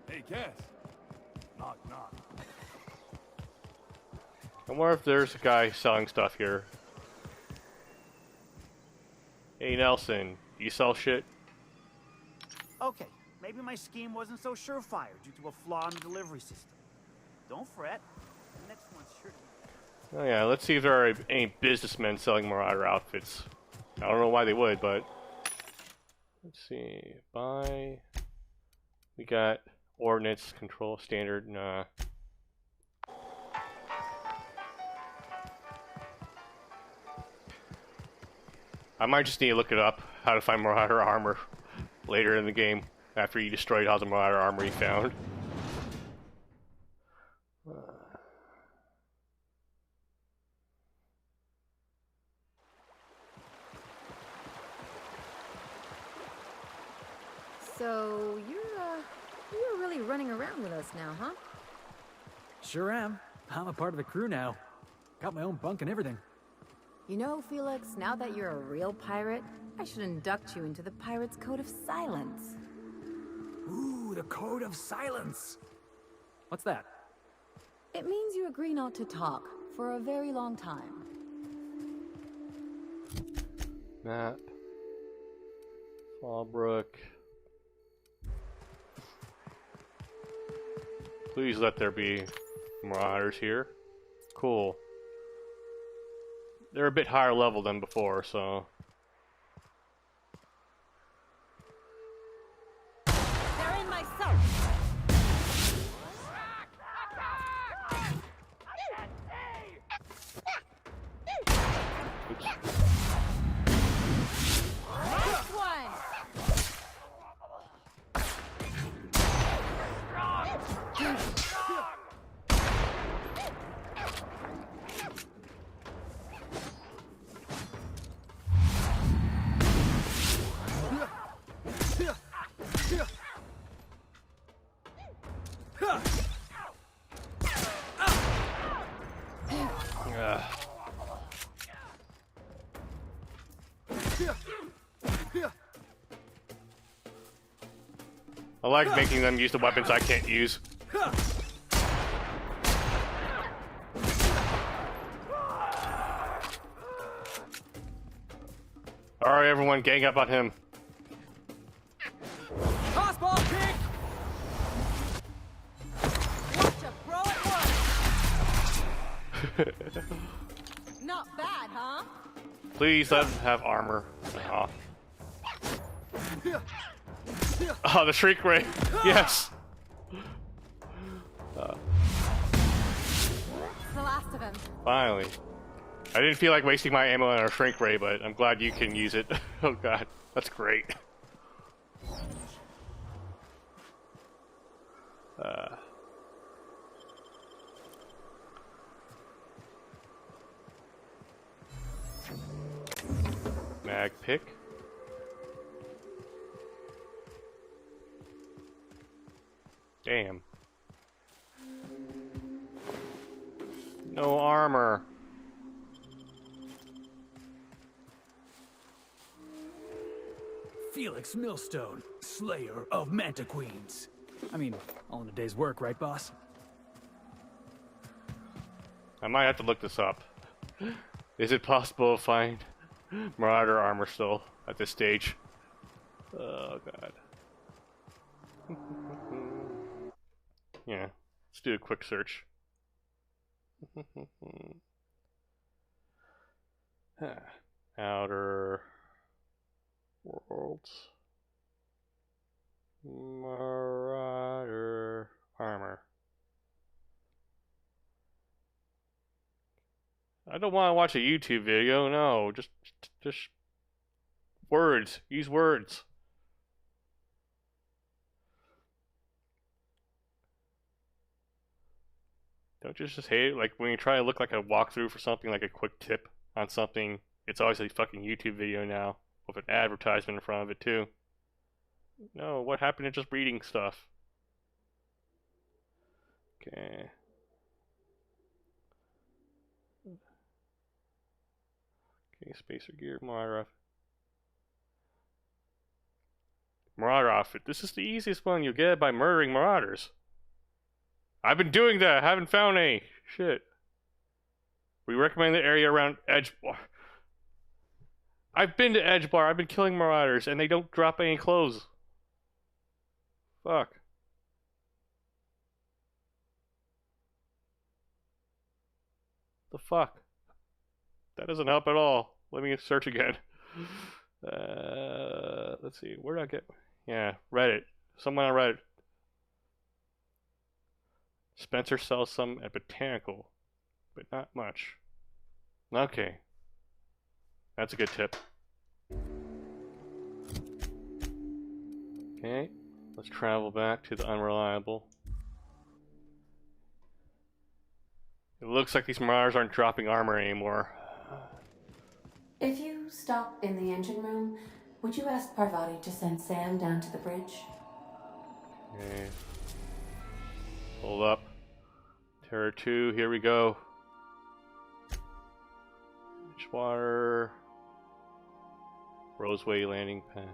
Speaker 19: Hey, Cass. Knock, knock.
Speaker 1: I wonder if there's a guy selling stuff here. Hey, Nelson, you sell shit?
Speaker 15: Okay, maybe my scheme wasn't so surefire due to a flaw in the delivery system. Don't fret. The next one's sure to be.
Speaker 1: Oh yeah, let's see if there are any businessmen selling Marauder outfits. I don't know why they would, but let's see. Buy. We got ordnance control standard. Nah. I might just need to look it up, how to find Marauder armor later in the game, after you destroyed all the Marauder armor you found.
Speaker 3: So, you're really running around with us now, huh?
Speaker 17: Sure am. I'm a part of the crew now. Got my own bunk and everything.
Speaker 3: You know, Felix, now that you're a real pirate, I should induct you into the Pirate's Code of Silence.
Speaker 17: Ooh, the Code of Silence! What's that?
Speaker 3: It means you agree not to talk for a very long time.
Speaker 1: Map. Fallbrook. Please let there be marauders here. Cool. They're a bit higher level than before, so...
Speaker 13: They're in my sight.
Speaker 1: Oops.
Speaker 13: Next one.
Speaker 1: I like making them use the weapons I can't use. Alright, everyone, gang up on him.
Speaker 2: Crossball kick! Watch a pro at once! Not bad, huh?
Speaker 1: Please let him have armor. Oh, oh the Shriek Ray. Yes!
Speaker 5: It's the last of him.
Speaker 1: Finally. I didn't feel like wasting my ammo on our Shrink Ray, but I'm glad you can use it. Oh god, that's great. Mag pick. Damn. No armor.
Speaker 17: Felix Millstone, Slayer of Mantiqueens. I mean, all in a day's work, right, boss?
Speaker 1: I might have to look this up. Is it possible to find Marauder armor still at this stage? Oh god. Yeah, let's do a quick search. Outer Worlds. Marauder armor. I don't want to watch a YouTube video, no, just words. Use words. Don't you just hate it? Like when you try to look like a walkthrough for something, like a quick tip on something, it's always a fucking YouTube video now with an advertisement in front of it too. No, what happened to just reading stuff? Okay. Okay, spacer gear, Marauder outfit. Marauder outfit. This is the easiest one you'll get by murdering Marauders. I've been doing that. I haven't found any. Shit. We recommend the area around Edgebar. I've been to Edgebar. I've been killing Marauders, and they don't drop any clothes. Fuck. The fuck? That doesn't help at all. Let me search again. Let's see. Where did I get? Yeah, Reddit. Someone on Reddit. Spencer sells some at Botanical, but not much. Okay. That's a good tip. Okay, let's travel back to the Unreliable. It looks like these Marauders aren't dropping armor anymore.
Speaker 22: If you stop in the engine room, would you ask Parvati to send Sam down to the bridge?
Speaker 1: Okay. Hold up. Terror 2, here we go. Edgewater. Roseway landing pad.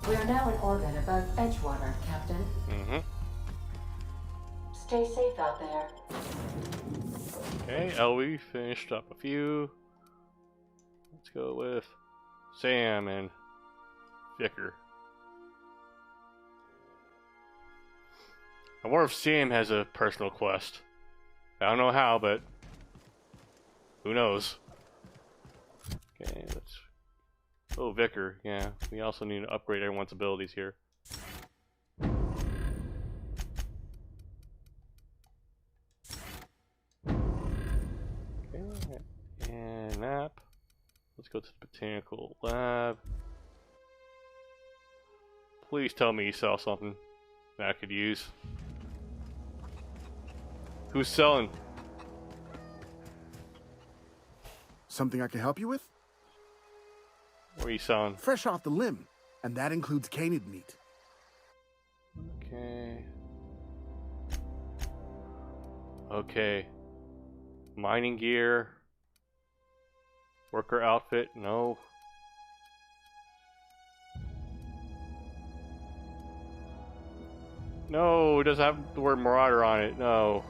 Speaker 22: We are now in orbit above Edgewater, Captain.
Speaker 1: Mm-hmm.
Speaker 22: Stay safe out there.
Speaker 1: Okay, Elwie finished up a few. Let's go with Sam and Vicar. I wonder if Sam has a personal quest. I don't know how, but who knows? Okay, let's... Oh, Vicar, yeah. We also need to upgrade everyone's abilities here. Okay, and map. Let's go to the Botanical Lab. Please tell me you sell something that I could use. Who's selling?
Speaker 8: Something I can help you with?
Speaker 1: What are you selling?
Speaker 8: Fresh off the limb, and that includes canid meat.
Speaker 1: Okay. Okay. Mining gear. Worker outfit, no. No, it doesn't have the word Marauder on it, no.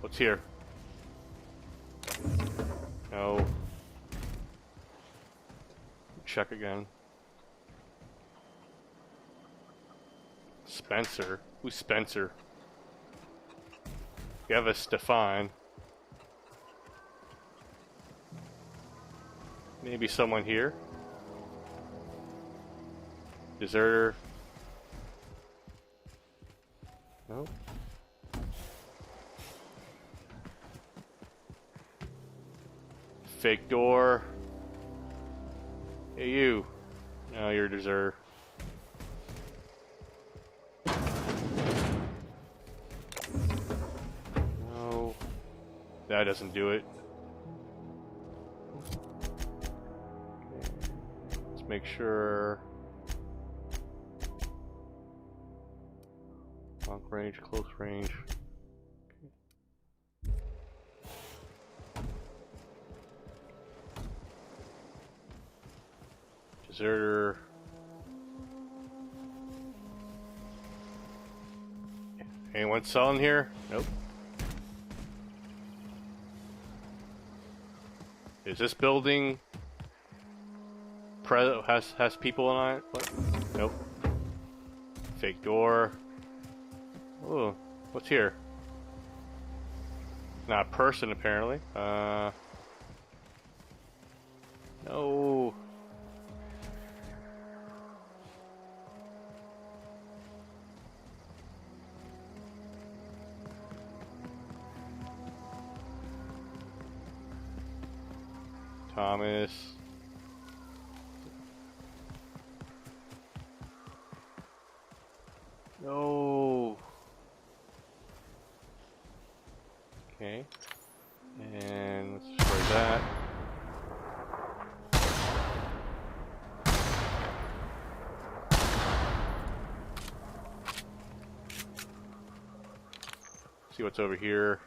Speaker 1: What's here? No. Check again. Spencer? Who's Spencer? You have a Stefan. Maybe someone here? Deserter? Nope. Fake door. Hey you. No, you're a deserter. No. That doesn't do it. Okay. Let's make sure. Long range, close range. Deserter. Anyone selling here? Nope. Is this building has people on it? What? Nope. Fake door. Oh, what's here? Not a person apparently. No. Thomas. No. Okay. And let's destroy that. See what's over here.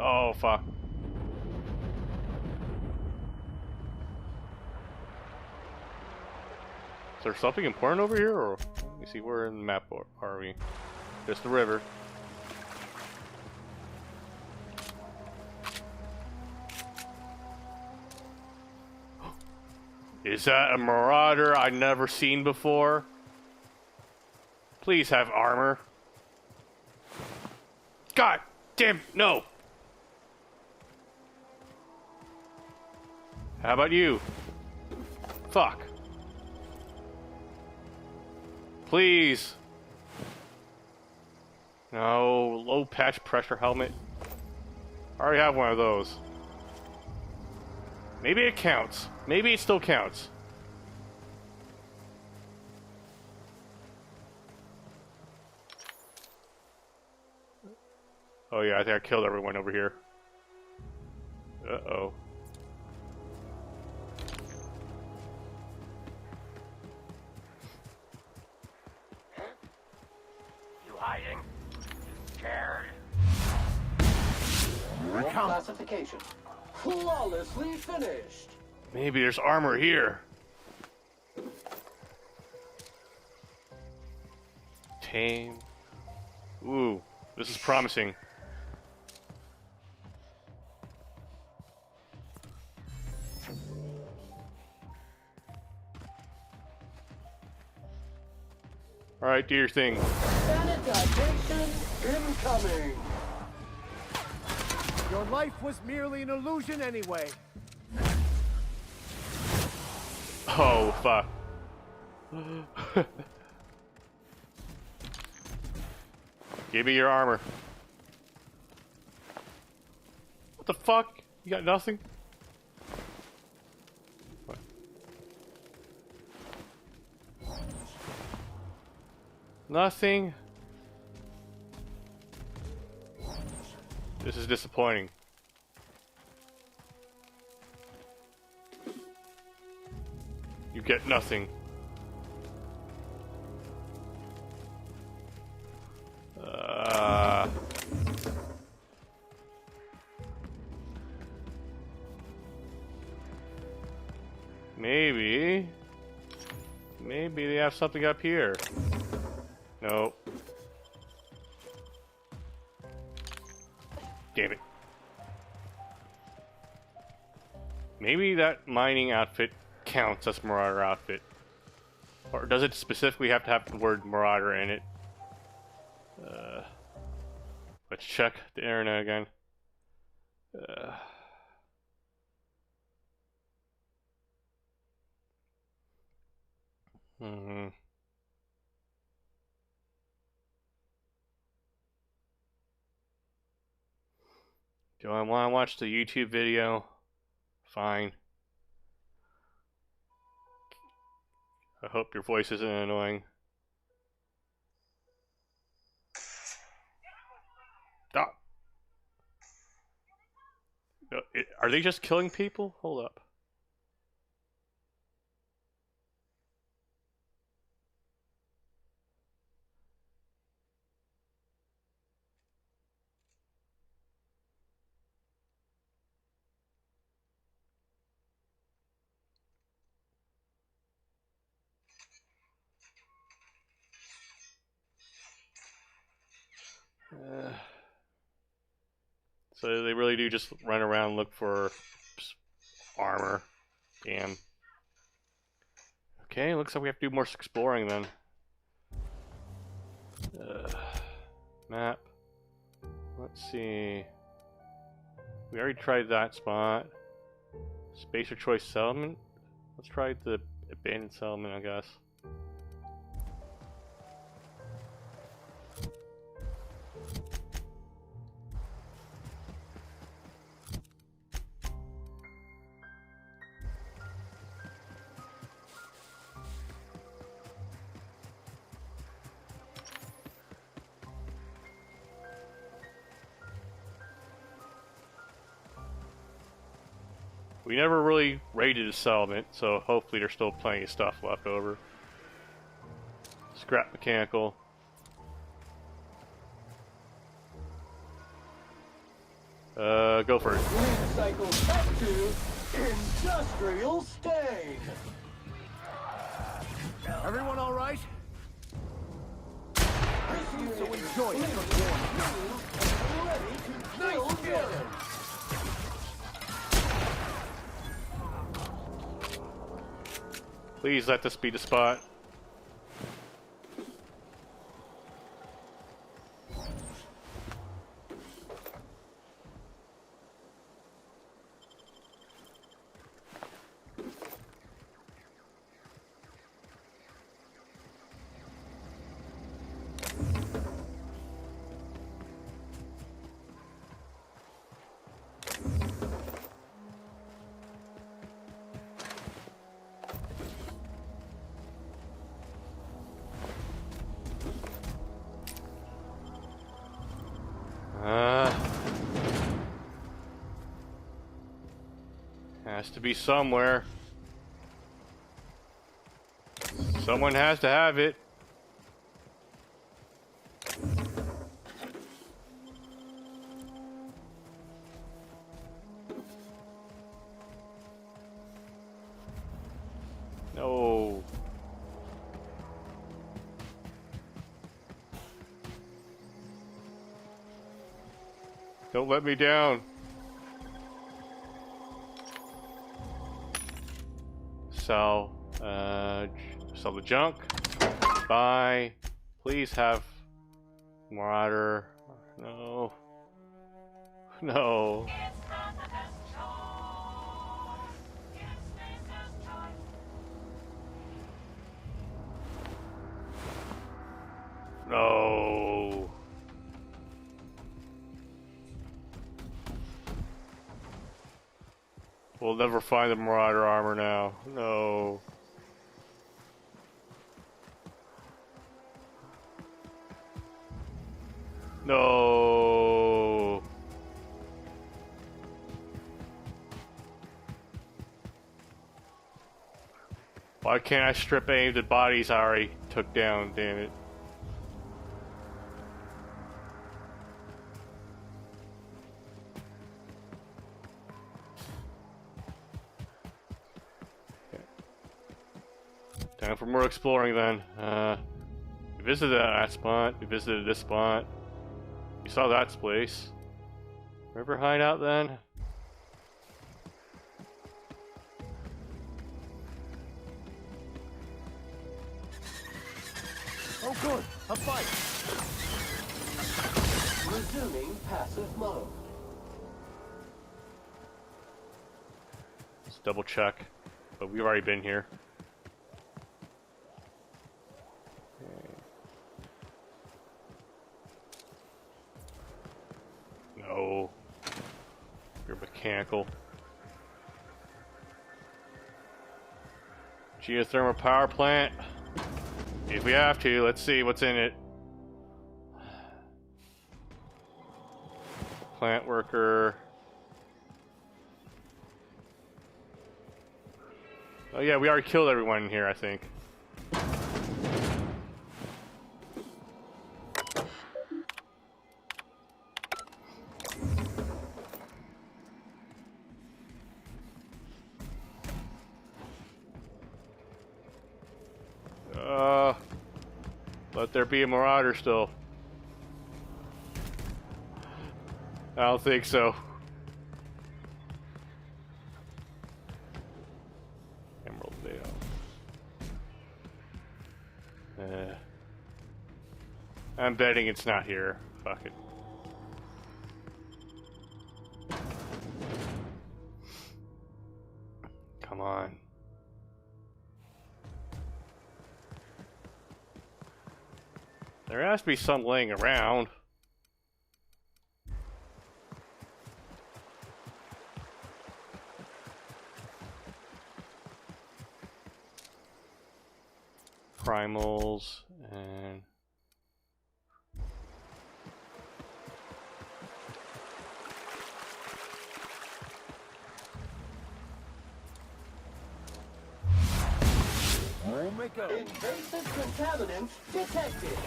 Speaker 1: Oh, fuck. Is there something important over here, or let me see, where in the map are we? Just the river. Is that a Marauder I've never seen before? Please have armor. God damn, no! How about you? Fuck. Please. No, low patch pressure helmet. I already have one of those. Maybe it counts. Maybe it still counts. Oh yeah, I think I killed everyone over here. Uh-oh.
Speaker 10: Hiding? Scared?
Speaker 9: Classification. Flawlessly finished.
Speaker 1: Maybe there's armor here. Tame. Ooh, this is promising. Alright, do your thing.
Speaker 9: Sanitization incoming.
Speaker 11: Your life was merely an illusion anyway.
Speaker 1: Oh, fuck. Give me your armor. What the fuck? You got nothing? What? Nothing? This is disappointing. You get nothing. Maybe they have something up here. Nope. Damn it. Maybe that mining outfit counts as Marauder outfit. Or does it specifically have to have the word Marauder in it? Let's check the internet again. Do I want to watch the YouTube video? Fine. I hope your voice isn't annoying. Stop. No, are they just killing people? Hold up. So they really do just run around and look for armor. Damn. Okay, looks like we have to do more exploring then. Map. Let's see. We already tried that spot. Spacer Choice Settlement. Let's try the abandoned settlement, I guess. We never really raided a settlement, so hopefully there's still plenty of stuff left over. Scrap mechanical. Go for it.
Speaker 9: Recycle back to industrial state.
Speaker 11: Everyone all right?
Speaker 9: So enjoy it. Ready to build again.
Speaker 1: Please let this be the spot. Has to be somewhere. Someone has to have it. No. Don't let me down. Sell the junk. Buy. Please have Marauder. No. No. No. We'll never find the Marauder armor now. No. No. Why can't I strip any of the bodies I already took down, damn it? Okay. Time for more exploring then. We visited that spot, we visited this spot. We saw that place. River hideout then?
Speaker 9: Oh good, a fight! Resuming passive mode.
Speaker 1: Let's double check. But we've already been here. No. You're mechanical. Geothermal power plant. If we have to, let's see what's in it. Plant worker. Oh yeah, we already killed everyone in here, I think. Let there be a marauder still. I don't think so. Emerald Vale. I'm betting it's not here. Fuck it. Come on. There has to be some laying around. Primals and
Speaker 9: Invasive contaminants detected.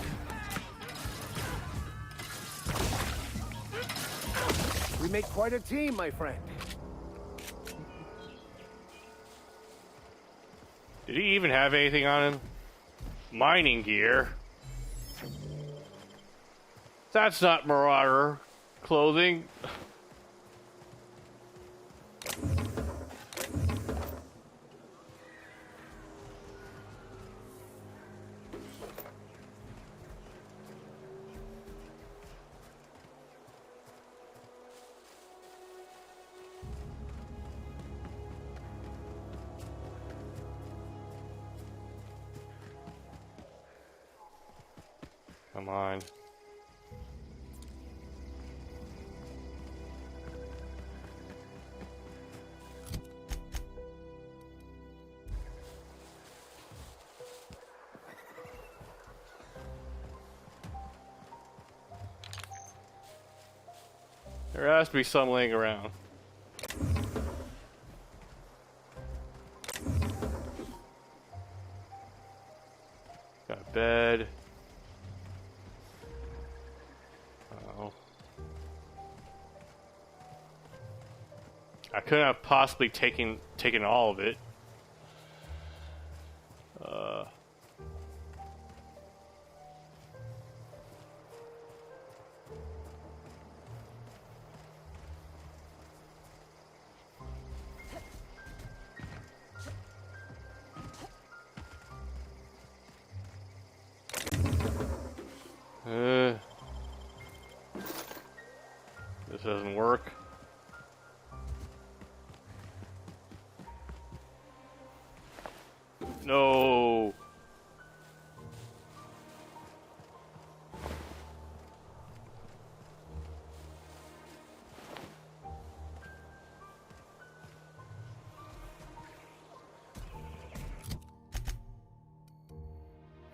Speaker 11: We make quite a team, my friend.
Speaker 1: did he even have anything on him? Mining gear. That's not Marauder clothing. Come on. There has to be some laying around. Got a bed. I couldn't have possibly taken all of it. This doesn't work. No.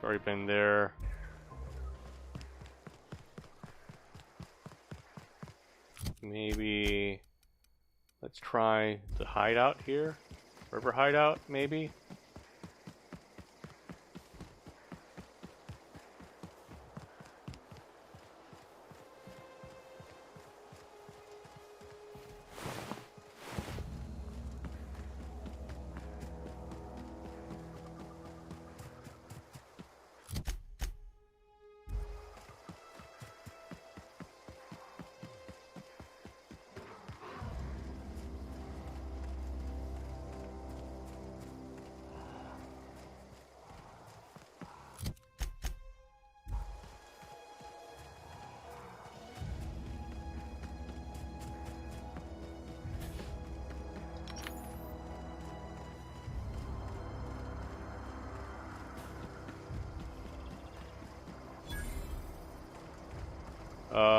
Speaker 1: Already been there. Maybe let's try the hideout here. River hideout, maybe.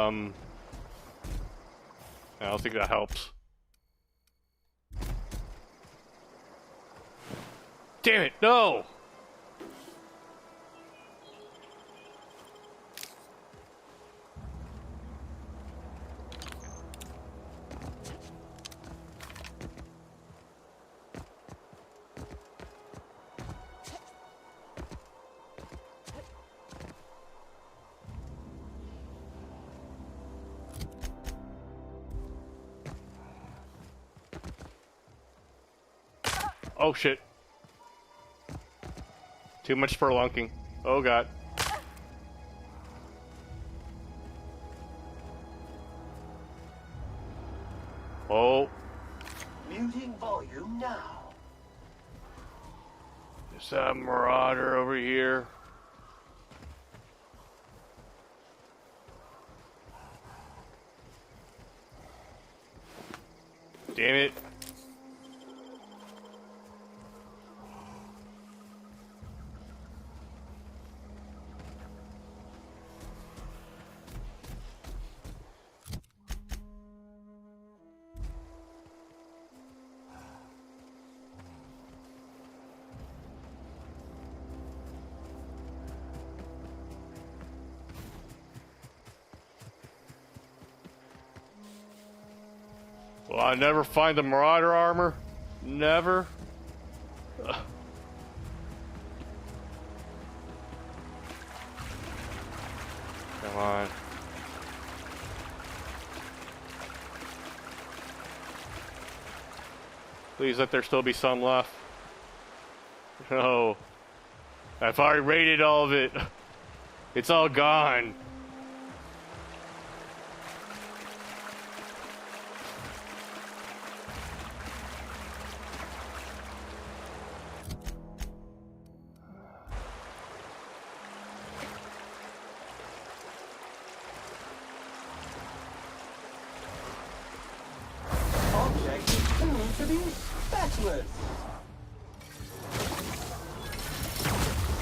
Speaker 1: I don't think that helps. Damn it, no! Oh shit. Too much spelunking. Oh god. Oh.
Speaker 9: Muting volume now.
Speaker 1: There's that marauder over here. Damn it. Will I never find the Marauder armor? Never? Ugh. Come on. Please let there still be some left. No. I've already raided all of it. It's all gone.
Speaker 9: Object is tuned to be spatulous.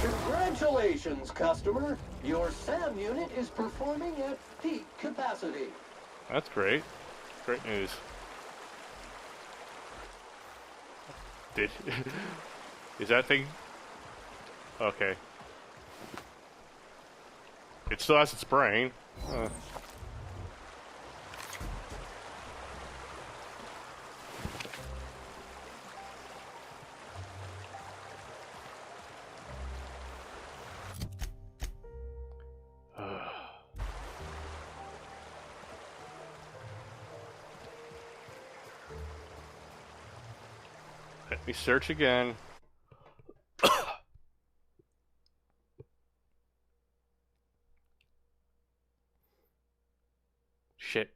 Speaker 9: Congratulations, customer. Your SAM unit is performing at peak capacity.
Speaker 1: That's great. Great news. Is that thing... Okay. It still has its brain. Let me search again. Shit.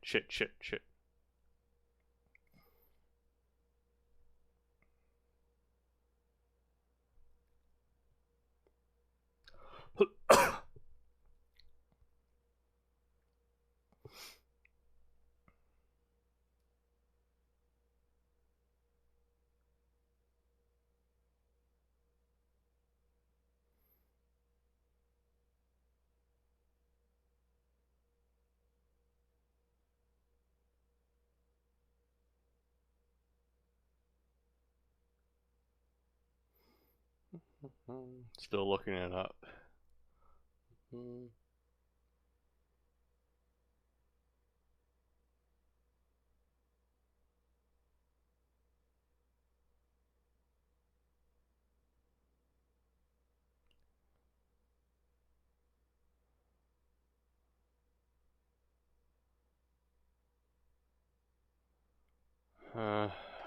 Speaker 1: Still looking it up.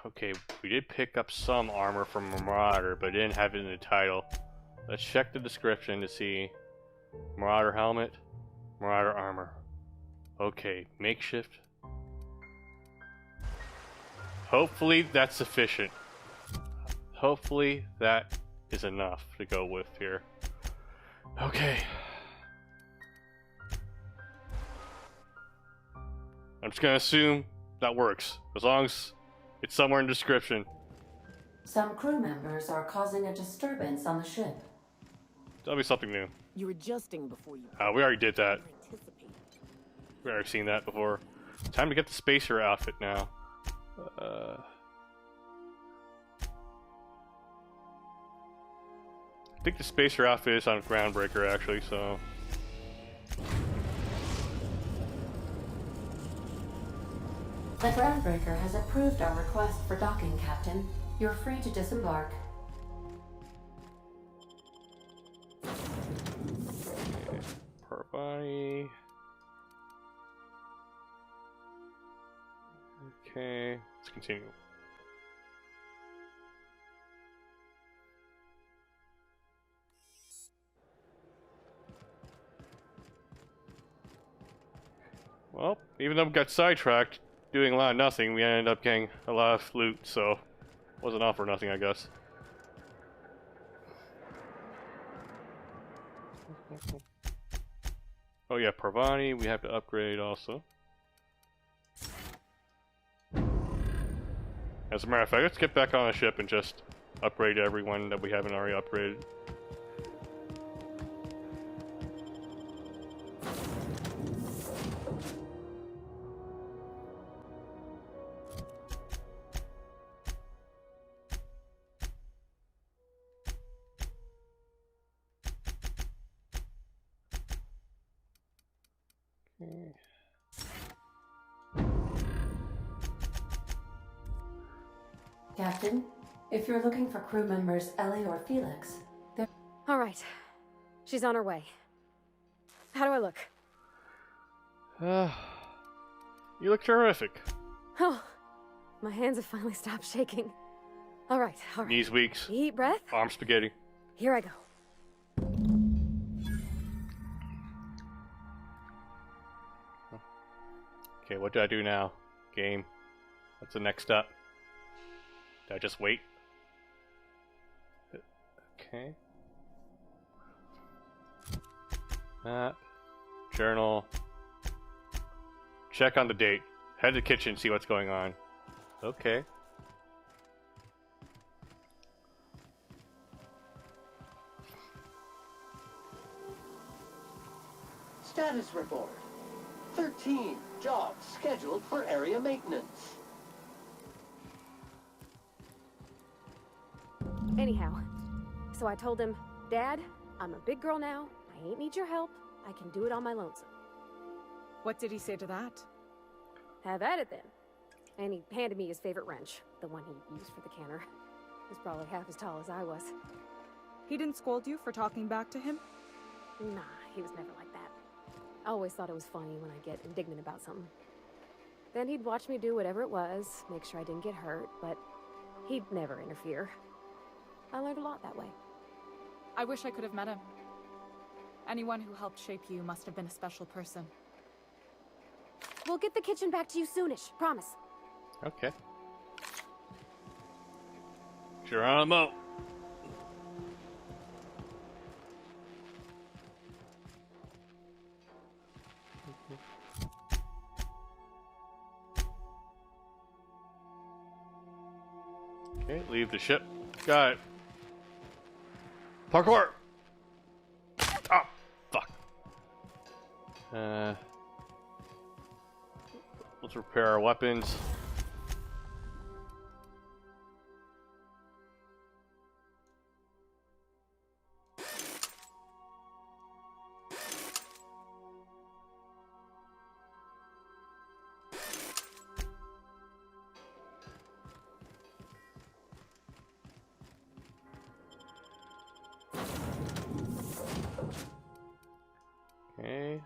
Speaker 1: Okay, we did pick up some armor from Marauder, but didn't have it in the title. Let's check the description to see. Marauder helmet, Marauder armor. Okay, makeshift. Hopefully that's sufficient. Hopefully that is enough to go with here. Okay. I'm just gonna assume that works, as long as it's somewhere in the description.
Speaker 22: Some crew members are causing a disturbance on the ship.
Speaker 1: That'll be something new.
Speaker 2: You're adjusting before you...
Speaker 1: We already did that. We've already seen that before. Time to get the spacer outfit now. I think the spacer outfit is on Groundbreaker actually, so...
Speaker 16: The Groundbreaker has approved our request for docking, Captain. You're free to disembark.
Speaker 1: Parvati. Okay, let's continue. Well, even though we got sidetracked doing a lot of nothing, we ended up getting a lot of loot, so wasn't all for nothing, I guess. Oh yeah, Parvati, we have to upgrade also. As a matter of fact, let's get back on the ship and just upgrade everyone that we haven't already upgraded.
Speaker 16: Captain, if you're looking for crew members Ellie or Felix, they're...
Speaker 6: All right. She's on her way. How do I look?
Speaker 1: You look terrific.
Speaker 6: Oh, my hands have finally stopped shaking. All right, all right.
Speaker 1: Knees weak.
Speaker 6: Deep breath.
Speaker 1: Arm spaghetti.
Speaker 6: Here I go.
Speaker 1: Okay, what do I do now? Game. What's the next step? Do I just wait? Okay. Map. Journal. Check on the date. Head to the kitchen, see what's going on. Okay.
Speaker 9: Status report. 13 jobs scheduled for area maintenance.
Speaker 6: Anyhow, so I told him, Dad, I'm a big girl now. I ain't need your help. I can do it on my lonesome.
Speaker 5: What did he say to that?
Speaker 6: Have at it then. And he handed me his favorite wrench, the one he used for the canner. He was probably half as tall as I was.
Speaker 5: He didn't scold you for talking back to him?
Speaker 6: Nah, he was never like that. I always thought it was funny when I get indignant about something. Then he'd watch me do whatever it was, make sure I didn't get hurt, but he'd never interfere. I learned a lot that way.
Speaker 5: I wish I could have met him. Anyone who helped shape you must have been a special person.
Speaker 6: We'll get the kitchen back to you soonish, promise.
Speaker 1: Okay. Geronimo. Okay, leave the ship. Got it. Parkour! Oh, fuck. Let's repair our weapons. Okay,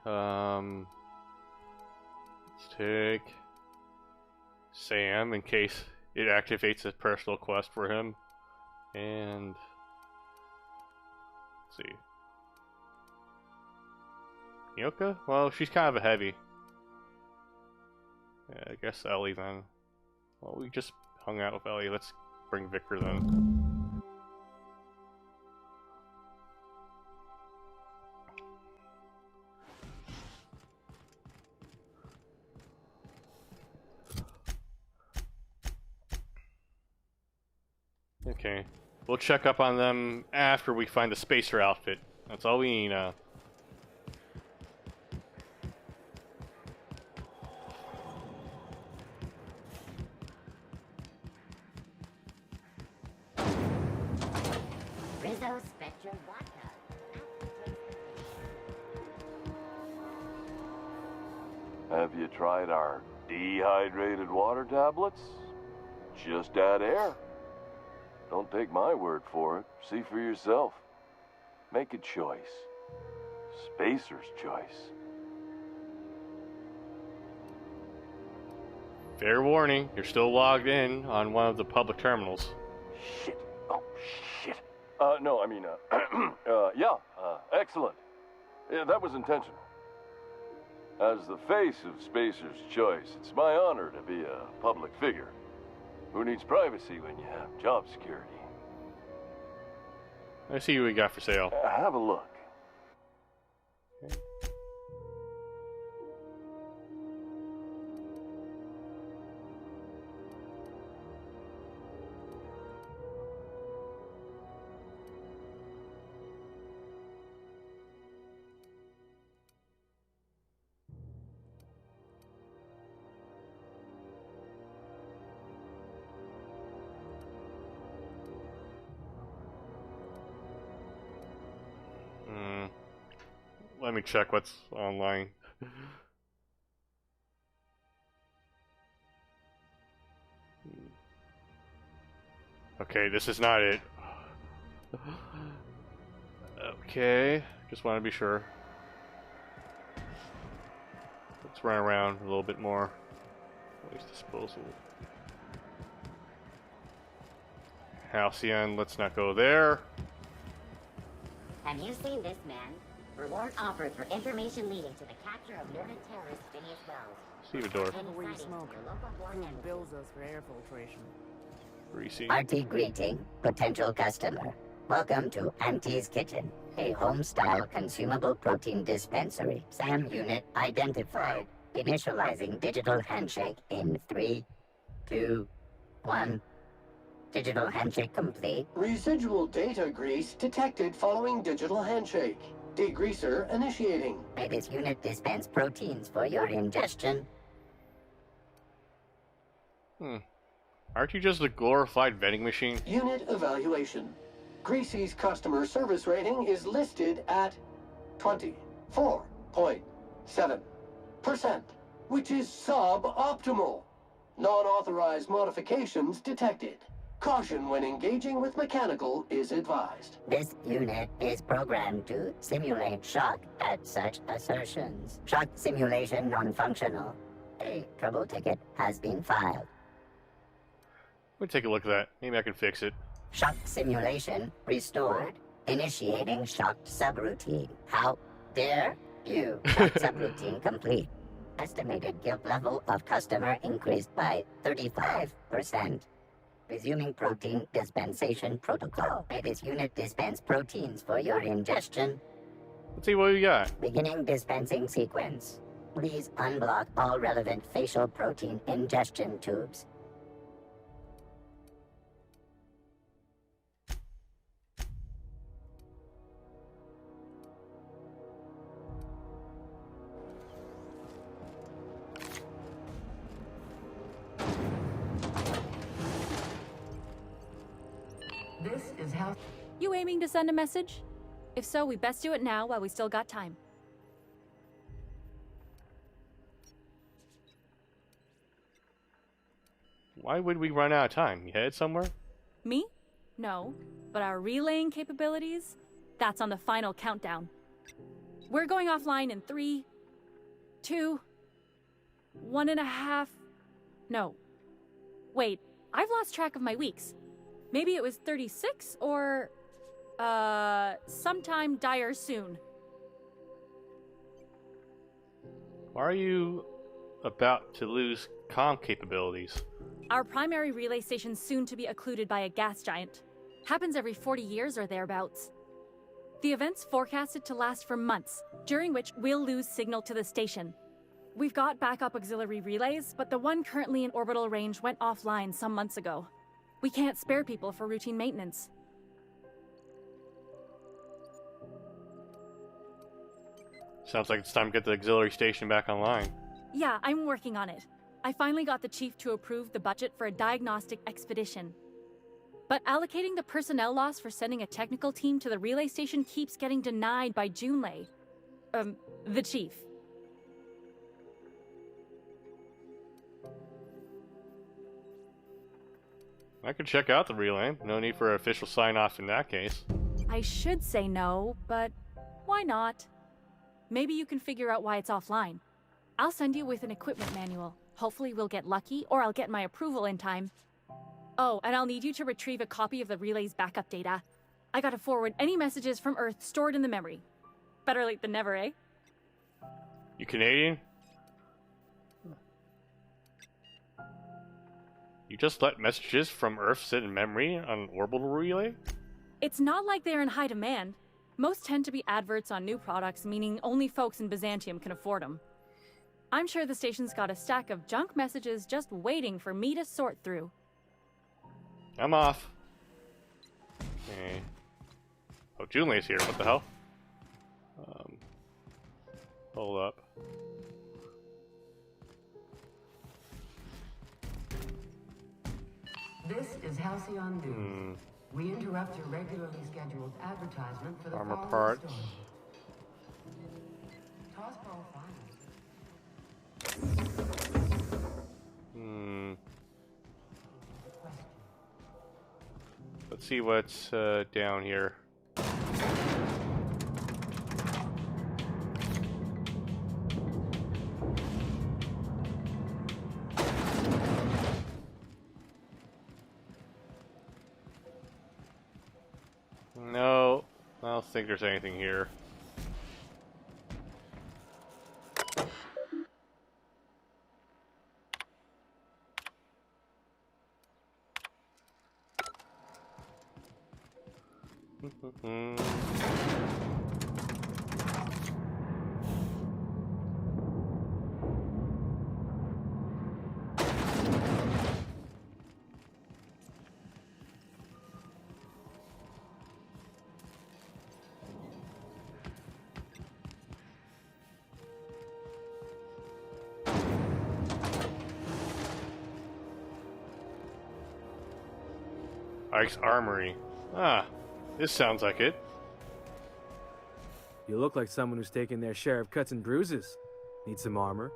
Speaker 1: let's take Sam in case it activates a personal quest for him. And let's see. Yoka? Well, she's kind of a heavy. Yeah, I guess Ellie then. Well, we just hung out with Ellie. Let's bring Vicar then. Okay. We'll check up on them after we find the spacer outfit. That's all we need now.
Speaker 12: drink vodka.
Speaker 7: Have you tried our dehydrated water tablets? Just add air. Don't take my word for it. See for yourself. Make a choice. Spacer's choice.
Speaker 1: Fair warning, you're still logged in on one of the public terminals.
Speaker 7: Shit. Oh, shit. No, I mean, excellent. Yeah, that was intentional. As the face of Spacer's choice, it's my honor to be a public figure. Who needs privacy when you have job security?
Speaker 1: Let's see what we got for sale.
Speaker 7: Have a look.
Speaker 1: Okay. Let me check what's online. Okay, this is not it. Okay, just want to be sure. Let's run around a little bit more. Waste disposal. Halcyon, let's not go there.
Speaker 12: Have you seen this man? Reward offered for information leading to the capture of noted terrorist Phineas Wells.
Speaker 1: Stevedore.
Speaker 20: Where you smoke. Who bills us for air filtration?
Speaker 1: Greasy.
Speaker 12: Hearty greeting, potential customer. Welcome to Auntie's Kitchen, a home-style consumable protein dispensary. SAM unit identified. Initializing digital handshake in 3, 2, 1. Digital handshake complete.
Speaker 9: Residual data grease detected following digital handshake. Degreaser initiating.
Speaker 12: May this unit dispense proteins for your ingestion.
Speaker 1: Aren't you just a glorified vending machine?
Speaker 9: Unit evaluation. Greasy's customer service rating is listed at 24.7%, which is suboptimal. Non-authorized modifications detected. Caution when engaging with mechanical is advised.
Speaker 12: This unit is programmed to simulate shock at such assertions. Shock simulation non-functional. A trouble ticket has been filed.
Speaker 1: Let me take a look at that. Maybe I can fix it.
Speaker 12: Shock simulation restored. Initiating shocked subroutine. How dare you? Shock subroutine complete. Estimated guilt level of customer increased by 35%. Resuming protein dispensation protocol. May this unit dispense proteins for your ingestion.
Speaker 1: Let's see what we got.
Speaker 12: Beginning dispensing sequence. Please unblock all relevant facial protein ingestion tubes.
Speaker 20: This is how.
Speaker 5: You aiming to send a message? If so, we best do it now while we still got time.
Speaker 1: Why would we run out of time? You headed somewhere?
Speaker 5: Me? No. But our relaying capabilities? That's on the final countdown. We're going offline in 3, 2, 1.5... No. Wait, I've lost track of my weeks. Maybe it was 36 or... sometime dire soon.
Speaker 1: Why are you about to lose comm capabilities?
Speaker 5: Our primary relay station's soon to be occluded by a gas giant. Happens every 40 years or thereabouts. The event's forecasted to last for months, during which we'll lose signal to the station. We've got backup auxiliary relays, but the one currently in orbital range went offline some months ago. We can't spare people for routine maintenance.
Speaker 1: Sounds like it's time to get the auxiliary station back online.
Speaker 5: Yeah, I'm working on it. I finally got the chief to approve the budget for a diagnostic expedition.
Speaker 4: But allocating the personnel loss for sending a technical team to the relay station keeps getting denied by Junlei. The chief.
Speaker 1: I could check out the relay. No need for official sign-off in that case.
Speaker 4: I should say no, but why not? Maybe you can figure out why it's offline. I'll send you with an equipment manual. Hopefully we'll get lucky, or I'll get my approval in time. Oh, and I'll need you to retrieve a copy of the relay's backup data. I gotta forward any messages from Earth stored in the memory. Better late than never, eh?
Speaker 1: You Canadian? You just let messages from Earth sit in memory on an orbital relay?
Speaker 4: It's not like they're in high demand. Most tend to be adverts on new products, meaning only folks in Byzantium can afford them. I'm sure the station's got a stack of junk messages just waiting for me to sort through.
Speaker 1: I'm off. Okay. Oh, Junlei's here. What the hell? Hold up.
Speaker 18: This is Halcyon News. We interrupt your regularly scheduled advertisement for the
Speaker 1: armor
Speaker 18: following
Speaker 1: parts.
Speaker 18: story. Toss ball
Speaker 1: Let's see what's down here. No, I don't think there's anything here. Ike's Armory. Ah, this sounds like it.
Speaker 23: You look like someone who's taken their share of cuts and bruises. Need some armor?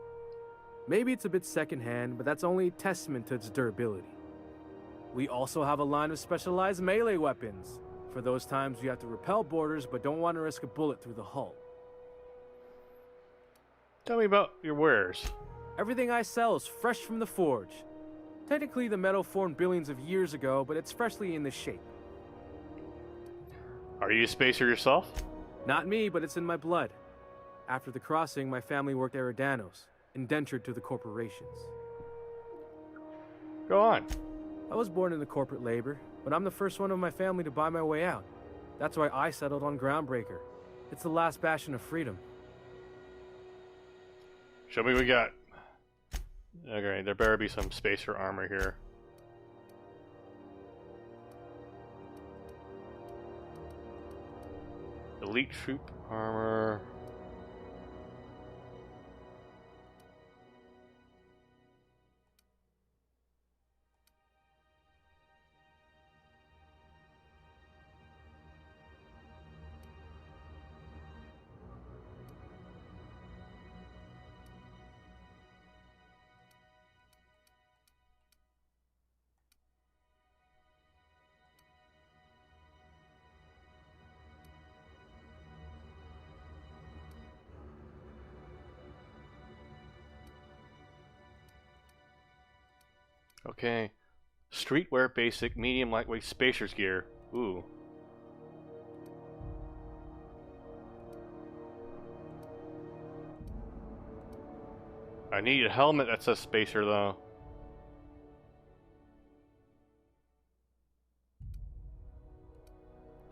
Speaker 23: Maybe it's a bit secondhand, but that's only a testament to its durability. We also have a line of specialized melee weapons, for those times you have to repel boarders but don't want to risk a bullet through the hull.
Speaker 1: Tell me about your wares.
Speaker 23: Everything I sell is fresh from the forge. Technically, the metal formed billions of years ago, but it's freshly in this shape.
Speaker 1: Are you a spacer yourself?
Speaker 23: Not me, but it's in my blood. After the crossing, my family worked Eridanos, indentured to the corporations.
Speaker 1: Go on.
Speaker 23: I was born into corporate labor, but I'm the first one of my family to buy my way out. That's why I settled on Groundbreaker. It's the last bastion of freedom.
Speaker 1: Show me what we got. Okay, there better be some spacer armor here. Elite troop armor. Okay. Streetwear basic, medium, lightweight spacers gear. Ooh. I need a helmet that says spacer though.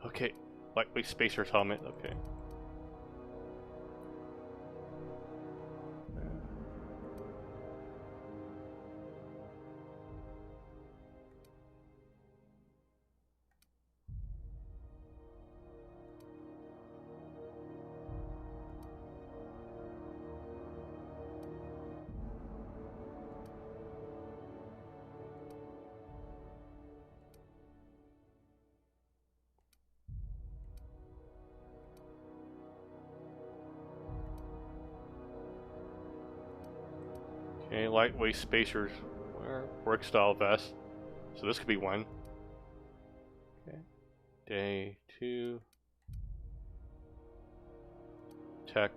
Speaker 1: Okay. Lightweight spacer's helmet, okay. Okay, lightweight spacers. Work style vest. So this could be one. Okay. Day 2. Tech.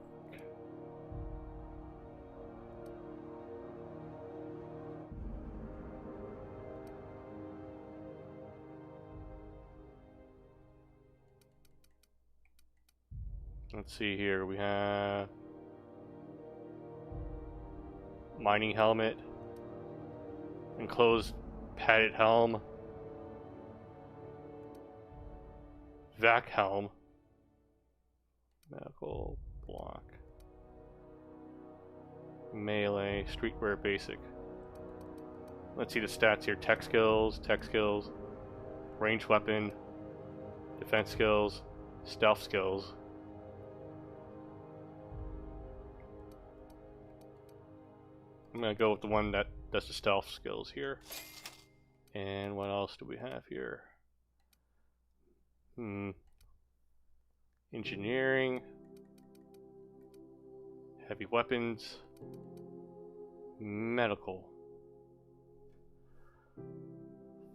Speaker 1: Let's see here. We have mining helmet, enclosed padded helm, vac helm, medical block, melee, streetwear basic. Let's see the stats here. Tech skills, ranged weapon, defense skills, stealth skills. I'm gonna go with the one that does the stealth skills here. And what else do we have here? Engineering, heavy weapons, medical,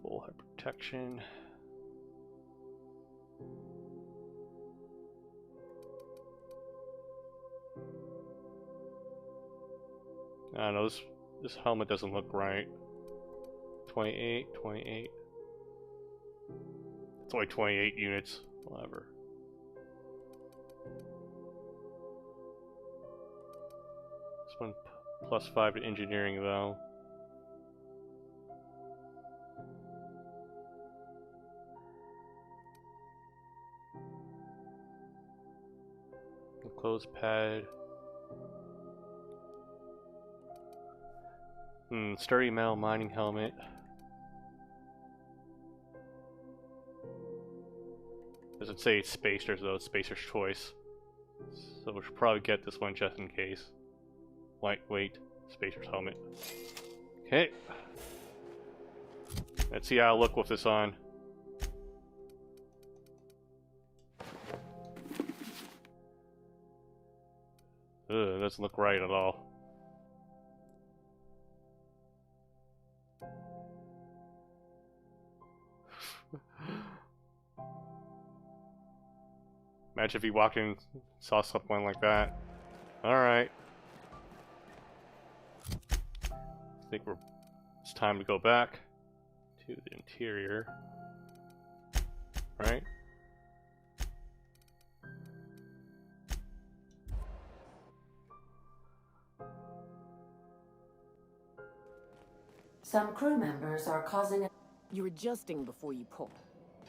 Speaker 1: full head protection. I don't know, this helmet doesn't look right. 28. It's only 28 units, whatever. This one +5 to engineering though. Enclosed pad. Sturdy metal mining helmet. Doesn't say it's spacers though, it's spacer's choice. So we should probably get this one just in case. Lightweight spacer's helmet. Okay. Let's see how I look with this on. Ugh, it doesn't look right at all. Imagine if you walked in and saw something like that. Alright. I think it's time to go back to the interior. Right?
Speaker 16: Some crew members are causing a...
Speaker 14: You're adjusting before you pull.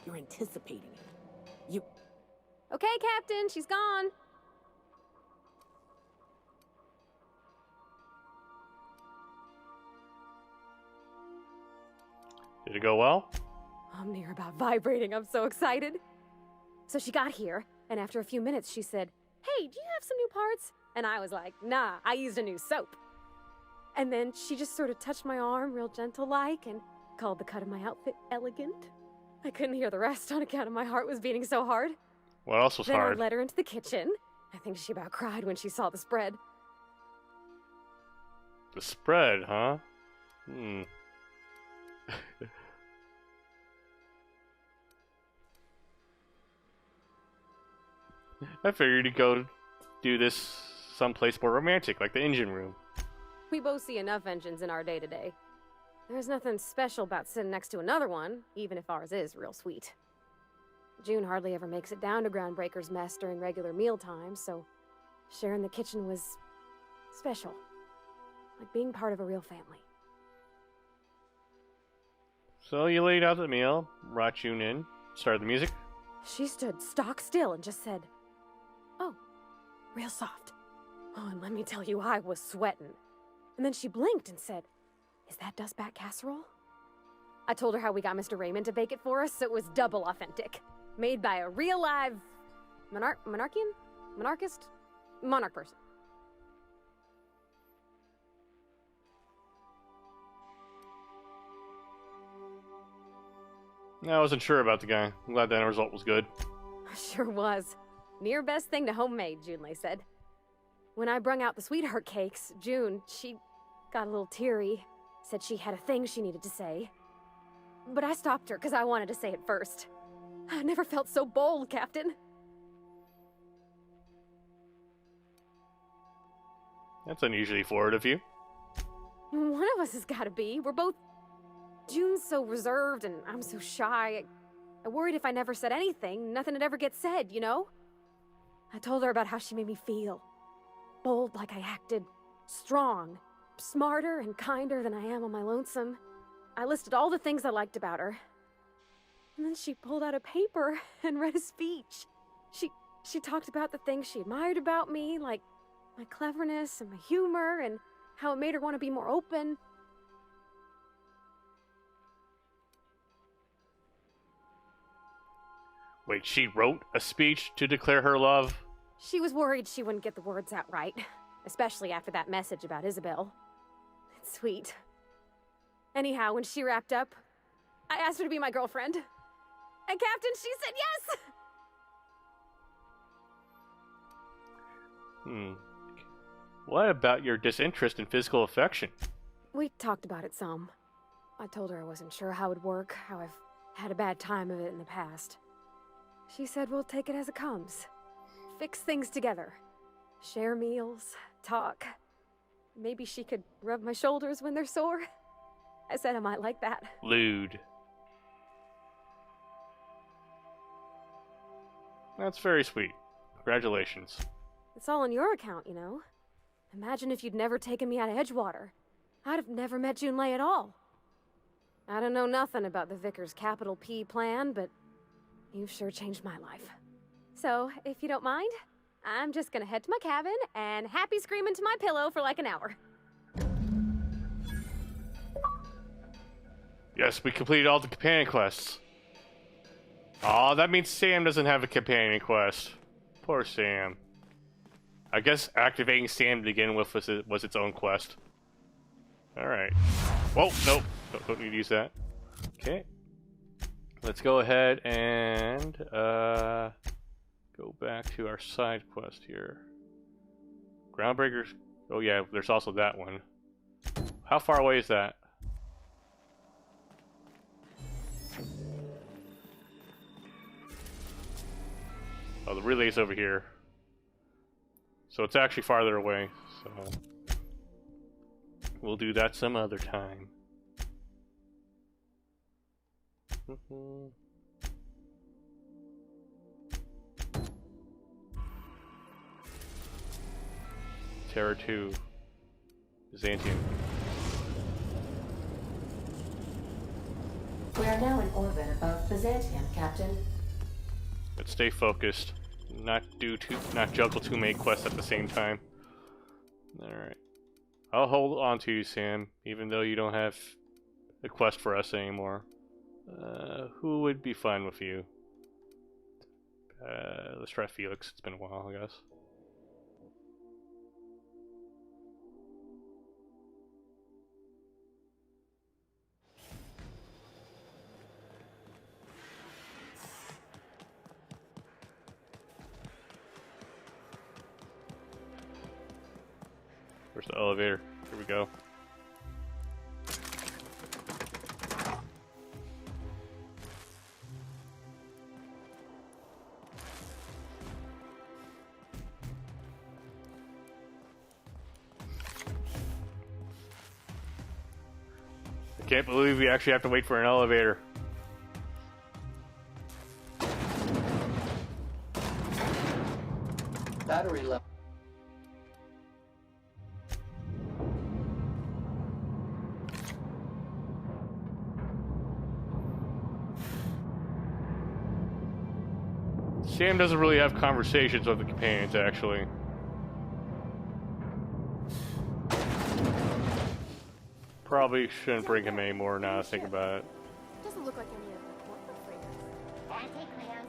Speaker 14: You're anticipating it. You...
Speaker 6: Okay, Captain, she's gone.
Speaker 1: Did it go well?
Speaker 6: I'm near about vibrating. I'm so excited. So she got here, and after a few minutes, she said, "Hey, do you have some new parts?" And I was like, "Nah, I used a new soap." And then she just sort of touched my arm real gentle-like and called the cut of my outfit elegant. I couldn't hear the rest on account of my heart was beating so hard.
Speaker 1: What else was
Speaker 6: then
Speaker 1: hard?
Speaker 6: I led her into the kitchen. I think she about cried when she saw the spread.
Speaker 1: The spread, huh? I figured you'd go do this someplace more romantic, like the engine room.
Speaker 6: We both see enough engines in our day-to-day. There's nothing special about sitting next to another one, even if ours is real sweet. June hardly ever makes it down to Groundbreaker's mess during regular meal times, so sharing the kitchen was special. Like being part of a real family.
Speaker 1: So you laid out the meal, brought June in, started the music.
Speaker 6: She stood stock still and just said, "Oh, real soft." Oh, and let me tell you, I was sweating. And then she blinked and said, "Is that dustbat casserole?" I told her how we got Mr. Raymond to bake it for us, so it was double authentic. Made by a real live monarch person.
Speaker 1: I wasn't sure about the guy. I'm glad the end result was good.
Speaker 6: Sure was. Near best thing to homemade, Junlei said. When I brung out the sweetheart cakes, June, she got a little teary, said she had a thing she needed to say. But I stopped her because I wanted to say it first. I never felt so bold, Captain.
Speaker 1: That's unusually forward of you.
Speaker 6: One of us has got to be. We're both... June's so reserved and I'm so shy. I worried if I never said anything, nothing would ever get said, you know? I told her about how she made me feel. Bold like I acted. Strong. Smarter and kinder than I am on my lonesome. I listed all the things I liked about her. And then she pulled out a paper and read a speech. She talked about the things she admired about me, like my cleverness and my humor, and how it made her want to be more open.
Speaker 1: Wait, she wrote a speech to declare her love?
Speaker 6: She was worried she wouldn't get the words out right, especially after that message about Isabel. It's sweet. Anyhow, when she wrapped up, I asked her to be my girlfriend. And Captain, she said yes!
Speaker 1: What about your disinterest in physical affection?
Speaker 6: We talked about it some. I told her I wasn't sure how it would work, how I've had a bad time of it in the past. She said we'll take it as it comes. Fix things together. Share meals, talk. Maybe she could rub my shoulders when they're sore. I said I might like that.
Speaker 1: Lewd. That's very sweet. Congratulations.
Speaker 6: It's all on your account, you know. Imagine if you'd never taken me out of Edgewater. I'd have never met Junlei at all. I don't know nothing about the Vickers capital P plan, but you've sure changed my life. So, if you don't mind, I'm just gonna head to my cabin and happy scream into my pillow for like an hour.
Speaker 1: Yes, we completed all the companion quests. Aw, that means Sam doesn't have a companion quest. Poor Sam. I guess activating Sam to begin with was its own quest. Alright. Whoa, nope. Don't need to use that. Okay. Let's go ahead and go back to our side quest here. Groundbreakers. Oh yeah, there's also that one. How far away is that? Oh, the relay's over here. So it's actually farther away, so we'll do that some other time. Terra 2. Byzantium.
Speaker 16: We are now in orbit above Byzantium, Captain.
Speaker 1: Let's stay focused. Not juggle too many quests at the same time. Alright. I'll hold on to you, Sam, even though you don't have a quest for us anymore. Who would be fine with you? Let's try Felix. It's been a while, I guess. Where's the elevator? Here we go. I can't believe we actually have to wait for an elevator.
Speaker 9: Battery level.
Speaker 1: Sam doesn't really have conversations with the companions, actually. Probably shouldn't bring him anymore now I think about it.
Speaker 6: Doesn't look like any of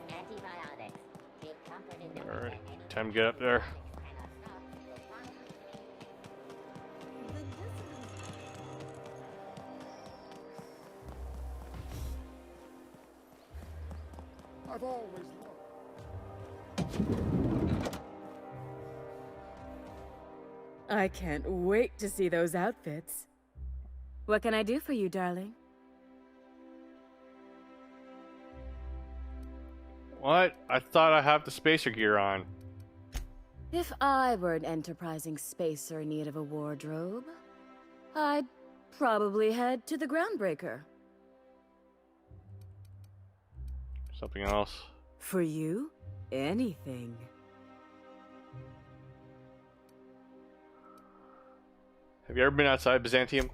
Speaker 6: the antibiotics.
Speaker 1: Alright, time to get up there.
Speaker 8: I've always loved.
Speaker 22: I can't wait to see those outfits. What can I do for you, darling?
Speaker 1: What? I thought I have the spacer gear on.
Speaker 22: If I were an enterprising spacer in need of a wardrobe, I'd probably head to the Groundbreaker.
Speaker 1: Something else.
Speaker 22: For you, anything.
Speaker 1: Have you ever been outside Byzantium?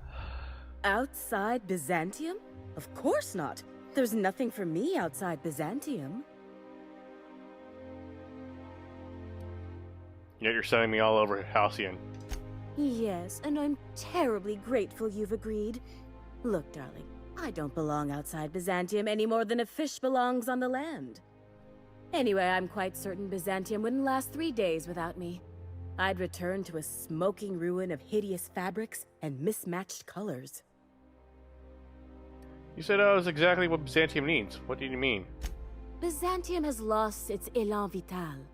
Speaker 22: Outside Byzantium? Of course not. There's nothing for me outside Byzantium.
Speaker 1: Yet you're sending me all over Halcyon.
Speaker 22: Yes, and I'm terribly grateful you've agreed. Look, darling, I don't belong outside Byzantium any more than a fish belongs on the land. Anyway, I'm quite certain Byzantium wouldn't last 3 days without me. I'd return to a smoking ruin of hideous fabrics and mismatched colors.
Speaker 1: You said that was exactly what Byzantium needs. What did you mean?
Speaker 22: Byzantium has lost its élan vital.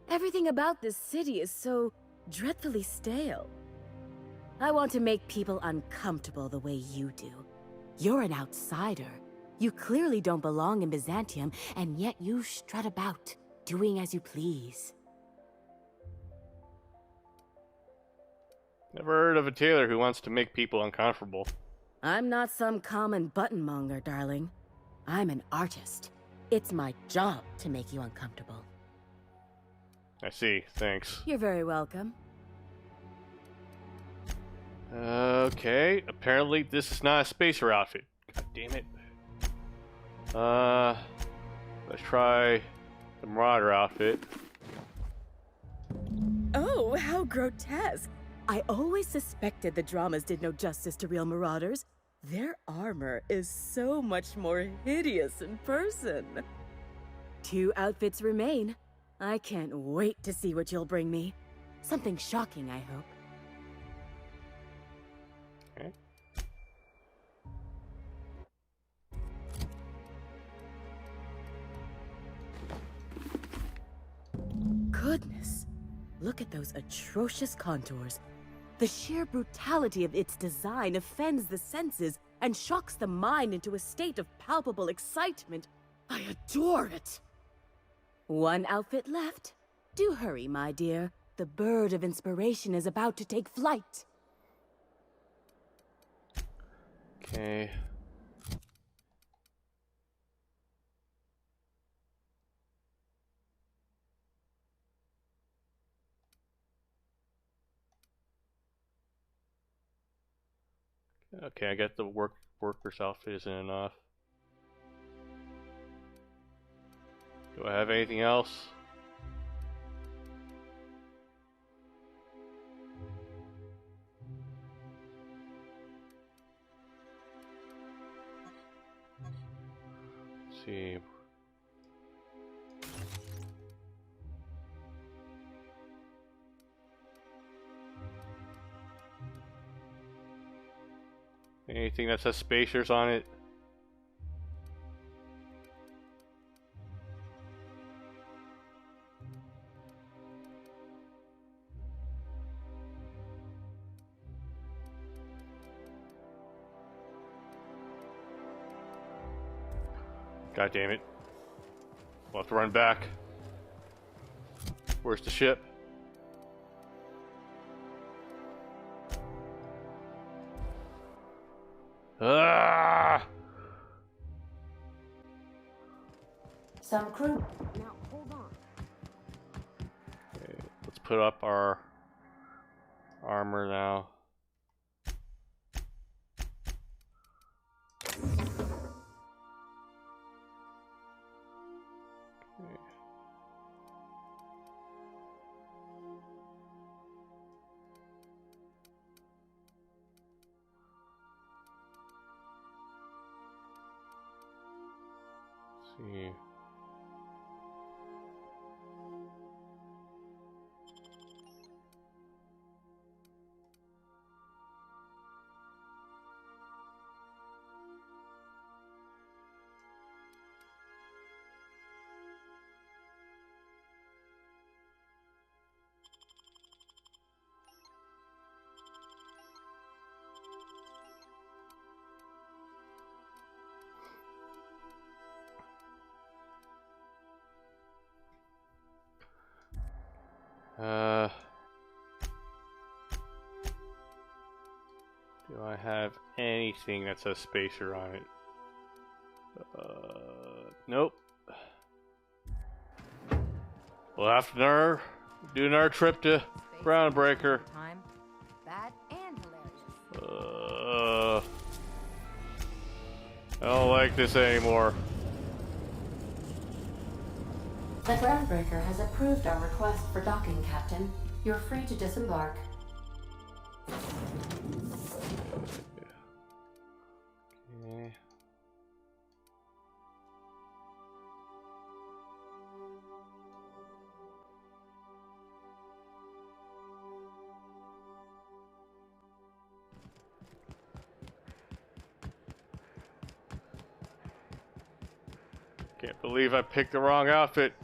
Speaker 22: Everything about this city is so dreadfully stale. I want to make people uncomfortable the way you do. You're an outsider. You clearly don't belong in Byzantium, and yet you strut about, doing as you please.
Speaker 1: Never heard of a tailor who wants to make people uncomfortable.
Speaker 22: I'm not some common buttonmonger, darling. I'm an artist. It's my job to make you uncomfortable.
Speaker 1: I see, thanks.
Speaker 22: You're very welcome.
Speaker 1: Okay, apparently this is not a spacer outfit. God damn it. Let's try the Marauder outfit.
Speaker 22: Oh, how grotesque. I always suspected the dramas did no justice to real marauders. Their armor is so much more hideous in person. 2 outfits remain. I can't wait to see what you'll bring me. Something shocking, I hope.
Speaker 1: Okay.
Speaker 22: Goodness. Look at those atrocious contours. The sheer brutality of its design offends the senses and shocks the mind into a state of palpable excitement. I adore it! 1 outfit left. Do hurry, my dear. The bird of inspiration is about to take flight.
Speaker 1: Okay. Okay, I guess the worker's outfit isn't enough. Do I have anything else? Let's see. Anything that says spacers on it? God damn it. We'll have to run back. Where's the ship? Ah!
Speaker 16: Some crew.
Speaker 6: Now, hold on.
Speaker 1: Okay, let's put up our armor now. See. Do I have anything that says spacer on it? Nope. We'll have to do another trip to Groundbreaker.
Speaker 3: Bad and hilarious.
Speaker 1: I don't like this anymore.
Speaker 16: The Groundbreaker has approved our request for docking, Captain. You're free to disembark.
Speaker 1: Okay. Can't believe I picked the wrong outfit.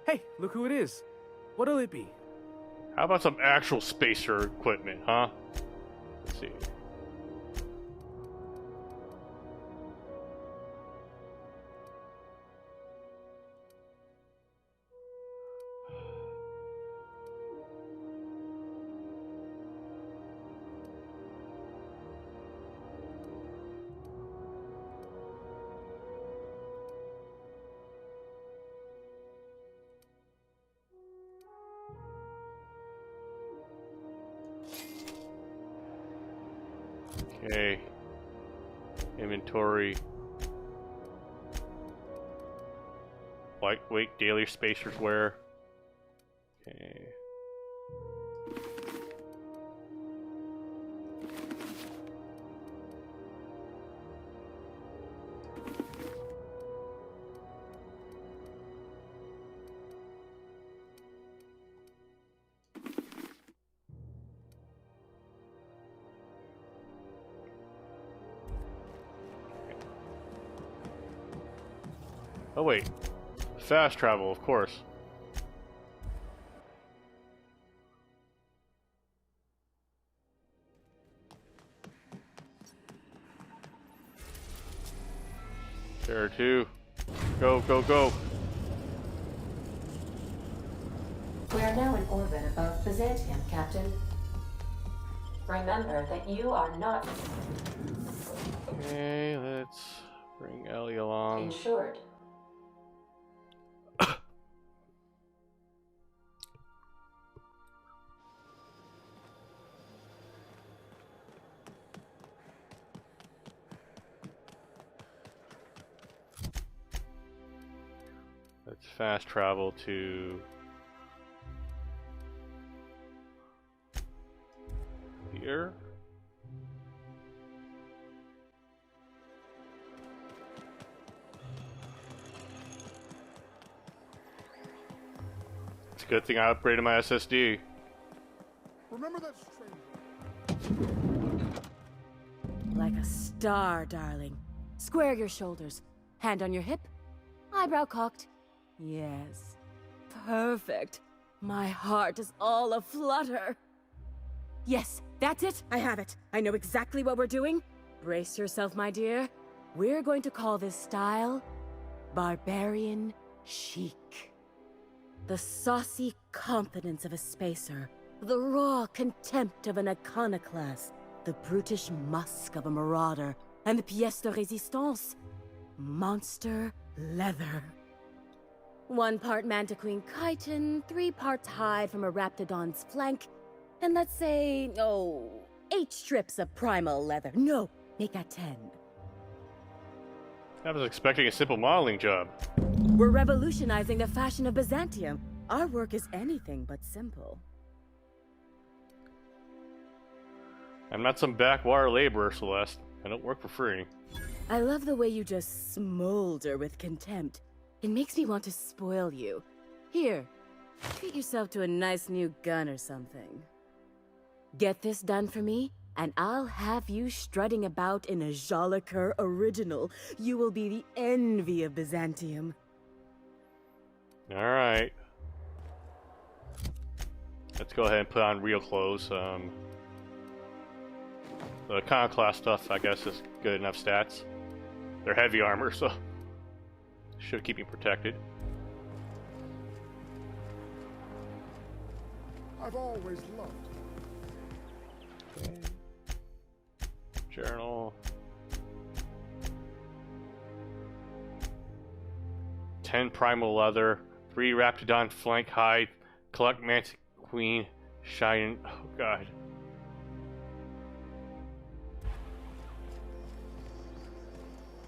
Speaker 23: Hey, look who it is. What'll it be?
Speaker 1: How about some actual spacer equipment, huh? Let's see. Okay. Inventory. Lightweight daily spacers wear. Okay. Oh wait, fast travel, of course. There too. Go, go, go.
Speaker 16: We are now in orbit above Byzantium, Captain. Remember that you are not...
Speaker 1: Okay, let's bring Ellie along.
Speaker 16: Insured.
Speaker 1: Let's fast travel to here. It's a good thing I upgraded my SSD.
Speaker 8: Remember that stranger?
Speaker 2: Like a star, darling. Square your shoulders. Hand on your hip. Eyebrow cocked. Yes. Perfect. My heart is all aflutter. Yes, that's it. I have it. I know exactly what we're doing. Brace yourself, my dear. We're going to call this style Barbarian Chic. The saucy confidence of a spacer. The raw contempt of an iconoclast. The brutish musk of a marauder. And the pièce de résistance. Monster leather. 1 part Mantiqueen chitin, 3 parts hide from a Raptidon's flank, and let's say, 8 strips of primal leather. No, make that 10.
Speaker 1: I was expecting a simple modeling job.
Speaker 2: We're revolutionizing the fashion of Byzantium. Our work is anything but simple.
Speaker 1: I'm not some backwater laborer, Celeste. I don't work for free.
Speaker 2: I love the way you just smolder with contempt. It makes me want to spoil you. Here, treat yourself to a nice new gun or something. Get this done for me, and I'll have you strutting about in a Jolicoeur original. You will be the envy of Byzantium.
Speaker 1: Alright. Let's go ahead and put on real clothes. The Iconoclast stuff, I guess, is good enough stats. They're heavy armor, so should keep me protected.
Speaker 8: I've always loved.
Speaker 1: Okay. Journal. 10 primal leather, 3 Raptidon flank hide, collect Mantic Queen, shine. Oh god.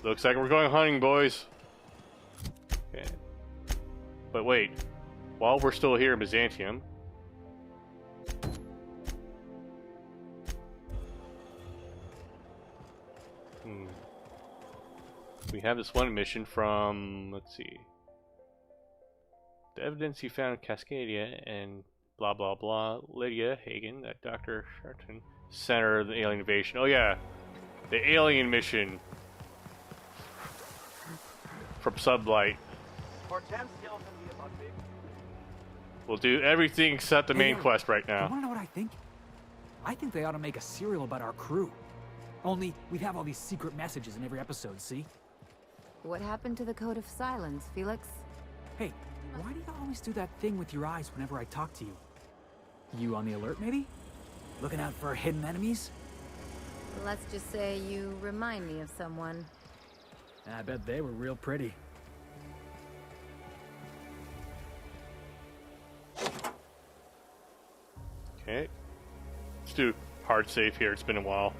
Speaker 1: Looks like we're going hunting, boys. Okay. But wait, while we're still here in Byzantium, we have this one mission from, let's see, the evidence you found in Cascadia and blah blah blah, Lydia Hagen, that Dr. Sharton, center of the alien invasion. Oh yeah, the alien mission from Sublight. We'll do everything except the main quest right now.
Speaker 17: You wanna know what I think? I think they ought to make a serial about our crew. Only, we'd have all these secret messages in every episode, see?
Speaker 3: What happened to the Code of Silence, Felix?
Speaker 17: Hey, why do you always do that thing with your eyes whenever I talk to you? You on the alert, maybe? Looking out for hidden enemies?
Speaker 3: Let's just say you remind me of someone.
Speaker 17: I bet they were real pretty.
Speaker 1: Okay. Let's do hard save here. It's been a while.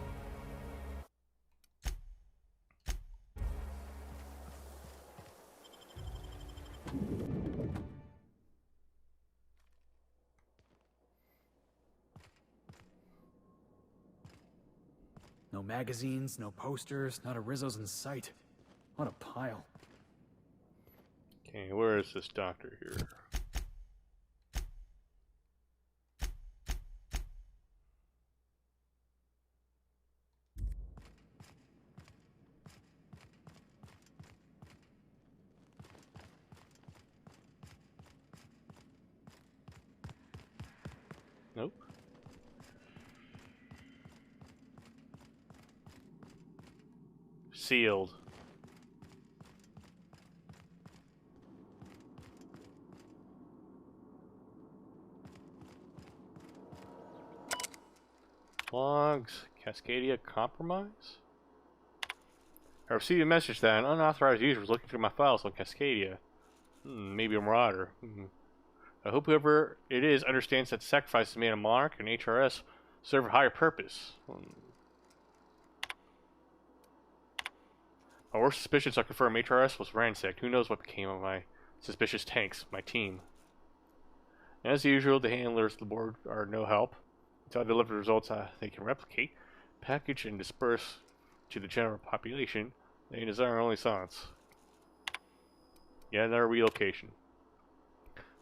Speaker 17: No magazines, no posters, not a Rizzo's in sight. What a pile.
Speaker 1: Okay, where is this doctor here? Nope. Sealed. Logs. Cascadia compromise? I received a message that an unauthorized user was looking through my files on Cascadia. Maybe a marauder. I hope whoever it is understands that sacrifices made a monarch and HRS serve a higher purpose. My worst suspicions are confirmed. HRS was ransacked. Who knows what became of my suspicious tanks, my team. As usual, the handlers of the board are no help. Until I deliver results they can replicate, package, and disperse to the general population, they desire only science. Yet another relocation.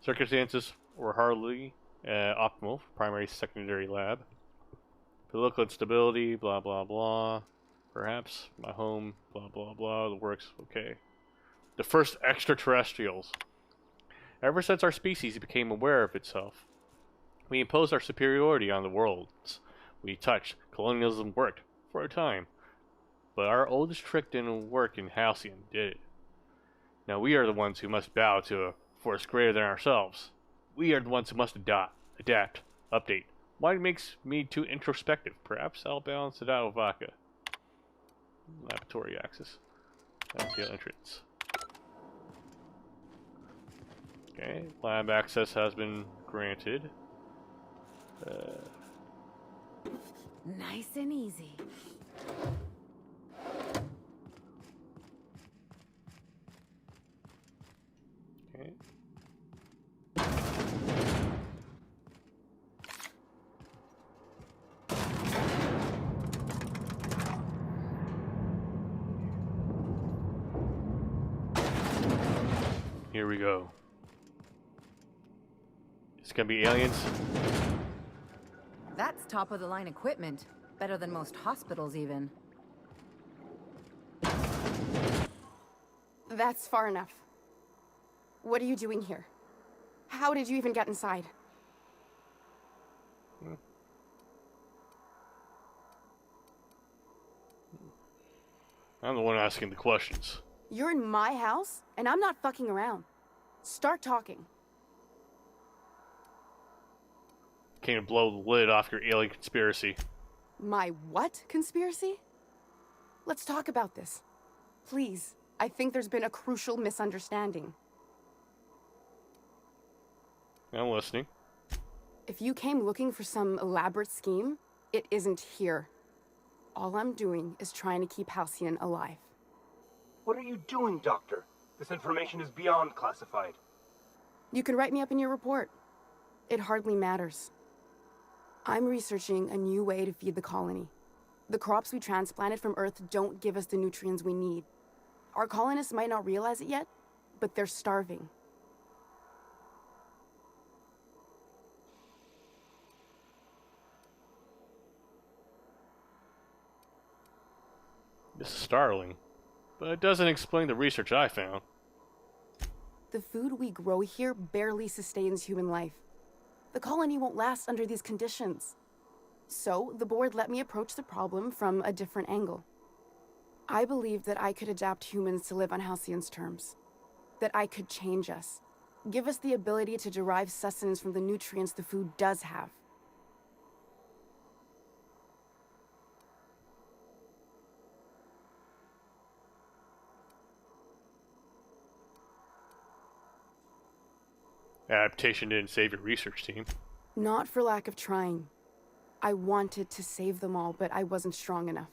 Speaker 1: Circumstances were hardly optimal for primary secondary lab. Political instability, blah blah blah. Perhaps my home, blah blah blah. The works, okay. The first extraterrestrials. Ever since our species became aware of itself, we imposed our superiority on the worlds we touched. Colonialism worked for a time, but our oldest trick didn't work in Halcyon, did it? Now we are the ones who must bow to a force greater than ourselves. We are the ones who must adapt, update. Why makes me too introspective? Perhaps I'll balance it out with vodka. Laboratory access. Ideal entrance. Okay, lab access has been granted.
Speaker 3: Nice and easy.
Speaker 1: Okay. Here we go. It's gonna be aliens.
Speaker 3: That's top-of-the-line equipment. Better than most hospitals, even.
Speaker 6: That's far enough. What are you doing here? How did you even get inside?
Speaker 1: I'm the one asking the questions.
Speaker 6: You're in my house, and I'm not fucking around. Start talking.
Speaker 1: Came to blow the lid off your alien conspiracy.
Speaker 6: My what conspiracy? Let's talk about this. Please, I think there's been a crucial misunderstanding.
Speaker 1: I'm listening.
Speaker 6: If you came looking for some elaborate scheme, it isn't here. All I'm doing is trying to keep Halcyon alive.
Speaker 15: What are you doing, Doctor? This information is beyond classified.
Speaker 6: You can write me up in your report. It hardly matters. I'm researching a new way to feed the colony. The crops we transplanted from Earth don't give us the nutrients we need. Our colonists might not realize it yet, but they're starving.
Speaker 1: This is startling, but it doesn't explain the research I found.
Speaker 6: The food we grow here barely sustains human life. The colony won't last under these conditions. So, the board let me approach the problem from a different angle. I believed that I could adapt humans to live on Halcyon's terms. That I could change us. Give us the ability to derive sustenance from the nutrients the food does have.
Speaker 1: Adaptation didn't save your research team.
Speaker 6: Not for lack of trying. I wanted to save them all, but I wasn't strong enough.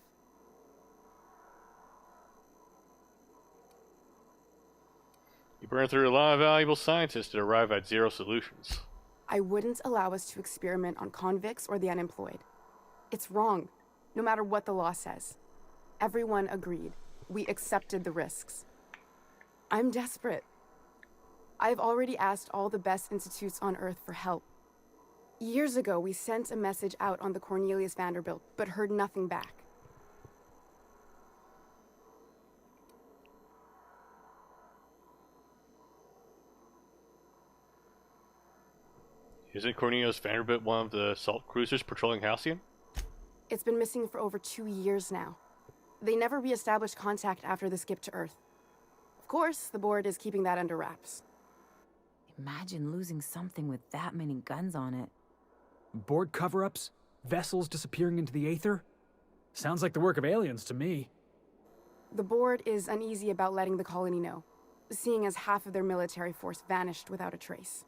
Speaker 1: You burned through a lot of valuable scientists to arrive at zero solutions.
Speaker 6: I wouldn't allow us to experiment on convicts or the unemployed. It's wrong, no matter what the law says. Everyone agreed. We accepted the risks. I'm desperate. I've already asked all the best institutes on Earth for help. Years ago, we sent a message out on the Cornelius Vanderbilt, but heard nothing back.
Speaker 1: Isn't Cornelius Vanderbilt one of the assault cruisers patrolling Halcyon?
Speaker 6: It's been missing for over 2 years now. They never re-established contact after the skip to Earth. Of course, the board is keeping that under wraps.
Speaker 3: Imagine losing something with that many guns on it.
Speaker 17: Board cover-ups? Vessels disappearing into the aether? Sounds like the work of aliens to me.
Speaker 6: The board is uneasy about letting the colony know, seeing as half of their military force vanished without a trace.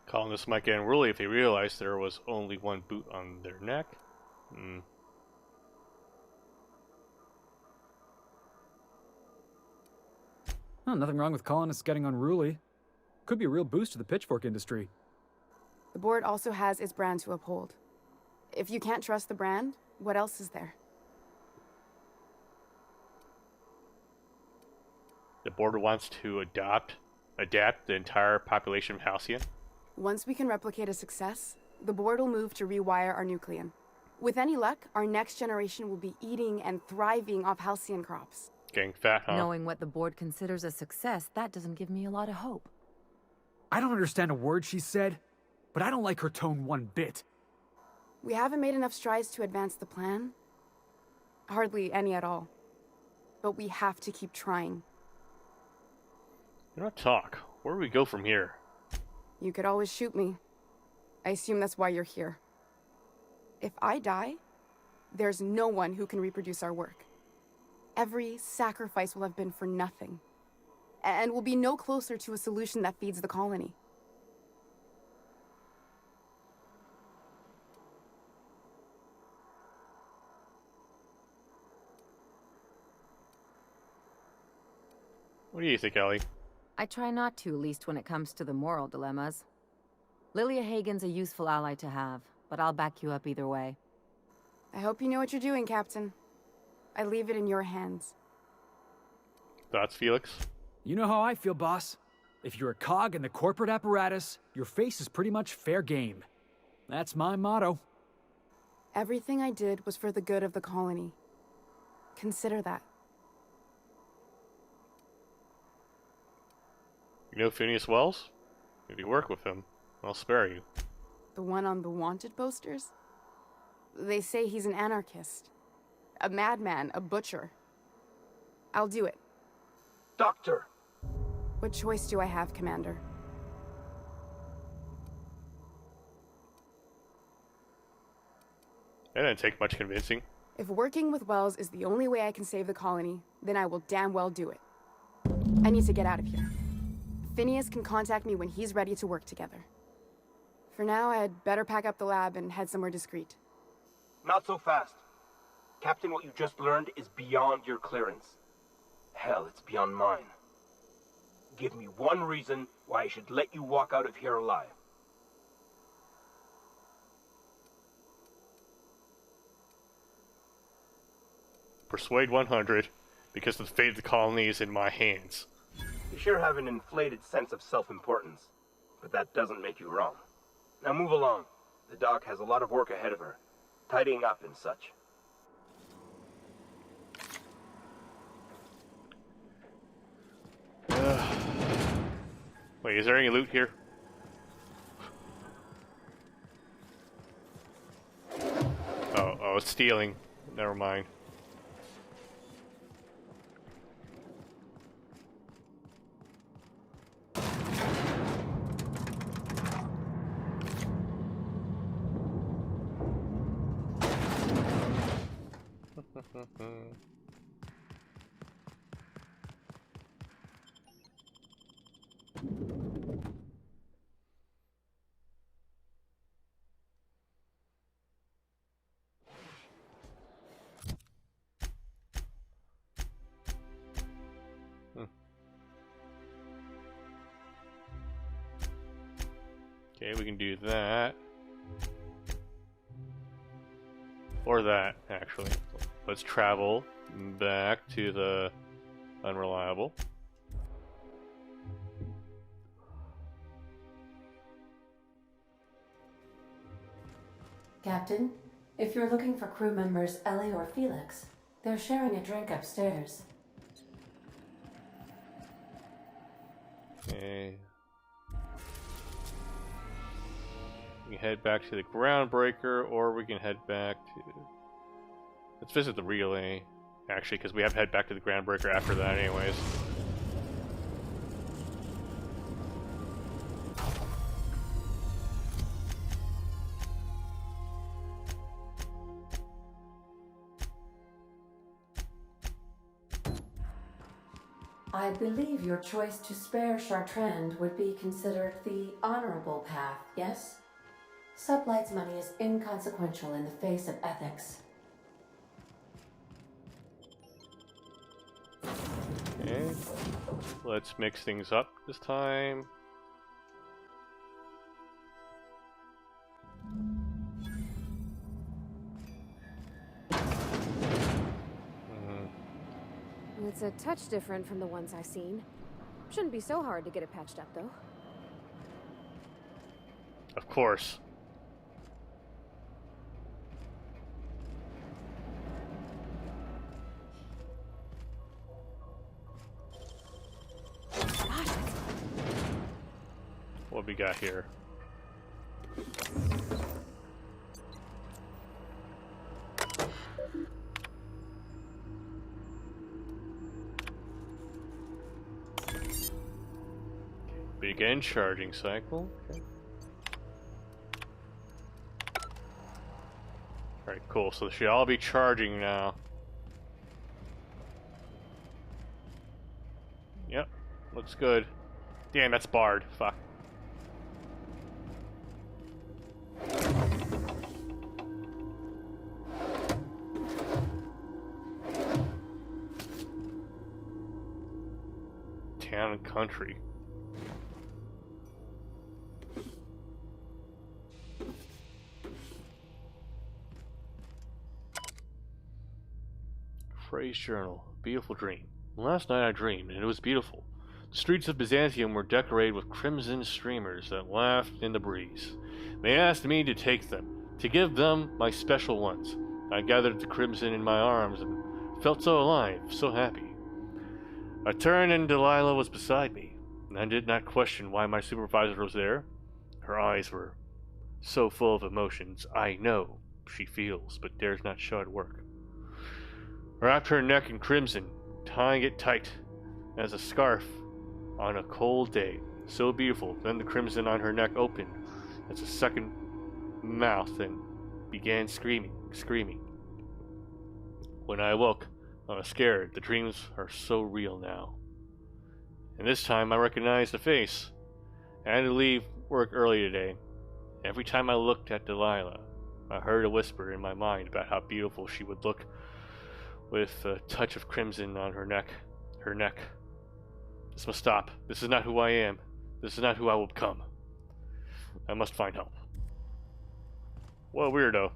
Speaker 1: Colonists might get unruly if they realized there was only one boot on their neck.
Speaker 17: Oh, nothing wrong with colonists getting unruly. Could be a real boost to the pitchfork industry.
Speaker 6: The board also has its brand to uphold. If you can't trust the brand, what else is there?
Speaker 1: The board wants to adapt the entire population of Halcyon.
Speaker 6: Once we can replicate a success, the board will move to rewire our nucleon. With any luck, our next generation will be eating and thriving off Halcyon crops.
Speaker 1: Getting fat, huh?
Speaker 3: Knowing what the board considers a success, that doesn't give me a lot of hope.
Speaker 17: I don't understand a word she said, but I don't like her tone one bit.
Speaker 6: We haven't made enough strides to advance the plan. Hardly any at all. But we have to keep trying.
Speaker 1: You don't talk. Where do we go from here?
Speaker 6: You could always shoot me. I assume that's why you're here. If I die, there's no one who can reproduce our work. Every sacrifice will have been for nothing. And we'll be no closer to a solution that feeds the colony.
Speaker 1: What do you think, Ellie?
Speaker 3: I try not to, least when it comes to the moral dilemmas. Lilia Hagen's a useful ally to have, but I'll back you up either way.
Speaker 6: I hope you know what you're doing, Captain. I leave it in your hands.
Speaker 1: Thoughts, Felix?
Speaker 17: You know how I feel, boss. If you're a cog in the corporate apparatus, your face is pretty much fair game. That's my motto.
Speaker 6: Everything I did was for the good of the colony. Consider that.
Speaker 1: You know Phineas Wells? If you work with him, I'll spare you.
Speaker 6: The one on the wanted posters? They say he's an anarchist. A madman, a butcher. I'll do it.
Speaker 15: Doctor!
Speaker 6: What choice do I have, Commander?
Speaker 1: That didn't take much convincing.
Speaker 6: If working with Wells is the only way I can save the colony, then I will damn well do it. I need to get out of here. Phineas can contact me when he's ready to work together. For now, I'd better pack up the lab and head somewhere discreet.
Speaker 15: Not so fast. Captain, what you just learned is beyond your clearance. Hell, it's beyond mine. Give me one reason why I should let you walk out of here alive.
Speaker 1: Persuade 100, because the fate of the colony is in my hands.
Speaker 15: You sure have an inflated sense of self-importance, but that doesn't make you wrong. Now move along. The doc has a lot of work ahead of her, tidying up and such.
Speaker 1: Wait, is there any loot here? Oh, it's stealing. Never mind. Okay, we can do that. Or that, actually. Let's travel back to the Unreliable.
Speaker 16: Captain, if you're looking for crew members Ellie or Felix, they're sharing a drink upstairs.
Speaker 1: Okay. We can head back to the Groundbreaker, or we can head back to... Let's visit the relay, actually, because we have to head back to the Groundbreaker after that anyways.
Speaker 16: I believe your choice to spare Chartrand would be considered the honorable path, yes? Sublight's money is inconsequential in the face of ethics.
Speaker 1: Okay, let's mix things up this time.
Speaker 6: It's a touch different from the ones I've seen. Shouldn't be so hard to get it patched up, though.
Speaker 1: Of course. What we got here? Begin charging cycle. Okay. Alright, cool. So they should all be charging now. Yep, looks good. Damn, that's barred. Fuck. Town and country. Frey's journal. Beautiful dream. Last night I dreamed, and it was beautiful. The streets of Byzantium were decorated with crimson streamers that laughed in the breeze. They asked me to take them, to give them my special ones. I gathered the crimson in my arms and felt so alive, so happy. I turned and Delilah was beside me, and I did not question why my supervisor was there. Her eyes were so full of emotions. I know she feels, but dares not show at work. Wrapped her neck in crimson, tying it tight as a scarf on a cold day. So beautiful. Then the crimson on her neck opened as a second mouth and began screaming. When I awoke, I was scared. The dreams are so real now. And this time I recognized the face. I had to leave work early today. Every time I looked at Delilah, I heard a whisper in my mind about how beautiful she would look with a touch of crimson on her neck. This must stop. This is not who I am. This is not who I will become. I must find help. What a weirdo.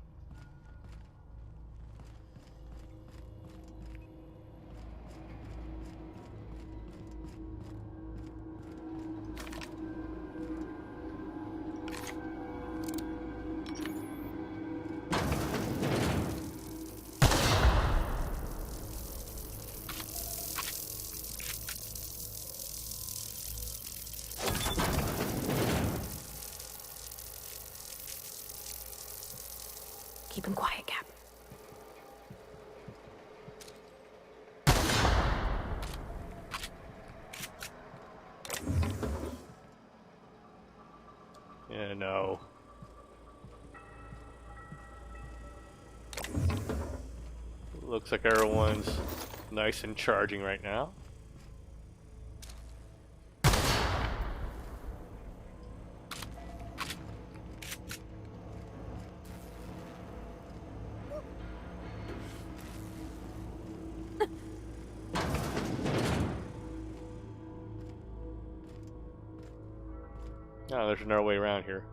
Speaker 6: Keep him quiet, Cap.
Speaker 1: Yeah, no. Looks like everyone's nice and charging right now. Oh, there's another way around here.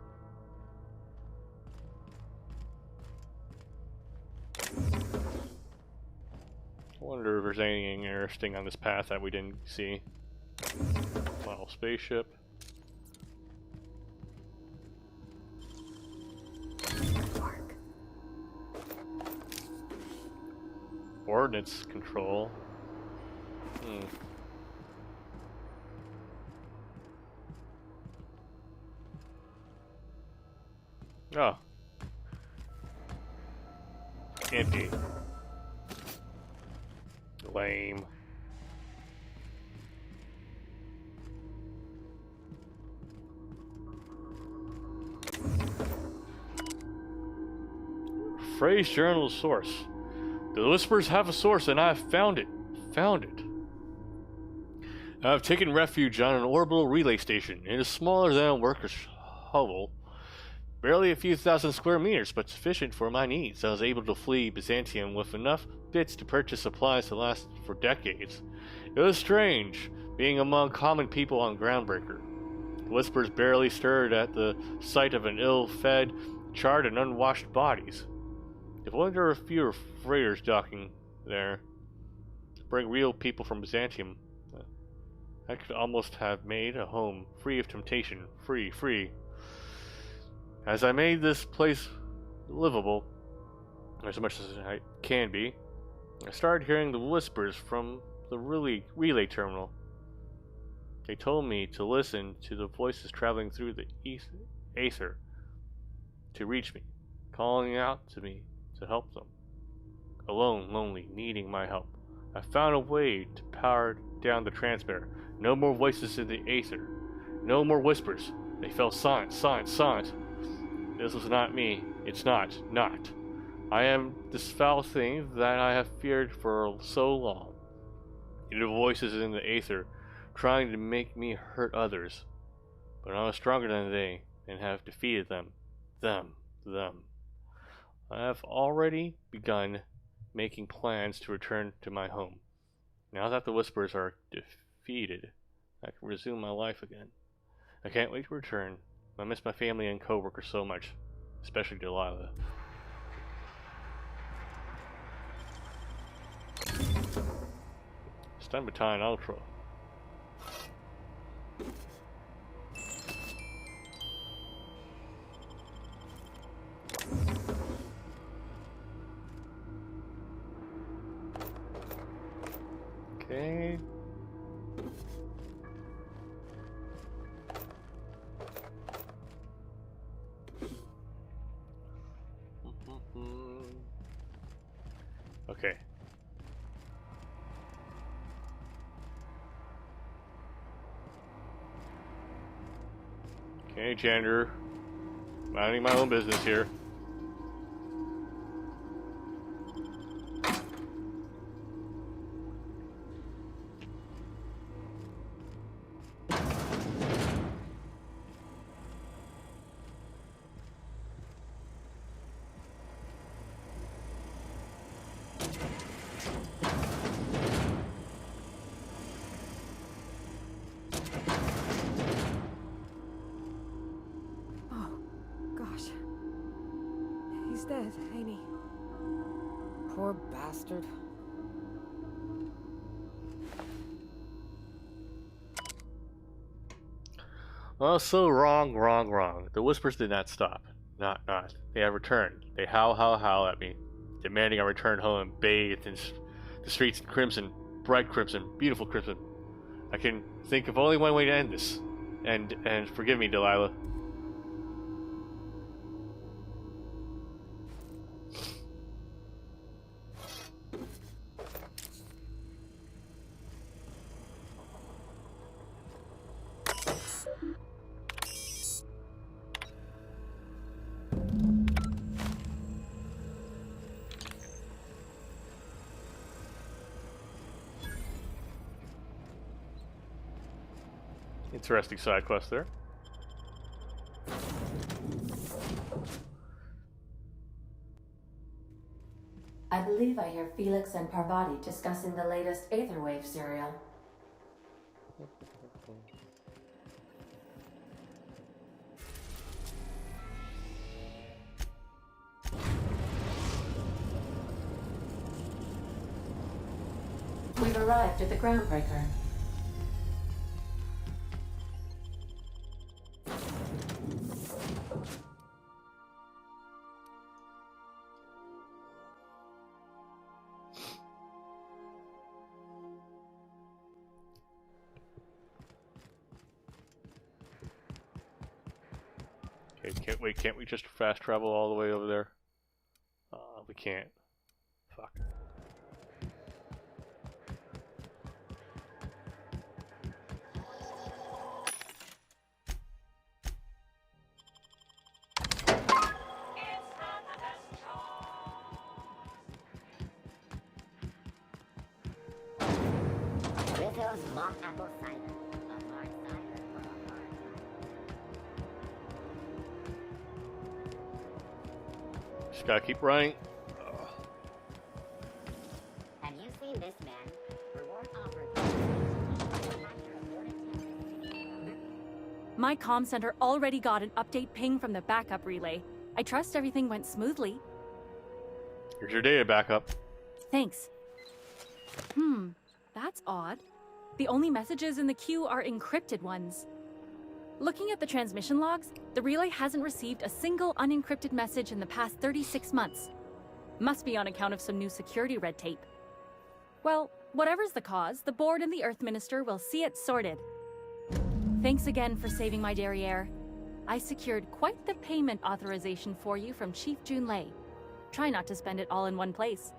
Speaker 1: I wonder if there's anything interesting on this path that we didn't see. Model spaceship. Ordnance control. Oh. Empty. Lame. Frey's journal source. The Whispers have a source, and I've found it. I've taken refuge on an orbital relay station. It is smaller than a worker's hovel. Barely a few thousand square meters, but sufficient for my needs. I was able to flee Byzantium with enough bits to purchase supplies to last for decades. It was strange, being among common people on Groundbreaker. The Whispers barely stirred at the sight of an ill-fed, charred and unwashed bodies. If only there were a few freighters docking there to bring real people from Byzantium, I could almost have made a home free of temptation. Free. As I made this place livable, as much as I can be, I started hearing the whispers from the relay terminal. They told me to listen to the voices traveling through the aether to reach me, calling out to me to help them. Alone, lonely, needing my help, I found a way to power down the transmitter. No more voices in the aether. No more whispers. They fell silent. This was not me. It's not. I am this foul thing that I have feared for so long. The voices in the aether trying to make me hurt others. But I was stronger than they and have defeated them. Them. I have already begun making plans to return to my home. Now that the Whispers are defeated, I can resume my life again. I can't wait to return. I miss my family and co-workers so much, especially Delilah. Stun Baton Ultra. Okay. Okay. Okay, janitor. Minding my own business here.
Speaker 6: He's dead, ain't he?
Speaker 5: Poor bastard.
Speaker 1: Oh, so wrong, wrong, wrong. The whispers did not stop. Not. They have returned. They howl at me, demanding I return home and bathe in the streets in crimson, bright crimson, beautiful crimson. I can think of only one way to end this. And forgive me, Delilah. Interesting side quest there.
Speaker 16: I believe I hear Felix and Parvati discussing the latest Aetherwave serial. We've arrived at the Groundbreaker.
Speaker 1: Okay, can't we just fast travel all the way over there? We can't. Fuck.
Speaker 12: Rizzo's mock apple cider. A hard cider for a hard.
Speaker 1: Just gotta keep running.
Speaker 12: Have you seen this man? Reward offered.
Speaker 4: My comm center already got an update ping from the backup relay. I trust everything went smoothly.
Speaker 1: Here's your data backup.
Speaker 4: Thanks. That's odd. The only messages in the queue are encrypted ones. Looking at the transmission logs, the relay hasn't received a single unencrypted message in the past 36 months. Must be on account of some new security red tape. Well, whatever's the cause, the board and the Earth Minister will see it sorted. Thanks again for saving my derriere. I secured quite the payment authorization for you from Chief Junlei. Try not to spend it all in one place.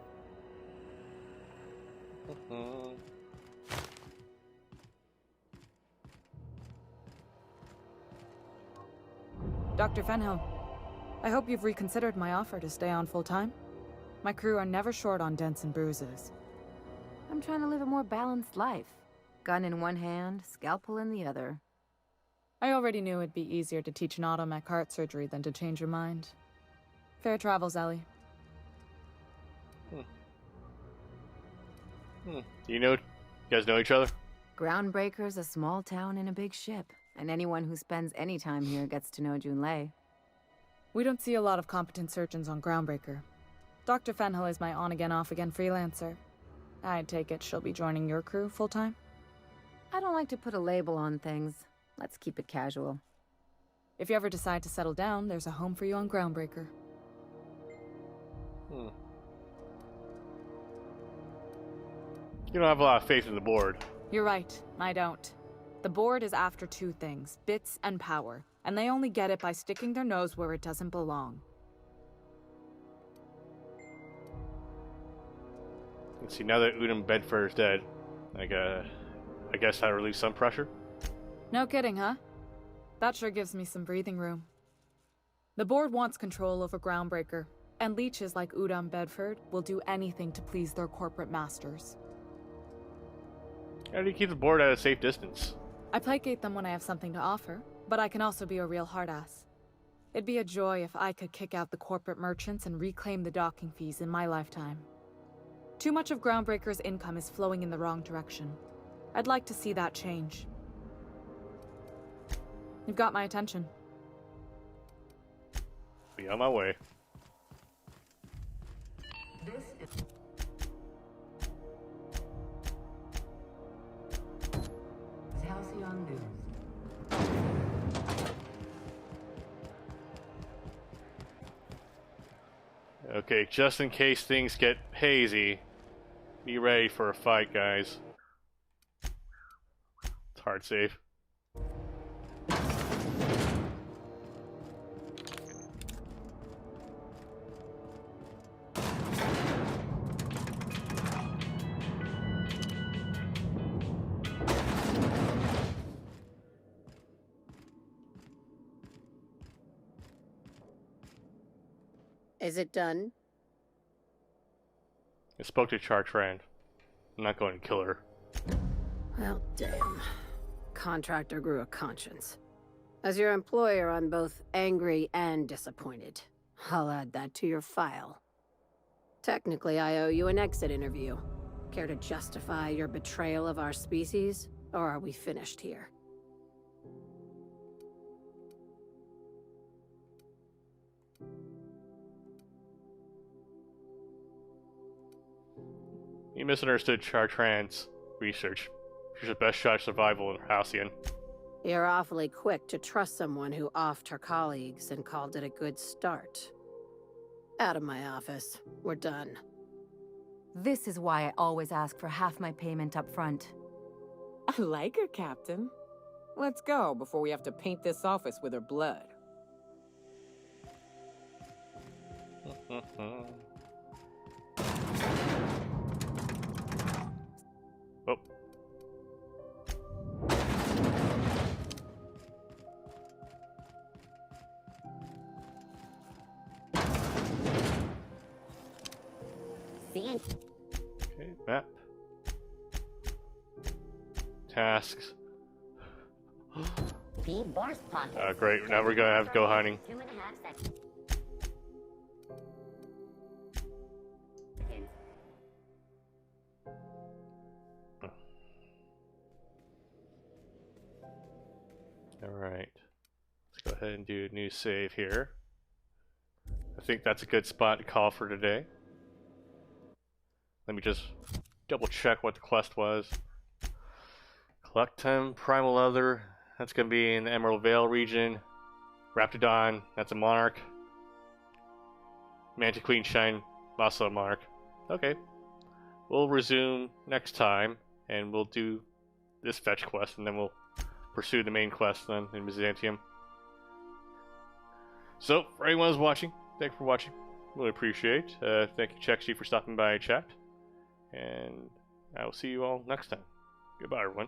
Speaker 5: Dr. Fenhill, I hope you've reconsidered my offer to stay on full-time. My crew are never short on dents and bruises.
Speaker 3: I'm trying to live a more balanced life. Gun in one hand, scalpel in the other.
Speaker 5: I already knew it'd be easier to teach an automech heart surgery than to change your mind. Fair travels, Ellie.
Speaker 1: You guys know each other?
Speaker 3: Groundbreaker's a small town in a big ship, and anyone who spends any time here gets to know Junlei.
Speaker 5: We don't see a lot of competent surgeons on Groundbreaker. Dr. Fenhill is my on-again, off-again freelancer. I take it she'll be joining your crew full-time?
Speaker 3: I don't like to put a label on things. Let's keep it casual.
Speaker 5: If you ever decide to settle down, there's a home for you on Groundbreaker.
Speaker 1: You don't have a lot of faith in the board.
Speaker 5: You're right, I don't. The board is after two things, bits and power, and they only get it by sticking their nose where it doesn't belong.
Speaker 1: Let's see, now that Udom Bedford is dead, I guess that relieves some pressure?
Speaker 5: No kidding, huh? That sure gives me some breathing room. The board wants control over Groundbreaker, and leeches like Udom Bedford will do anything to please their corporate masters.
Speaker 1: How do you keep the board at a safe distance?
Speaker 5: I placate them when I have something to offer, but I can also be a real hard-ass. It'd be a joy if I could kick out the corporate merchants and reclaim the docking fees in my lifetime. Too much of Groundbreaker's income is flowing in the wrong direction. I'd like to see that change. You've got my attention.
Speaker 1: Be on my way.
Speaker 18: This is Halcyon News.
Speaker 1: Okay, just in case things get hazy, be ready for a fight, guys. It's hard save.
Speaker 13: Is it done?
Speaker 1: I spoke to Chartrand. I'm not going to kill her.
Speaker 6: Well, damn. Contractor grew a conscience. As your employer, I'm both angry and disappointed. I'll add that to your file. Technically, I owe you an exit interview. Care to justify your betrayal of our species, or are we finished here?
Speaker 1: You misunderstood Chartrand's research. She's the best shot at survival in Halcyon.
Speaker 6: You're awfully quick to trust someone who offed her colleagues and called it a good start. Out of my office. We're done.
Speaker 3: This is why I always ask for half my payment up front.
Speaker 14: I like her, Captain. Let's go before we have to paint this office with her blood.
Speaker 1: Oh. Okay, map. Tasks. Great, now we're gonna have to go hunting. Alright. Let's go ahead and do a new save here. I think that's a good spot to call for today. Let me just double check what the quest was. Collect 10 primal leather. That's going to be in the Emerald Vale region. Raptidon, that's a monarch. Mantiqueen Shine, also a monarch. Okay. We'll resume next time, and we'll do this fetch quest, and then we'll pursue the main quest then in Byzantium. So, for anyone who's watching, thank you for watching. Really appreciate. Thank you, Chexy, for stopping by chat. And I will see you all next time. Goodbye, everyone.